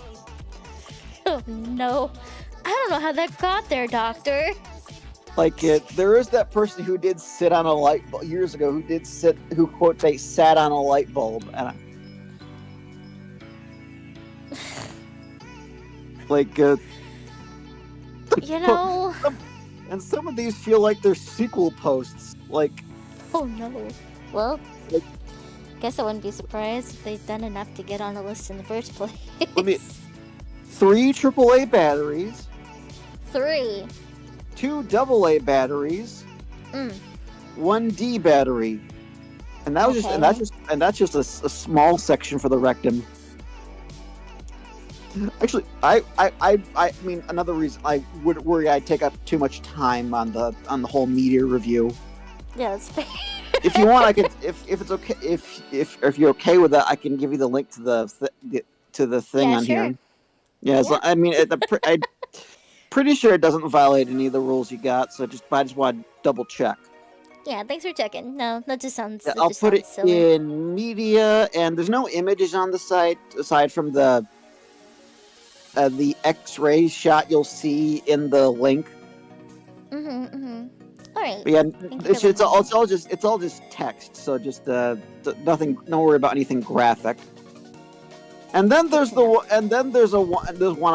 S1: Oh no. I don't know how that got there, Doctor.
S8: Like there is that person who did sit on a light bulb years ago who quote they sat on a light bulb and
S1: You know.
S8: and some of these feel like they're sequel posts. Like
S1: Oh no. Well,
S8: Like-
S1: guess I wouldn't be surprised if they'd done enough to get on the list in the first place.
S8: Let me- 3 AAA batteries,
S1: 3.
S8: 2 AA batteries,
S1: Mm.
S8: 1 D battery, and that was
S1: Okay.
S8: that's just a small section for the rectum. Actually, I mean another reason I would worry I'd take up too much time on the whole media review.
S1: Yeah, that's fair.
S8: If you want, I could if it's okay if you're okay with that, I can give you the link to the thing
S1: Yeah,
S8: on
S1: sure.
S8: here. Yeah,
S1: Yeah.
S8: I mean, I'm pretty sure it doesn't violate any of the rules you got. So I just want to double check.
S1: Yeah, thanks for checking. No, that just sounds.
S8: Yeah,
S1: that
S8: I'll
S1: just
S8: put it
S1: sounds silly.
S8: in media, and there's no images on the site aside from the X-ray shot you'll see in the link.
S1: All right.
S8: But yeah,
S1: Thank you for
S8: it's all just text. So just nothing. Don't worry about anything graphic. And then there's one I'm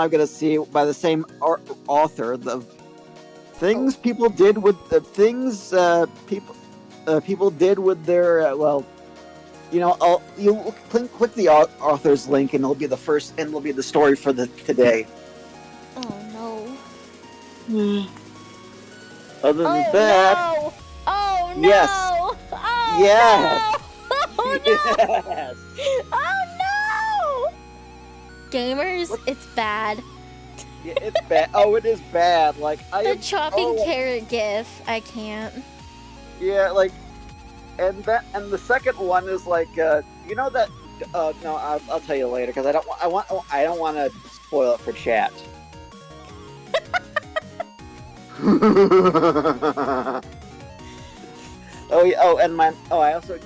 S8: gonna see by the same author. The things people did with the things people did with their you'll click the author's link and it'll be the story for today.
S1: Oh no.
S8: Other than
S1: Oh
S8: that,
S1: no. Oh no.
S8: Yes.
S1: Oh
S8: Yes.
S1: no. Oh no.
S8: yes.
S1: Oh no. Gamers, it's bad.
S8: Yeah, it's bad. Oh, it is bad. Like
S1: The chopping carrot gif. I can't.
S8: Yeah, like, and the second one is like, you know that. No, I'll tell you later because I don't want to spoil it for chat. I also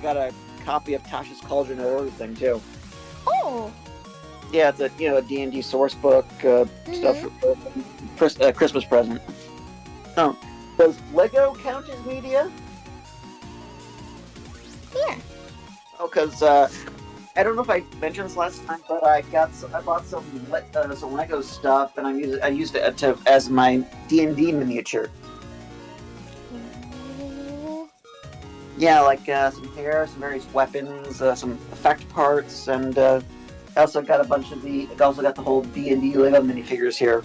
S8: got a copy of Tasha's Cauldron and everything too.
S1: Oh.
S8: Yeah, it's a D&D source book stuff for Christmas present. Oh, does Lego count as media?
S1: Yeah.
S8: Oh, because I don't know if I mentioned this last time, but I bought some Lego stuff, and I used it as my D&D miniature. Yeah, like some hair, some various weapons, some effect parts, and I also got I also got the whole D&D Lego minifigures here.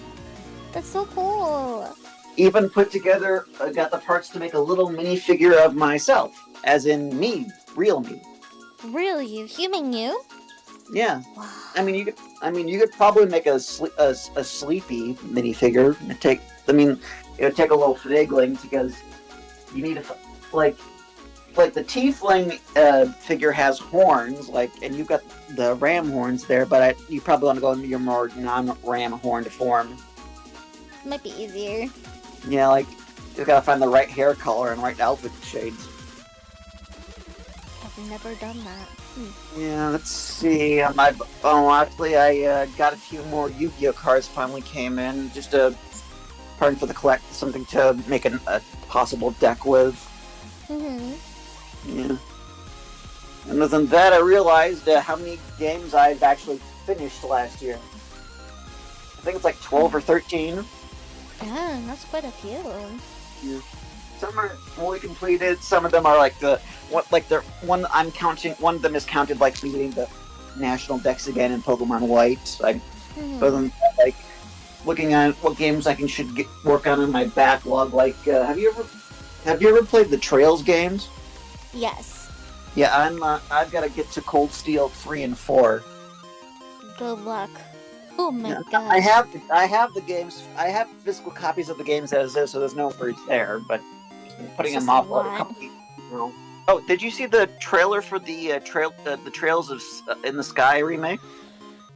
S1: That's so cool.
S8: even put together, got the parts to make a little minifigure of myself, as in me, real me.
S1: Real you, human you.
S8: Yeah,
S1: Wow.
S8: I mean, you could probably make a sleepy minifigure. It would take a little finagling because you need like the tiefling figure has horns, and you've got the ram horns there, but you probably want to go into your more non-ram horned form.
S1: Might be easier.
S8: Yeah, you gotta find the right hair color and right outfit shades.
S1: I've never done that.
S8: Yeah, let's see. Actually, I got a few more Yu-Gi-Oh cards finally came in. Just pardon for the something to make a possible deck with. Yeah. And other than that, I realized how many games I've actually finished last year. I think it's like 12 or 13.
S1: Yeah, that's quite a few.
S8: Yeah. Some are fully completed. Some of them are one I'm counting. One of them is counted like beating the national decks again in Pokemon White. Other than that, looking at what games I should work on in my backlog. Have you ever played the Trails games?
S1: Yes.
S8: Yeah, I've got to get to Cold Steel 3 and 4.
S1: Good luck. Oh my god.
S8: I have the games. I have physical copies of the games as is, so there's no worries there. But putting them off for a couple. Oh, did you see the trailer for the Trails of in the Sky remake?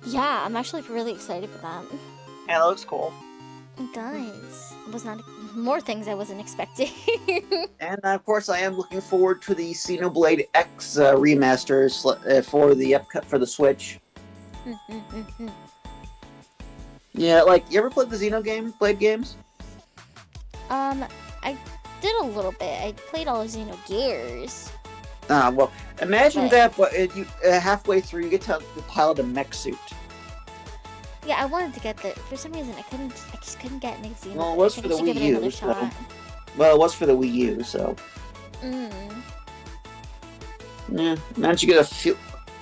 S1: Yeah, I'm actually really excited for that.
S8: Yeah, that looks cool.
S1: It does. It was not more things I wasn't expecting.
S8: And of course, I am looking forward to the Xenoblade X remasters for the Switch. Yeah, you ever played the Xenoblade games?
S1: I did a little bit. I played all of Xenogears.
S8: Well, imagine that, but you halfway through, you get to pilot a mech suit.
S1: Yeah, I wanted to get the. For some reason, I just couldn't get an Xenoblade.
S8: Well, it was for the Wii U. Well, it was for the Wii U, so. Yeah, managed to get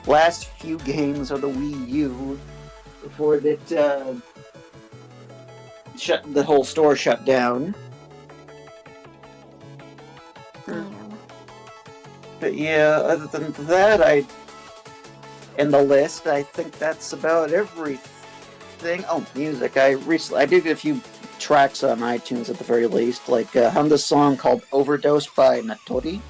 S8: last few games of the Wii U before the whole store shut down. But yeah, other than that, in the list, I think that's about everything. Oh, music! I did get a few tracks on iTunes at the very least. I found this song called "Overdose" by Natori.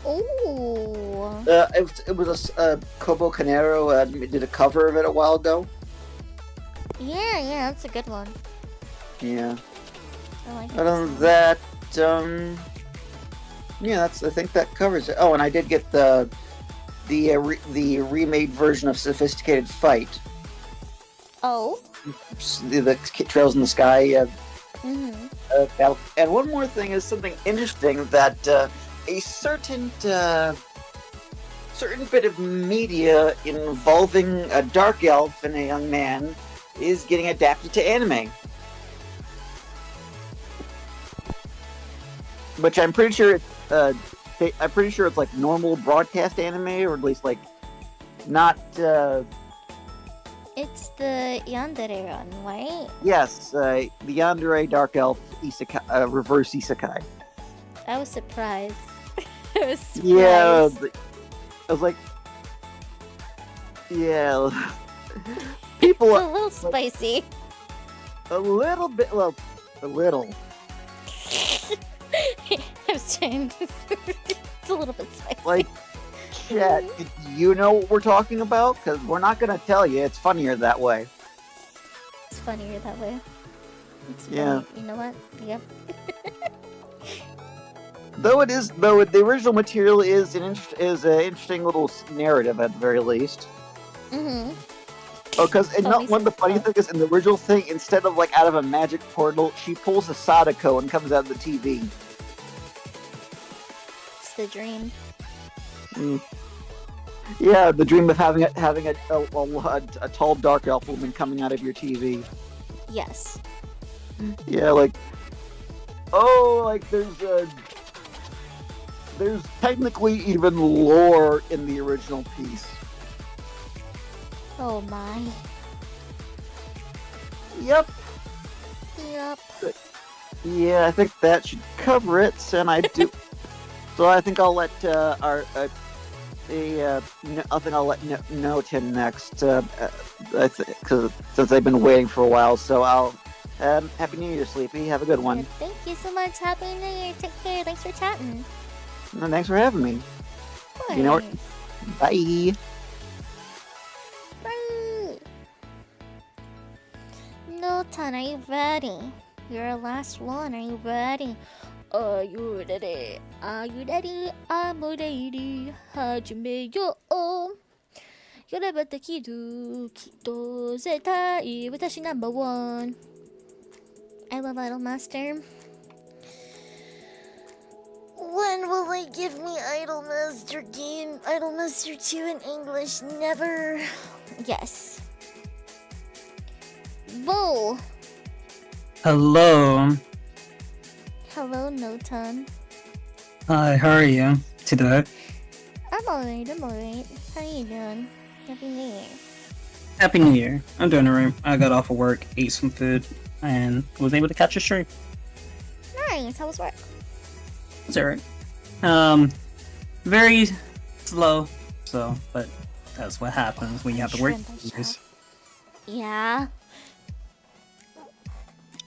S1: Oh.
S8: It was a Cobo Canero did a cover of it a while ago.
S1: Yeah, that's a good one.
S8: Yeah.
S1: I like it.
S8: Other than that, yeah, I think that covers it. Oh, and I did get the remade version of Sophisticated Fight.
S1: Oh.
S8: The Trails in the Sky. And one more thing is something interesting that a certain bit of media involving a dark elf and a young man is getting adapted to anime. Which I'm pretty sure it's like normal broadcast anime, or at least not.
S1: It's the Yandere run, right?
S8: Yes, the Yandere Dark Elf Isekai, reverse Isekai.
S1: I was surprised. I was surprised.
S8: Yeah, I was like, yeah. People
S1: It's a little spicy.
S8: A little bit, well, a little.
S1: I was trying to... It's a little bit spicy.
S8: Chat, you know what we're talking about? Because we're not going to tell you. It's funnier that way.
S1: It's funnier that way. It's funny.
S8: Yeah.
S1: You know what? Yep.
S8: Though the original material is an interesting little narrative at the very least.
S1: Mm-hmm.
S8: Oh, because one of the funny things is in the original thing, instead of out of a magic portal, she pulls a Sadako and comes out of the TV.
S1: It's the dream.
S8: Yeah, the dream of having a tall dark elf woman coming out of your TV.
S1: Yes.
S8: Yeah, there's technically even lore in the original piece.
S1: Oh my.
S8: Yep.
S1: Yep.
S8: Yeah, I think that should cover it, and I do. So I think I'll let I think I'll let Notin next, because since they've been waiting for a while. So I'll. Happy New Year, Sleepy. Have a good one.
S1: Thank you so much. Happy New Year. Take care. Thanks for chatting.
S8: And thanks for having me.
S1: Of
S8: You know what?
S1: course.
S8: Bye.
S1: Bye. Nilton, are you ready? You're our last one. Are you ready? Are you ready? Are you ready? I'm ready. 始めよう。やればできる。きっと絶対私ナンバーワン。I love Idol Master. When will they give me Idol Master game? Idol Master 2 in English? Never. Yes. Bull.
S9: Hello.
S1: Hello, Noton.
S9: Hi, how are you today?
S1: I'm alright. How are you doing? Happy New Year.
S9: Happy New Year. I'm doing alright. I got off of work, ate some food, and was able to catch a stream.
S1: Nice. How was work?
S9: It's alright. Very slow, but that's what happens when you have to work.
S1: Yeah.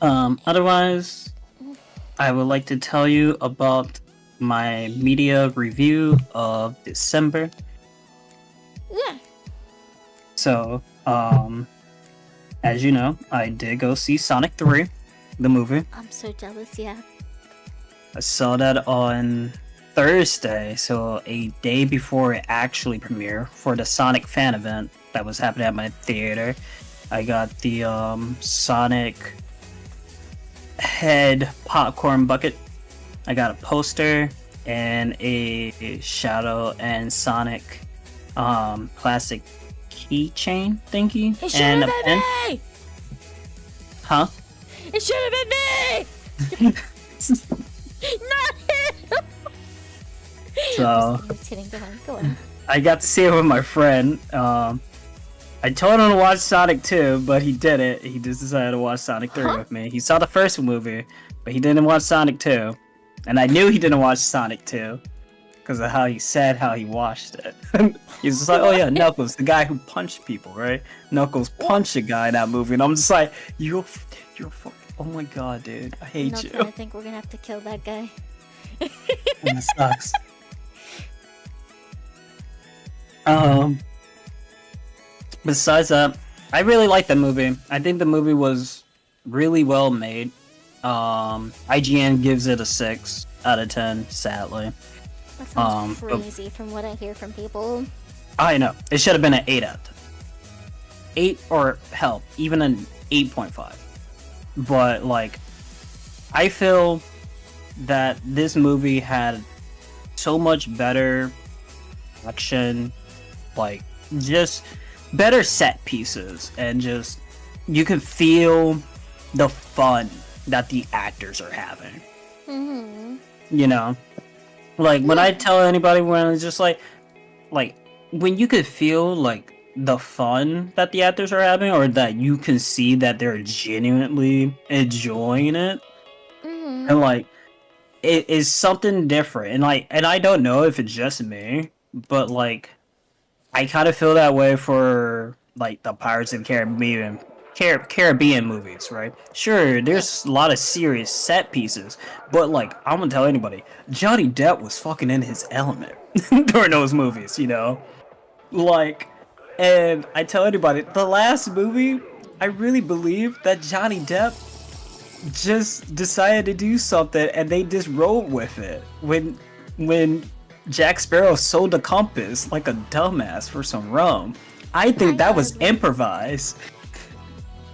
S9: Otherwise, I would like to tell you about my media review of December.
S1: Yeah.
S9: So, as you know, I did go see Sonic 3, the movie.
S1: I'm so jealous, yeah.
S9: I saw that on Thursday, so a day before it actually premiered for the Sonic fan event that was happening at my theater. I got the Sonic head popcorn bucket. I got a poster and a Shadow and Sonic plastic keychain thingy.
S1: It should
S9: and
S1: have
S9: a
S1: been
S9: pen.
S1: me!
S9: Huh?
S1: It should have been me! Not him!
S9: So
S1: Just kidding. Go on.
S9: I got to see it with my friend. I told him to watch Sonic 2, but he didn't. He just decided to watch Sonic 3 with me. He saw the first movie, but he didn't watch Sonic 2. And I knew he didn't watch Sonic 2 because of how he said how he watched it. He's just like, oh yeah, Knuckles, the guy who punched people, right? Knuckles punched a guy in that movie, and I'm just like, you're fucking, oh my god, dude, I hate you.
S1: I think we're gonna have to kill that guy.
S9: And it sucks. Besides that, I really like the movie. I think the movie was really well made. IGN gives it a 6 out of 10, sadly.
S1: That sounds crazy from what I hear from people.
S9: I know. It should have been an 8 out of 10. 8 or hell, even an 8.5. But like, I feel that this movie had so much better action, like just better set pieces, and just you can feel the fun that the actors are having.
S1: Mm-hmm.
S9: You know, like when I tell anybody, when it's just like when you could feel like the fun that the actors are having, or that you can see that they're genuinely enjoying it, and like it is something different. And I don't know if it's just me, but like I kind of feel that way for like the Pirates of the Caribbean movies, right? Sure, there's a lot of serious set pieces, but like I'm gonna tell anybody, Johnny Depp was fucking in his element during those movies, you know? Like, and I tell anybody, the last movie, I really believe that Johnny Depp just decided to do something and they just rolled with it. When Jack Sparrow sold the compass like a dumbass for some rum, I think that was improvised.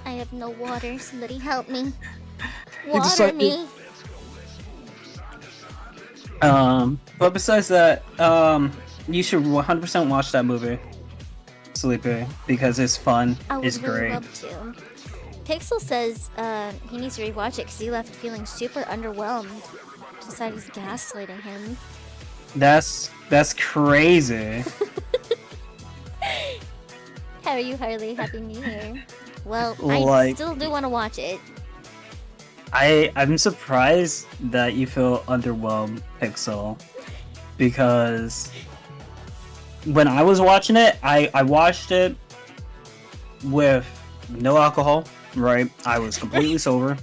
S1: I have no water. Somebody help me.
S9: just
S1: Water
S9: like-
S1: me.
S9: But besides that, you should 100% watch that movie, Sleepy, because it's fun.
S1: I would
S9: It's
S1: really
S9: great.
S1: love to. Pixel says he needs to rewatch it because he left feeling super underwhelmed. Society's gaslighting him.
S9: That's crazy.
S1: How are you, Harley? Happy New Year. Well, I
S9: Like-
S1: still do want to watch it.
S9: I'm surprised that you feel underwhelmed, Pixel, because when I was watching it, I watched it with no alcohol, right? I was completely sober.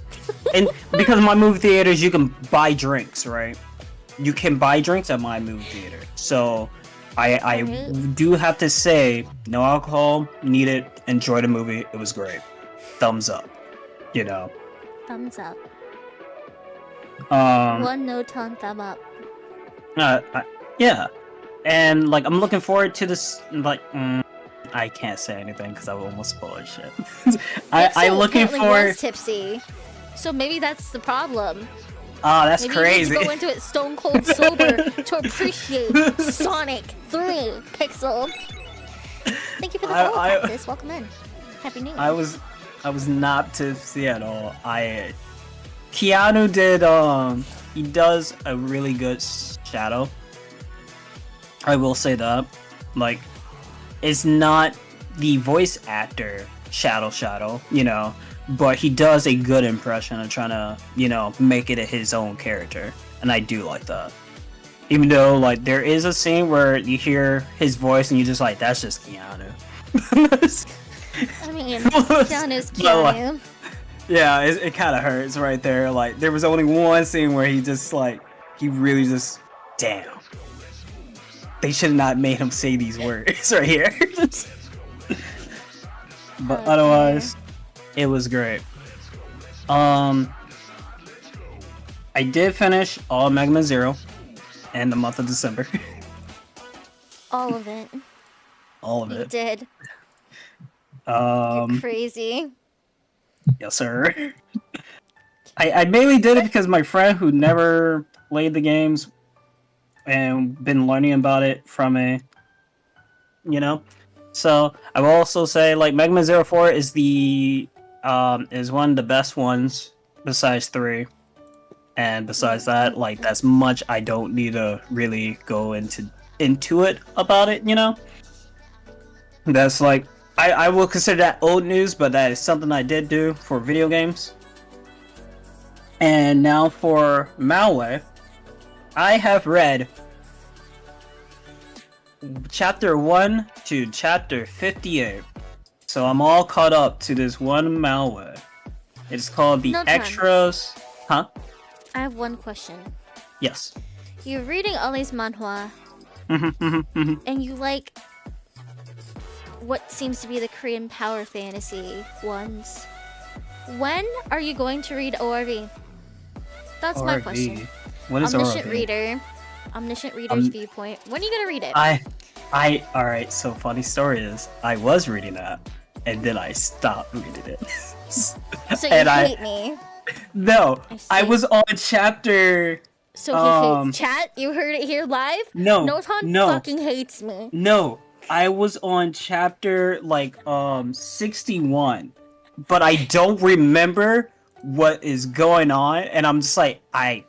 S9: And because my movie theaters, you can buy drinks, right? You can buy drinks at my movie theater. So I do have to say, no alcohol needed. Enjoy the movie. It was great. Thumbs up. You know.
S1: Thumbs up.
S9: Um.
S1: One no tone thumb up.
S9: Yeah. And like I'm looking forward to this. Like I can't say anything because I will almost spoil shit. I'm looking for.
S1: Was tipsy, so maybe that's the problem.
S9: Oh, that's
S1: maybe
S9: crazy.
S1: You need to go into it stone cold sober to appreciate Sonic 3 Pixel. Thank you for the follow practice. Welcome in. Happy New Year.
S9: I was not tipsy at all. Keanu did he does a really good shadow. I will say that. Like, it's not the voice actor shadow, you know, but he does a good impression of trying to, you know, make it his own character. And I do like that. Even though, like, there is a scene where you hear his voice and you're just like, that's just Keanu.
S1: I mean, Keanu's Keanu.
S9: Yeah, it kind of hurts right there. Like, there was only one scene where he just, like, he really just, damn. They should have not made him say these words right here. But otherwise, it was great. I did finish all Mega Man Zero in the month of December.
S1: All of it.
S9: All of
S1: You
S9: it.
S1: did. You're crazy.
S9: Yes, sir. I mainly did it because my friend who never played the games and been learning about it from a, you know. So I will also say, like, Mega Man 04 is the is one of the best ones besides 3. And besides that, like, that's much I don't need to really go into it about it, you know. That's like I will consider that old news, but that is something I did do for video games. And now for Malware, I have read chapter 1 to chapter 58. So I'm all caught up to this one Malware. It's called the Extras. Huh?
S1: I have one question.
S9: Yes.
S1: You're reading all these manhwa, and you like what seems to be the Korean power fantasy ones. When are you going to read ORV? That's my question.
S9: What is
S1: Omniscient
S9: ORV?
S1: Omniscient Reader's Viewpoint. When are you gonna read it?
S9: Alright, so funny story is, I was reading that, and then I stopped reading it.
S1: So you hate me.
S9: No, I was on chapter...
S1: So he hates chat? You heard it here live?
S9: No,
S1: Noton
S9: no.
S1: fucking hates me.
S9: No, I was on chapter, like, 61. But I don't remember what is going on, and I'm just like, I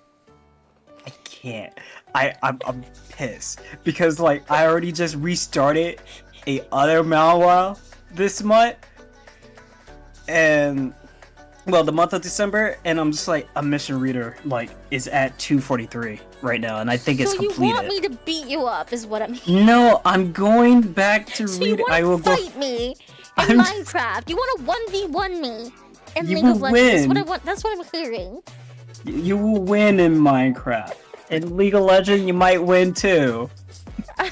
S9: can't. I'm pissed. Because, like, I already just restarted a other Malware this month. And... well, the month of December, and I'm just like, a mission reader, like, is at 243 right now, and I think it's completed.
S1: So you want me to beat you up, is what I'm hearing.
S9: No, I'm going back to read it.
S1: I will fight me in Minecraft. You want to 1v1 me in League of Legends. That's what I'm hearing.
S9: You will win in Minecraft. In League of Legends, you might win too.
S1: I'm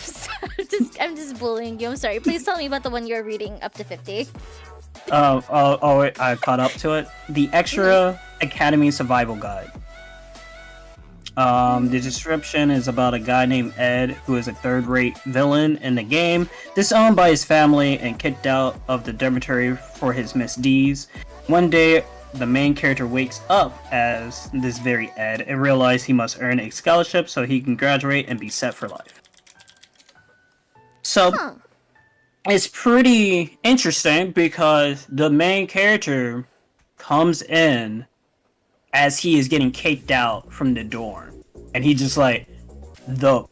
S1: I'm just bullying you. I'm sorry. Please tell me about the one you're reading up to 50.
S9: I caught up to it. The Extra Academy Survival Guide. The description is about a guy named Ed who is a third-rate villain in the game, disowned by his family and kicked out of the dormitory for his misdeeds. One day, the main character wakes up as this very Ed and realizes he must earn a scholarship so he can graduate and be set for life. So... it's pretty interesting because the main character comes in as he is getting kicked out from the dorm. And he just like, no.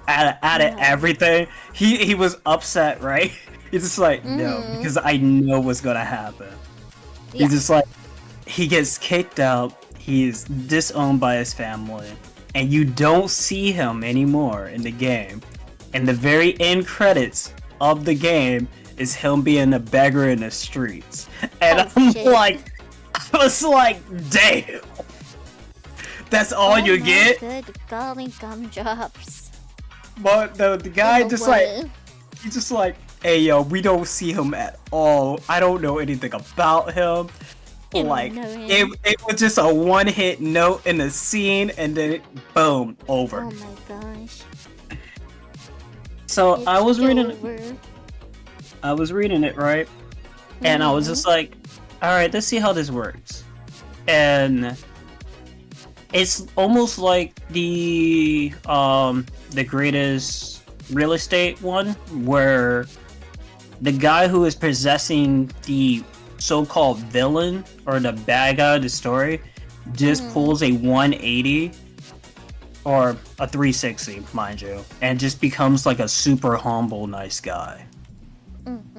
S9: Out of everything, he was upset, right? He's just like, no, because I know what's gonna happen. Yeah. He's just like, he gets kicked out. He's disowned by his family, and you don't see him anymore in the game. And the very end credits of the game is him being a beggar in the streets. And I was like, damn. That's all you get?
S1: Good golly gumdrops.
S9: But the guy just like, he's just like, hey yo, we don't see him at all. I don't know anything about him. Like, it was just a one-hit note in the scene, and then boom, over.
S1: Oh my gosh.
S9: So I was reading it, right? And I was just like, alright, let's see how this works. And it's almost like the greatest real estate one, where the guy who is possessing the so-called villain or the bad guy of the story just pulls a 180 or a 360, mind you, and just becomes like a super humble, nice guy.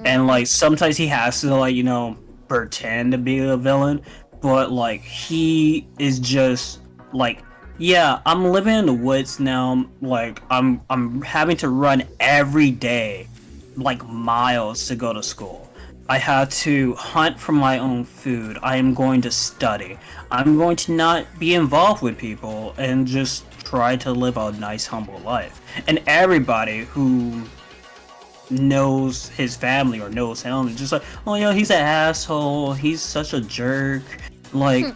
S9: And like sometimes he has to like, you know, pretend to be a villain, but like he is just like, yeah, I'm living in the woods now. Like I'm having to run every day, like miles to go to school. I have to hunt for my own food. I am going to study. I'm going to not be involved with people and just try to live a nice, humble life. And everybody who knows his family or knows him is just like, oh yeah, he's an asshole. He's such a jerk. Like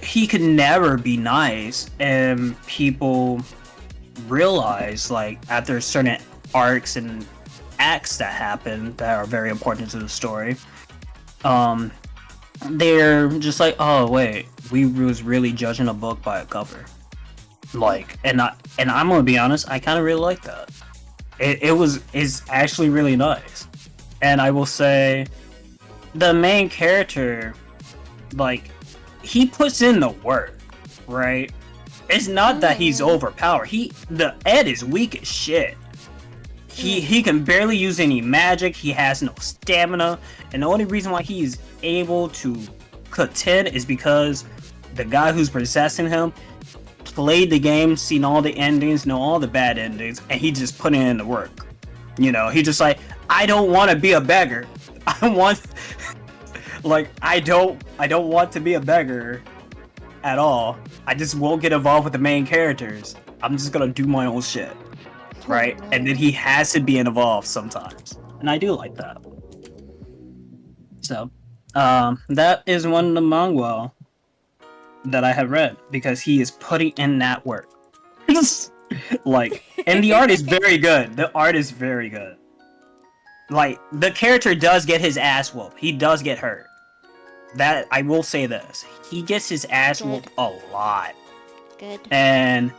S9: he could never be nice. And people realize, like, after certain arcs and acts that happen that are very important to the story, they're just like, oh wait, we was really judging a book by a cover. Like, and I'm gonna be honest, I kind of really like that. It's actually really nice. And I will say, the main character, like, he puts in the work, right? It's not that he's overpowered. The Ed is weak as shit. He can barely use any magic. He has no stamina, and the only reason why he's able to contend is because the guy who's possessing him played the game, seen all the endings, know all the bad endings, and he just put in the work. You know, he just like, I don't want to be a beggar. I want, like, I don't want to be a beggar at all. I just won't get involved with the main characters. I'm just gonna do my own shit. Right? And then he has to be involved sometimes. And I do like that. So, that is one of the manga that I have read, because he is putting in that work. Like, and the art is very good. The art is very good. Like, the character does get his ass whooped. He does get hurt. That, I will say this. He gets his ass whooped a lot.
S1: Good.
S9: And,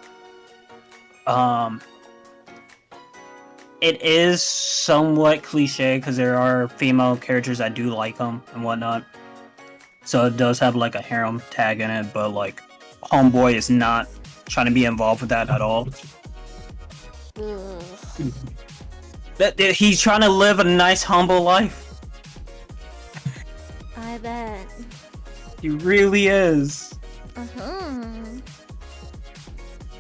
S9: it is somewhat cliche because there are female characters that do like him and whatnot. So it does have like a harem tag in it, but like homeboy is not trying to be involved with that at all. He's trying to live a nice, humble life.
S1: I bet.
S9: He really is.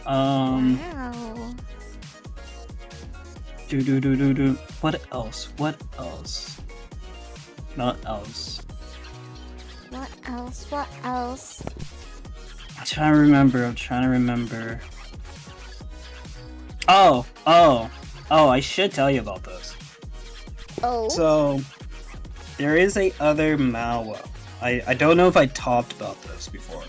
S1: Wow.
S9: What else? What else? Not else.
S1: What else? What else?
S9: I'm trying to remember. Oh, I should tell you about this.
S1: Oh.
S9: So, there is a other malware. I don't know if I talked about this before.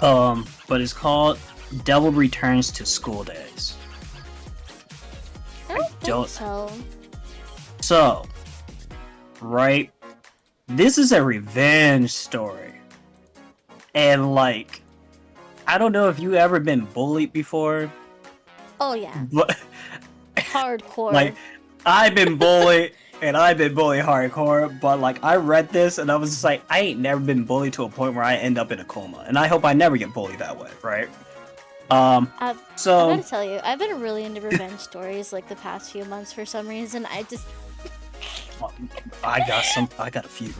S9: But it's called Devil Returns to School Days.
S1: I don't think so.
S9: So, right, this is a revenge story. And like, I don't know if you ever been bullied before.
S1: Oh yeah.
S9: But
S1: hardcore.
S9: Like, I've been bullied and I've been bullied hardcore, but like I read this and I was just like, I ain't never been bullied to a point where I end up in a coma. And I hope I never get bullied that way, right?
S1: I gotta tell you, I've been really into revenge stories like the past few months for some reason.
S9: I got a few.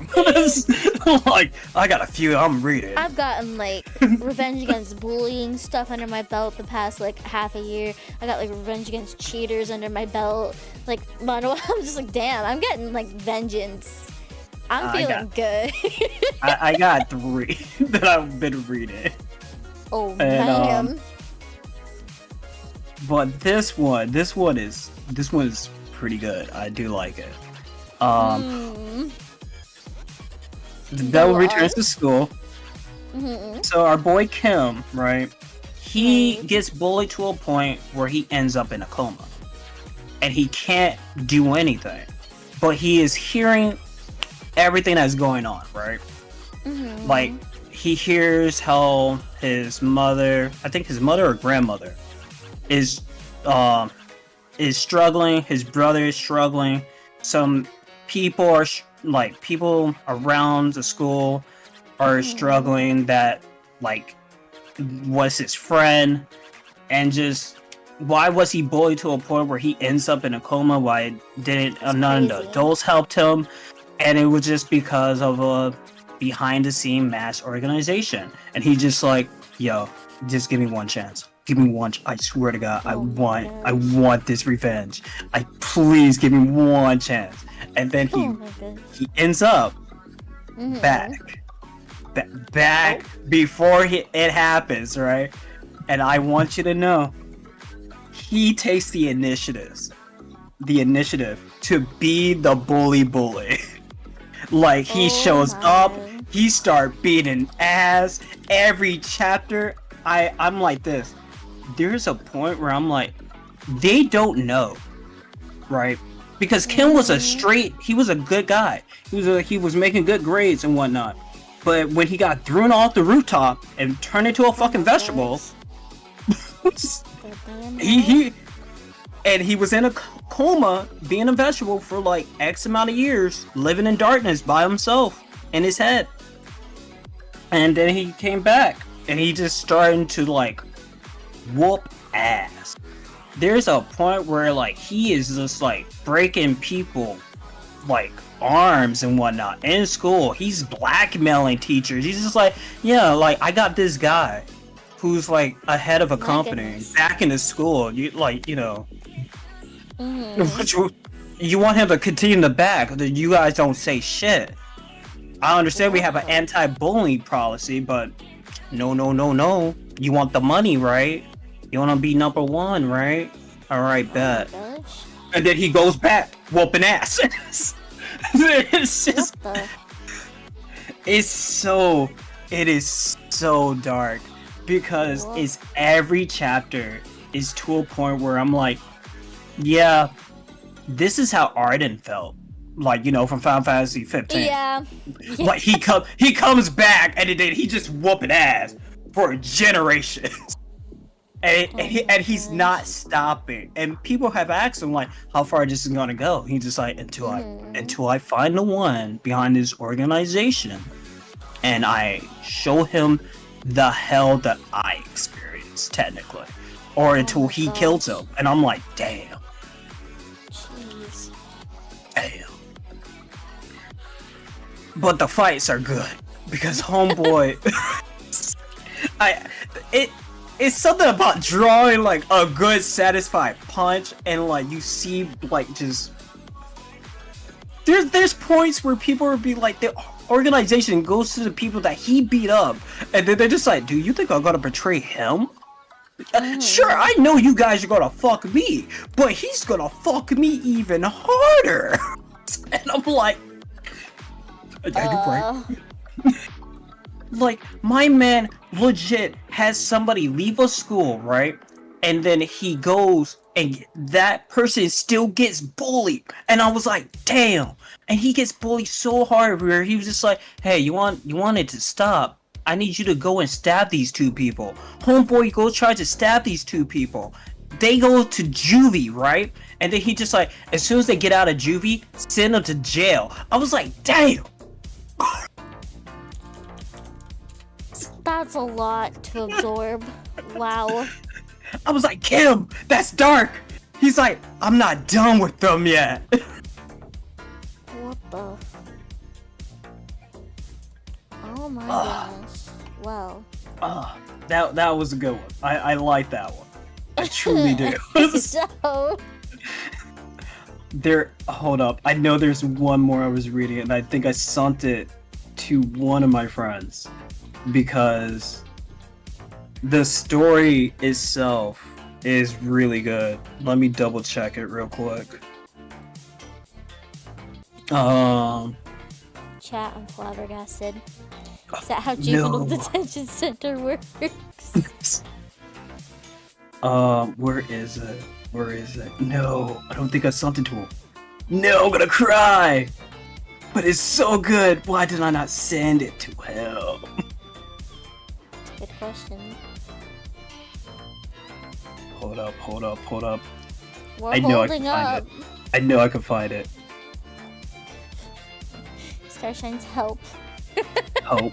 S9: Like, I got a few. I'm reading.
S1: I've gotten like revenge against bullying stuff under my belt the past like half a year. I got like revenge against cheaters under my belt. Like, I'm just like, damn, I'm getting like vengeance. I'm feeling good.
S9: I got 3 that I've been reading.
S1: Oh man.
S9: But this one is pretty good. I do like it. The devil returns to school. So our boy Kim, right? He gets bullied to a point where he ends up in a coma, and he can't do anything, but he is hearing everything that's going on, right? Like, he hears how his mother, I think his mother or grandmother, is struggling. His brother is struggling. Some people are people around the school are struggling that like was his friend, and just why was he bullied to a point where he ends up in a coma? Why didn't none of the adults helped him? And it was just because of a behind the scene mass organization. And he just like, yo, just give me one chance. Give me one. I swear to God, I want this revenge. Please give me one chance. And then he ends up back before it happens, right? And I want you to know, he takes the initiative to be the bully. Like, he shows up, he start beating ass every chapter. I'm like this. There's a point where I'm like, they don't know, right? Because Kim was he was a good guy. He was making good grades and whatnot. But when he got thrown off the rooftop and turned into a fucking vegetable, he was in a coma, being a vegetable for like X amount of years, living in darkness by himself in his head. And then he came back, and he just started to like whoop ass. There's a point where like he is just like breaking people like arms and whatnot in school. He's blackmailing teachers. He's just like, yeah, like, I got this guy who's like a head of a company back in the school. You like, you know, you want him to continue the back. You guys don't say shit. I understand we have an anti-bullying policy, but no. You want the money, right? You want to be number one, right? All right, bet. And then he goes back, whooping ass. It's just, it is so dark, because it's every chapter is to a point where I'm like, yeah, this is how Arden felt. Like, you know, from Final Fantasy 15.
S1: Yeah.
S9: Like, he comes back, and then he just whooping ass for generations. And he's not stopping. And people have asked him, like, how far this is gonna go. He's just like, until I find the one behind this organization, and I show him the hell that I experienced, technically, or until he kills him. And I'm like, damn.
S1: Jeez.
S9: Damn. But the fights are good, because homeboy, it's something about drawing like a good satisfied punch, and like you see like just there's points where people would be like, the organization goes to the people that he beat up, and then they're just like, do you think I'm gonna betray him? Sure, I know you guys are gonna fuck me, but he's gonna fuck me even harder. And I'm like, yeah, you're right. Like, my man legit has somebody leave a school, right? And then he goes, and that person still gets bullied. And I was like, damn. And he gets bullied so hard where he was just like, hey, you want it to stop? I need you to go and stab these two people. Homeboy goes try to stab these two people. They go to juvie, right? And then he just like, as soon as they get out of juvie, send them to jail. I was like, damn.
S1: That's a lot to absorb. Wow.
S9: I was like, Kim, that's dark. He's like, I'm not done with them yet.
S1: the? Oh my goodness. Wow.
S9: That was a good one. I like that one. I truly do.
S1: So.
S9: Hold up. I know there's one more I was reading, and I think I sent it to one of my friends because the story itself is really good. Let me double check it real quick.
S1: Chat, I'm flabbergasted. Is that how juvenile detention center works?
S9: Where is it? Where is it? No, I don't think I sent it to him. No, I'm gonna cry! But it's so good! Why did I not send it to him?
S1: Good question.
S9: Hold up.
S1: We're
S9: I know I
S1: holding
S9: can find
S1: up.
S9: it. I know I can find it.
S1: Starshines, help.
S9: Help,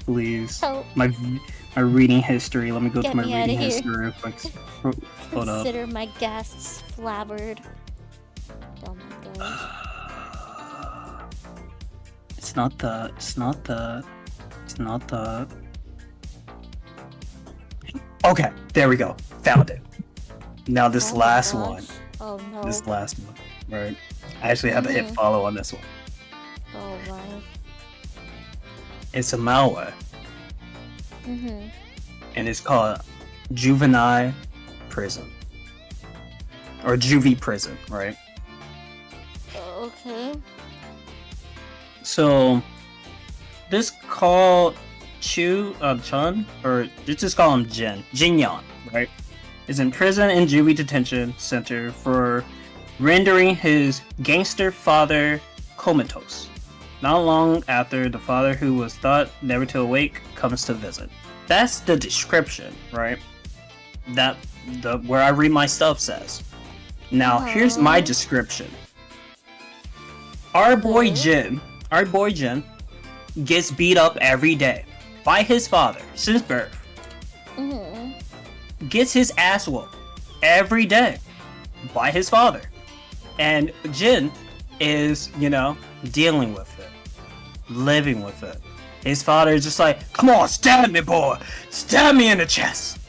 S9: please.
S1: Help.
S9: My reading history. Let me go
S1: Get
S9: to my
S1: me outta
S9: reading
S1: here.
S9: history real quick. Hold up.
S1: Consider my guests flabbered. Oh my gosh.
S9: It's not that. Okay, there we go. Found it. Now this
S1: Oh my
S9: last
S1: gosh.
S9: one.
S1: Oh no.
S9: This last one. Right. I actually have to hit follow on this one.
S1: Oh my.
S9: It's a malware.
S1: Mhm.
S9: And it's called Juvenile Prison. Or Juvie Prison, right?
S1: Okay.
S9: So, this called Chun, or let's just call him Jin Yan, right? Is in prison in Juvie Detention Center for rendering his gangster father comatose. Not long after, the father, who was thought never to awake, comes to visit. That's the description, right? Where I read my stuff says. Now, here's my description. Our boy Jin gets beat up every day by his father since birth. Gets his ass whooped every day by his father. And Jin is, dealing with it, living with it. His father is just like, come on, stab me, boy. Stab me in the chest.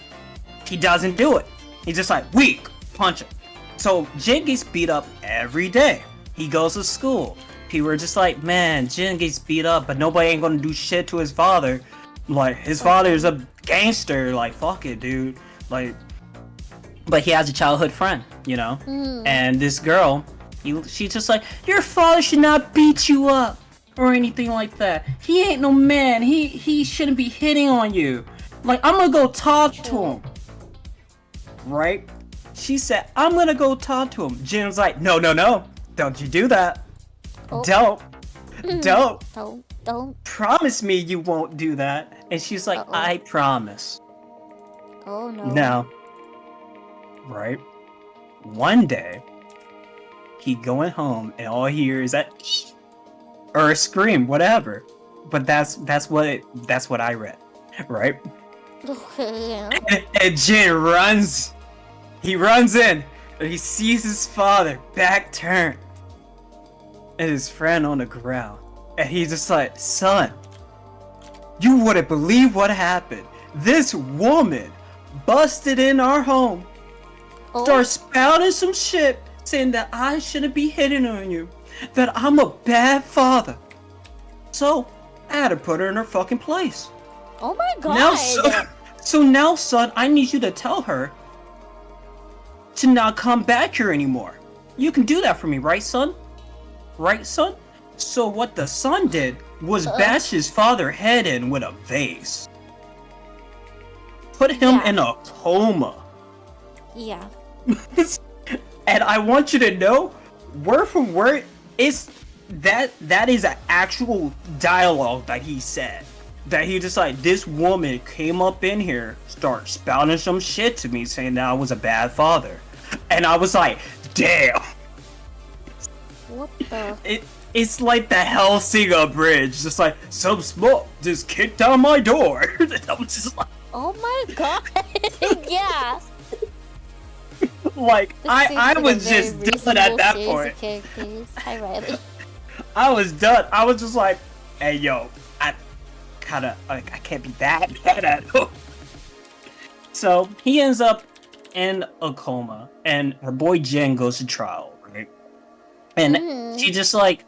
S9: He doesn't do it. He's just like, weak, punch him. So Jin gets beat up every day. He goes to school. People are just like, man, Jin gets beat up, but nobody ain't gonna do shit to his father. Like, his father is a gangster. Like, fuck it, dude. Like, but he has a childhood friend, And this girl, she's just like, your father should not beat you up or anything like that. He ain't no man. He shouldn't be hitting on you. Like, I'm gonna go talk to him. Right? She said, I'm gonna go talk to him. Jin's like, no. Don't you do that.
S1: Oh.
S9: Don't. Promise me you won't do that. And she's like, I promise.
S1: Oh no.
S9: Now, right? One day, he going home and all he hears is that or a scream, whatever. But that's what I read, right?
S1: Okay, yeah.
S9: And Jin runs. He runs in and he sees his father back turned and his friend on the ground. And he's just like, son, you wouldn't believe what happened. This woman busted in our home, started spouting some shit, saying that I shouldn't be hitting on you, that I'm a bad father. So, I had to put her in her fucking place.
S1: Oh my god.
S9: Now, son, I need you to tell her to not come back here anymore. You can do that for me, right, son? Right, son? So what the son did was bash his father's head in with a vase. Put him in a coma.
S1: Yeah.
S9: And I want you to know, word for word, that is an actual dialogue that he said. That he just like, this woman came up in here, started spouting some shit to me, saying that I was a bad father. And I was like, damn.
S1: What the?
S9: It's like the Helsinga Bridge, just like, some smoke just kicked down my door. I'm just like,
S1: oh my god. Yeah.
S9: Like, I was just done at that point.
S1: Hi, Riley.
S9: I was done. I was just like, hey, yo, I can't be that bad at it. So he ends up in a coma, and her boy Jen goes to trial, right? And she just like,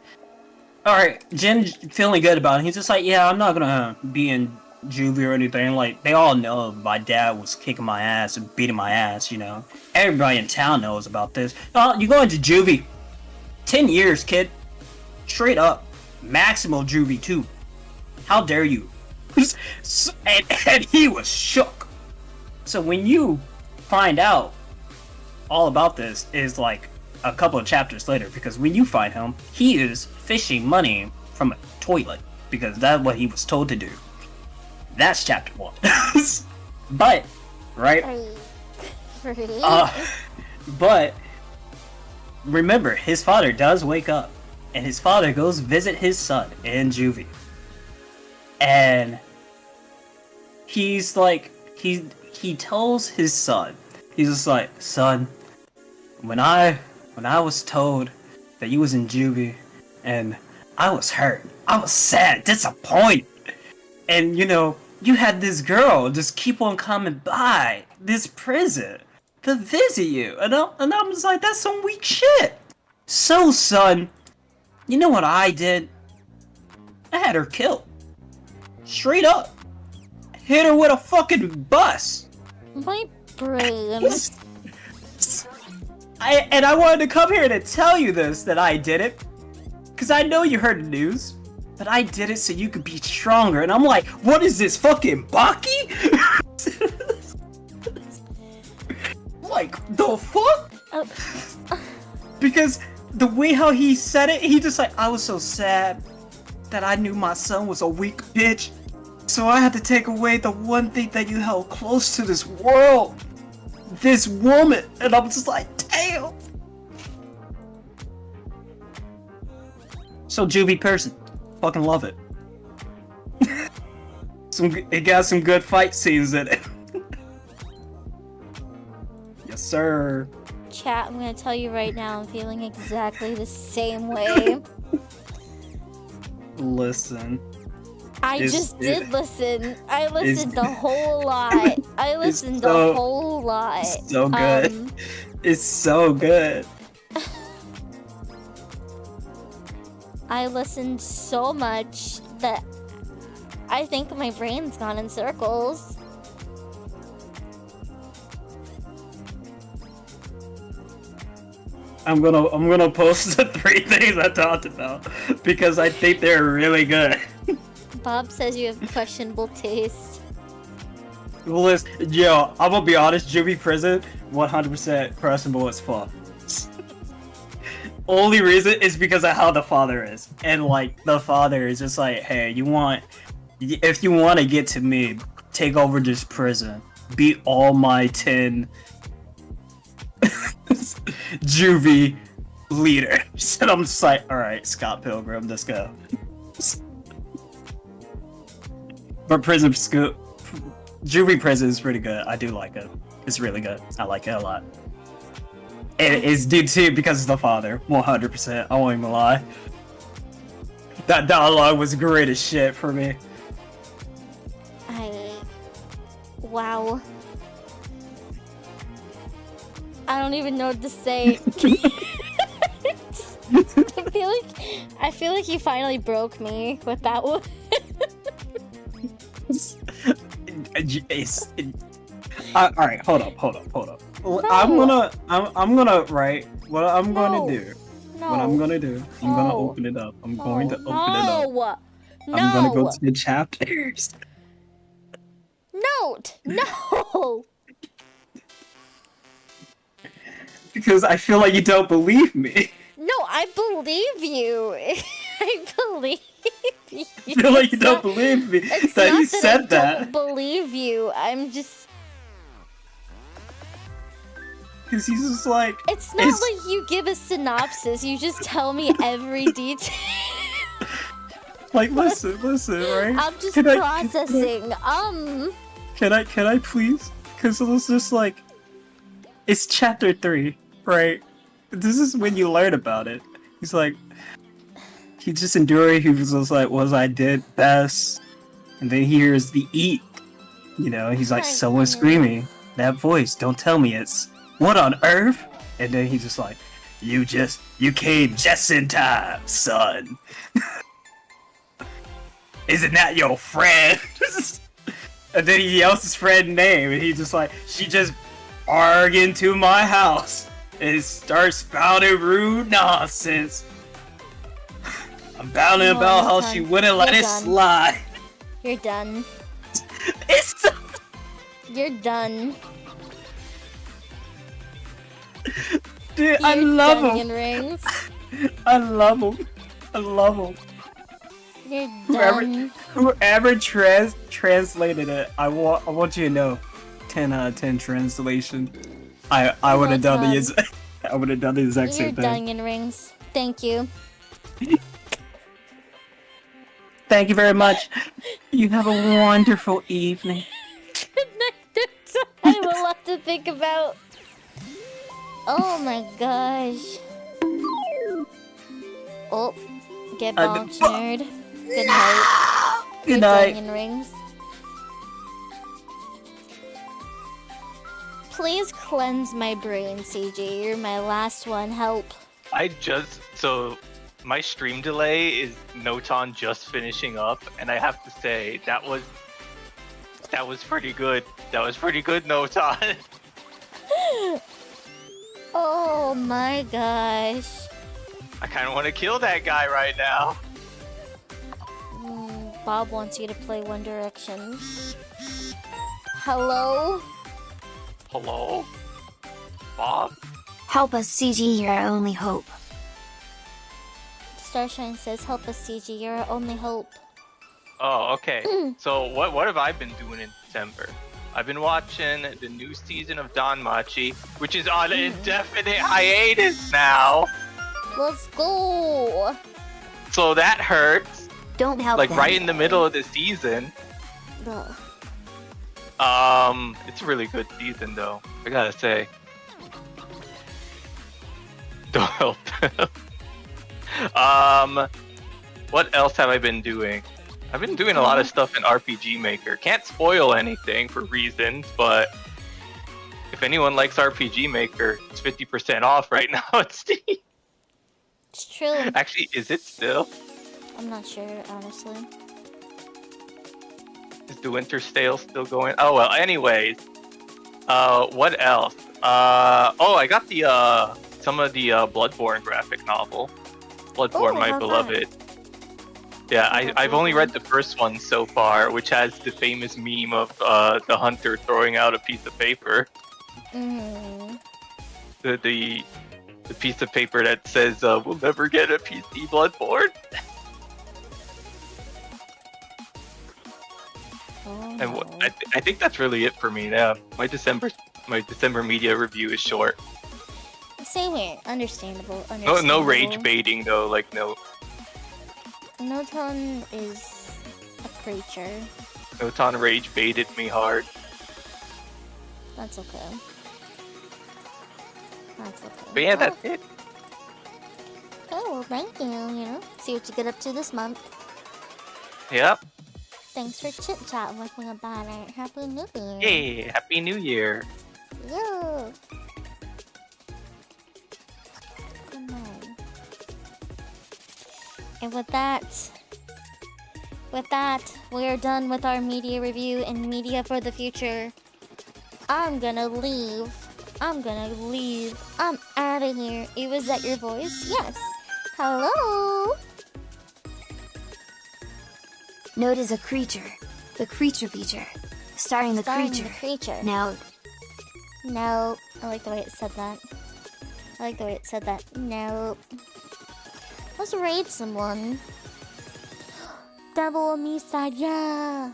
S9: all right, Jen feeling good about it. He's just like, yeah, I'm not gonna be in juvie or anything. Like, they all know my dad was kicking my ass and beating my ass, you know. Everybody in town knows about this. Oh, you going to juvie. 10 years, kid. Straight up. Maximal juvie, too. How dare you? and he was shook. So when you find out all about this is like a couple of chapters later, because when you find him, he is fishing money from a toilet, because that's what he was told to do. That's chapter 1. But, right? But, remember, his father does wake up, and his father goes visit his son in juvie. And he's like, he tells his son, he's just like, son, when I was told that you was in juvie, and I was hurt, I was sad, disappointed, and you know, you had this girl just keep on coming by this prison to visit you, and I'm just like, that's some weak shit. So son, you know what I did? I had her killed. Straight up. Hit her with a fucking bus.
S1: My brain.
S9: I wanted to come here to tell you this, that I did it. Because I know you heard the news. But I did it so you could be stronger. And I'm like, what is this, fucking Baki? Like, the fuck? Because the way how he said it, he just like, I was so sad that I knew my son was a weak bitch. So I had to take away the one thing that you held close to this world. This woman. And I'm just like, damn. So juvie person. Fucking love it. It got some good fight scenes in it. Yes, sir.
S1: Chat, I'm gonna tell you right now, I'm feeling exactly the same way.
S9: Listen.
S1: I did listen. I listened the whole lot. I listened the whole lot.
S9: It's so good. It's so good.
S1: I listened so much that I think my brain's gone in circles.
S9: I'm gonna post the 3 things I talked about because I think they're really good.
S1: Bob says you have questionable taste.
S9: Listen, yo, I'm gonna be honest, juvie prison, 100% questionable as fuck. Only reason is because of how the father is. And like, the father is just like, hey, if you want to get to me, take over this prison. Beat all my 10 juvie leaders. And I'm just like, alright, Scott Pilgrim, let's go. But juvie prison is pretty good. I do like it. It's really good. I like it a lot. And it's due to because of the father, 100%. I won't even lie. That dialogue was great as shit for me.
S1: Wow. I don't even know what to say. I feel like you finally broke me with that one.
S9: Alright, hold up. No. I'm gonna write what I'm gonna do.
S1: No.
S9: What I'm gonna do. I'm gonna open it up. I'm going to open it up.
S1: No.
S9: I'm gonna go to the chapters.
S1: No.
S9: Because I feel like you don't believe me.
S1: No, I believe you. I believe you.
S9: I feel like you don't believe me that you said that.
S1: I don't believe you. I'm just.
S9: Because he's just like.
S1: It's not like you give a synopsis. You just tell me every detail.
S9: Like, listen, right?
S1: I'm just processing.
S9: Can I please? Because it's just like. It's chapter 3, right? This is when you learn about it. He's he just endured. He was just like, "Was I did best?" And then he hears the eat. You know, he's like, "Someone screaming. That voice. Don't tell me it's what on earth?" And then he's just like, "You came just in time, son. Isn't that your friend?" And then he yells his friend's name, and he's just like, "She just barged into my house and starts spouting rude nonsense. I'm bounding about how she wouldn't let it slide."
S1: You're done.
S9: It's so...
S1: You're done.
S9: Dude, I love him.
S1: Rings.
S9: I love him. I love him.
S1: You're done.
S9: Whoever translated it, I want you to know, 10 out of 10 translation. I would have done the exact same thing.
S1: You're done in rings. Thank you.
S9: Thank you very much. You have a wonderful evening.
S1: Good night. I have a lot to think about. Oh my gosh. Oh, get bonked, nerd. Good night.
S9: Good night.
S1: Onion rings. Please cleanse my brain, CJ. You're my last one. Help.
S10: My stream delay is Noton just finishing up, and I have to say that was pretty good. That was pretty good, Noton.
S1: Oh my gosh.
S10: I kind of want to kill that guy right now.
S1: Bob wants you to play One Direction. Hello?
S10: Hello? Bob?
S3: Help us, CG, you're our only hope.
S1: Starshine says, help us, CG, you're our only hope.
S10: Oh, okay. So what have I been doing in December? I've been watching the new season of Danmachi, which is on indefinite hiatus now.
S1: Let's go.
S10: So that hurts.
S3: Don't help
S10: like
S3: them.
S10: right in the middle of the season.
S1: Ugh.
S10: It's a really good season though, I gotta say. Don't help them. What else have I been doing? I've been doing a lot of stuff in RPG Maker. Can't spoil anything for reasons, but if anyone likes RPG Maker, it's 50% off right now at Steam.
S1: It's true.
S10: Actually, is it still?
S1: I'm not sure, honestly.
S10: Is the winter sale still going? Oh well, anyways. What else? I got the some of the Bloodborne graphic novel. Bloodborne, my beloved. Yeah, I've only read the first one so far, which has the famous meme of the hunter throwing out a piece of paper. The piece of paper that says we'll never get a PC Bloodborne. And I think that's really it for me now. My December media review is short.
S1: Same here. Understandable.
S10: No rage baiting though. Like no.
S1: Noton is a creature.
S10: Noton rage baited me hard.
S1: That's okay. That's okay.
S10: But yeah, that's it.
S1: Oh, well, thank you. You know, see what you get up to this month.
S10: Yep.
S1: Thanks for chit-chatting with me about it. Happy New Year.
S10: Hey, Happy New Year.
S1: Yeah. Come on. And with that, we are done with our media review and media for the future. I'm gonna leave. I'm out of here. Was that your voice? Yes. Hello?
S3: Note is a creature. The creature feature. Starring the creature. Now.
S1: No. I like the way it said that. No. Let's raid someone. Devil on me side, yeah.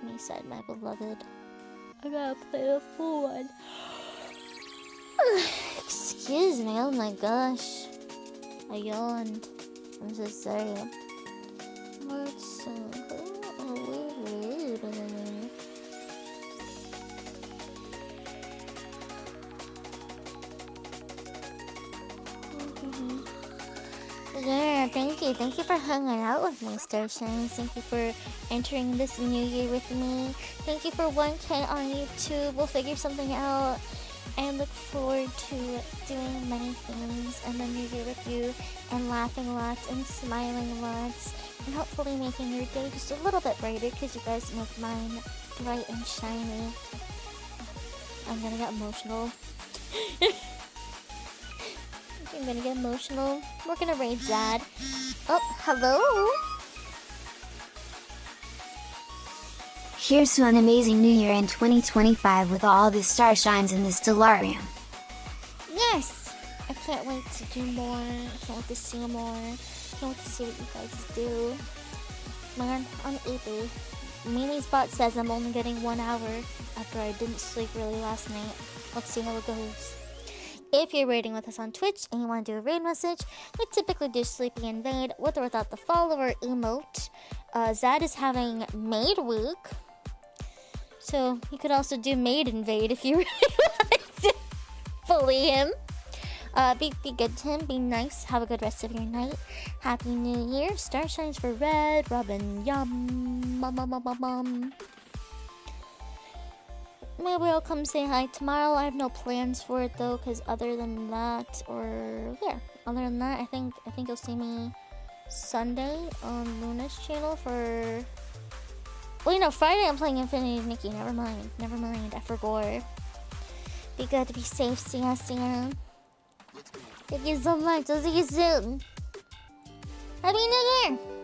S1: Me side, my beloved. I gotta play the full one. Excuse me, oh my gosh. I yawned. I'm so sorry. Let's see. Yeah, thank you. Thank you for hanging out with me, Starshines. Thank you for entering this new year with me. Thank you for 1K on YouTube. We'll figure something out. I look forward to doing many things in the new year with you and laughing lots and smiling lots and hopefully making your day just a little bit brighter because you guys make mine bright and shiny. I'm gonna get emotional. I'm gonna get emotional. We're gonna raid Dad. Oh, hello?
S3: Here's to an amazing new year in 2025 with all the starshines in the stellarium.
S1: Yes! I can't wait to do more. I can't wait to see more. I can't wait to see what you guys do. Man, I'm eager. Mimi's bot says I'm only getting 1 hour after I didn't sleep really last night. Let's see how it goes. If you're raiding with us on Twitch and you want to do a raid message, we typically do Sleepy Invade with or without the follower emote. Zad is having Maid Week. So you could also do Maid Invade if you really wanted to bully him. Be good to him, be nice, have a good rest of your night. Happy New Year. Starshines for Red, Robin, yum, Maybe I'll come say hi tomorrow. I have no plans for it though, because other than that, I think you'll see me Sunday on Luna's channel for. Wait, no, Friday I'm playing Infinity Nikki. Never mind, I forgot. Be good, be safe. See ya. Thank you so much. I'll see you soon. Happy New Year!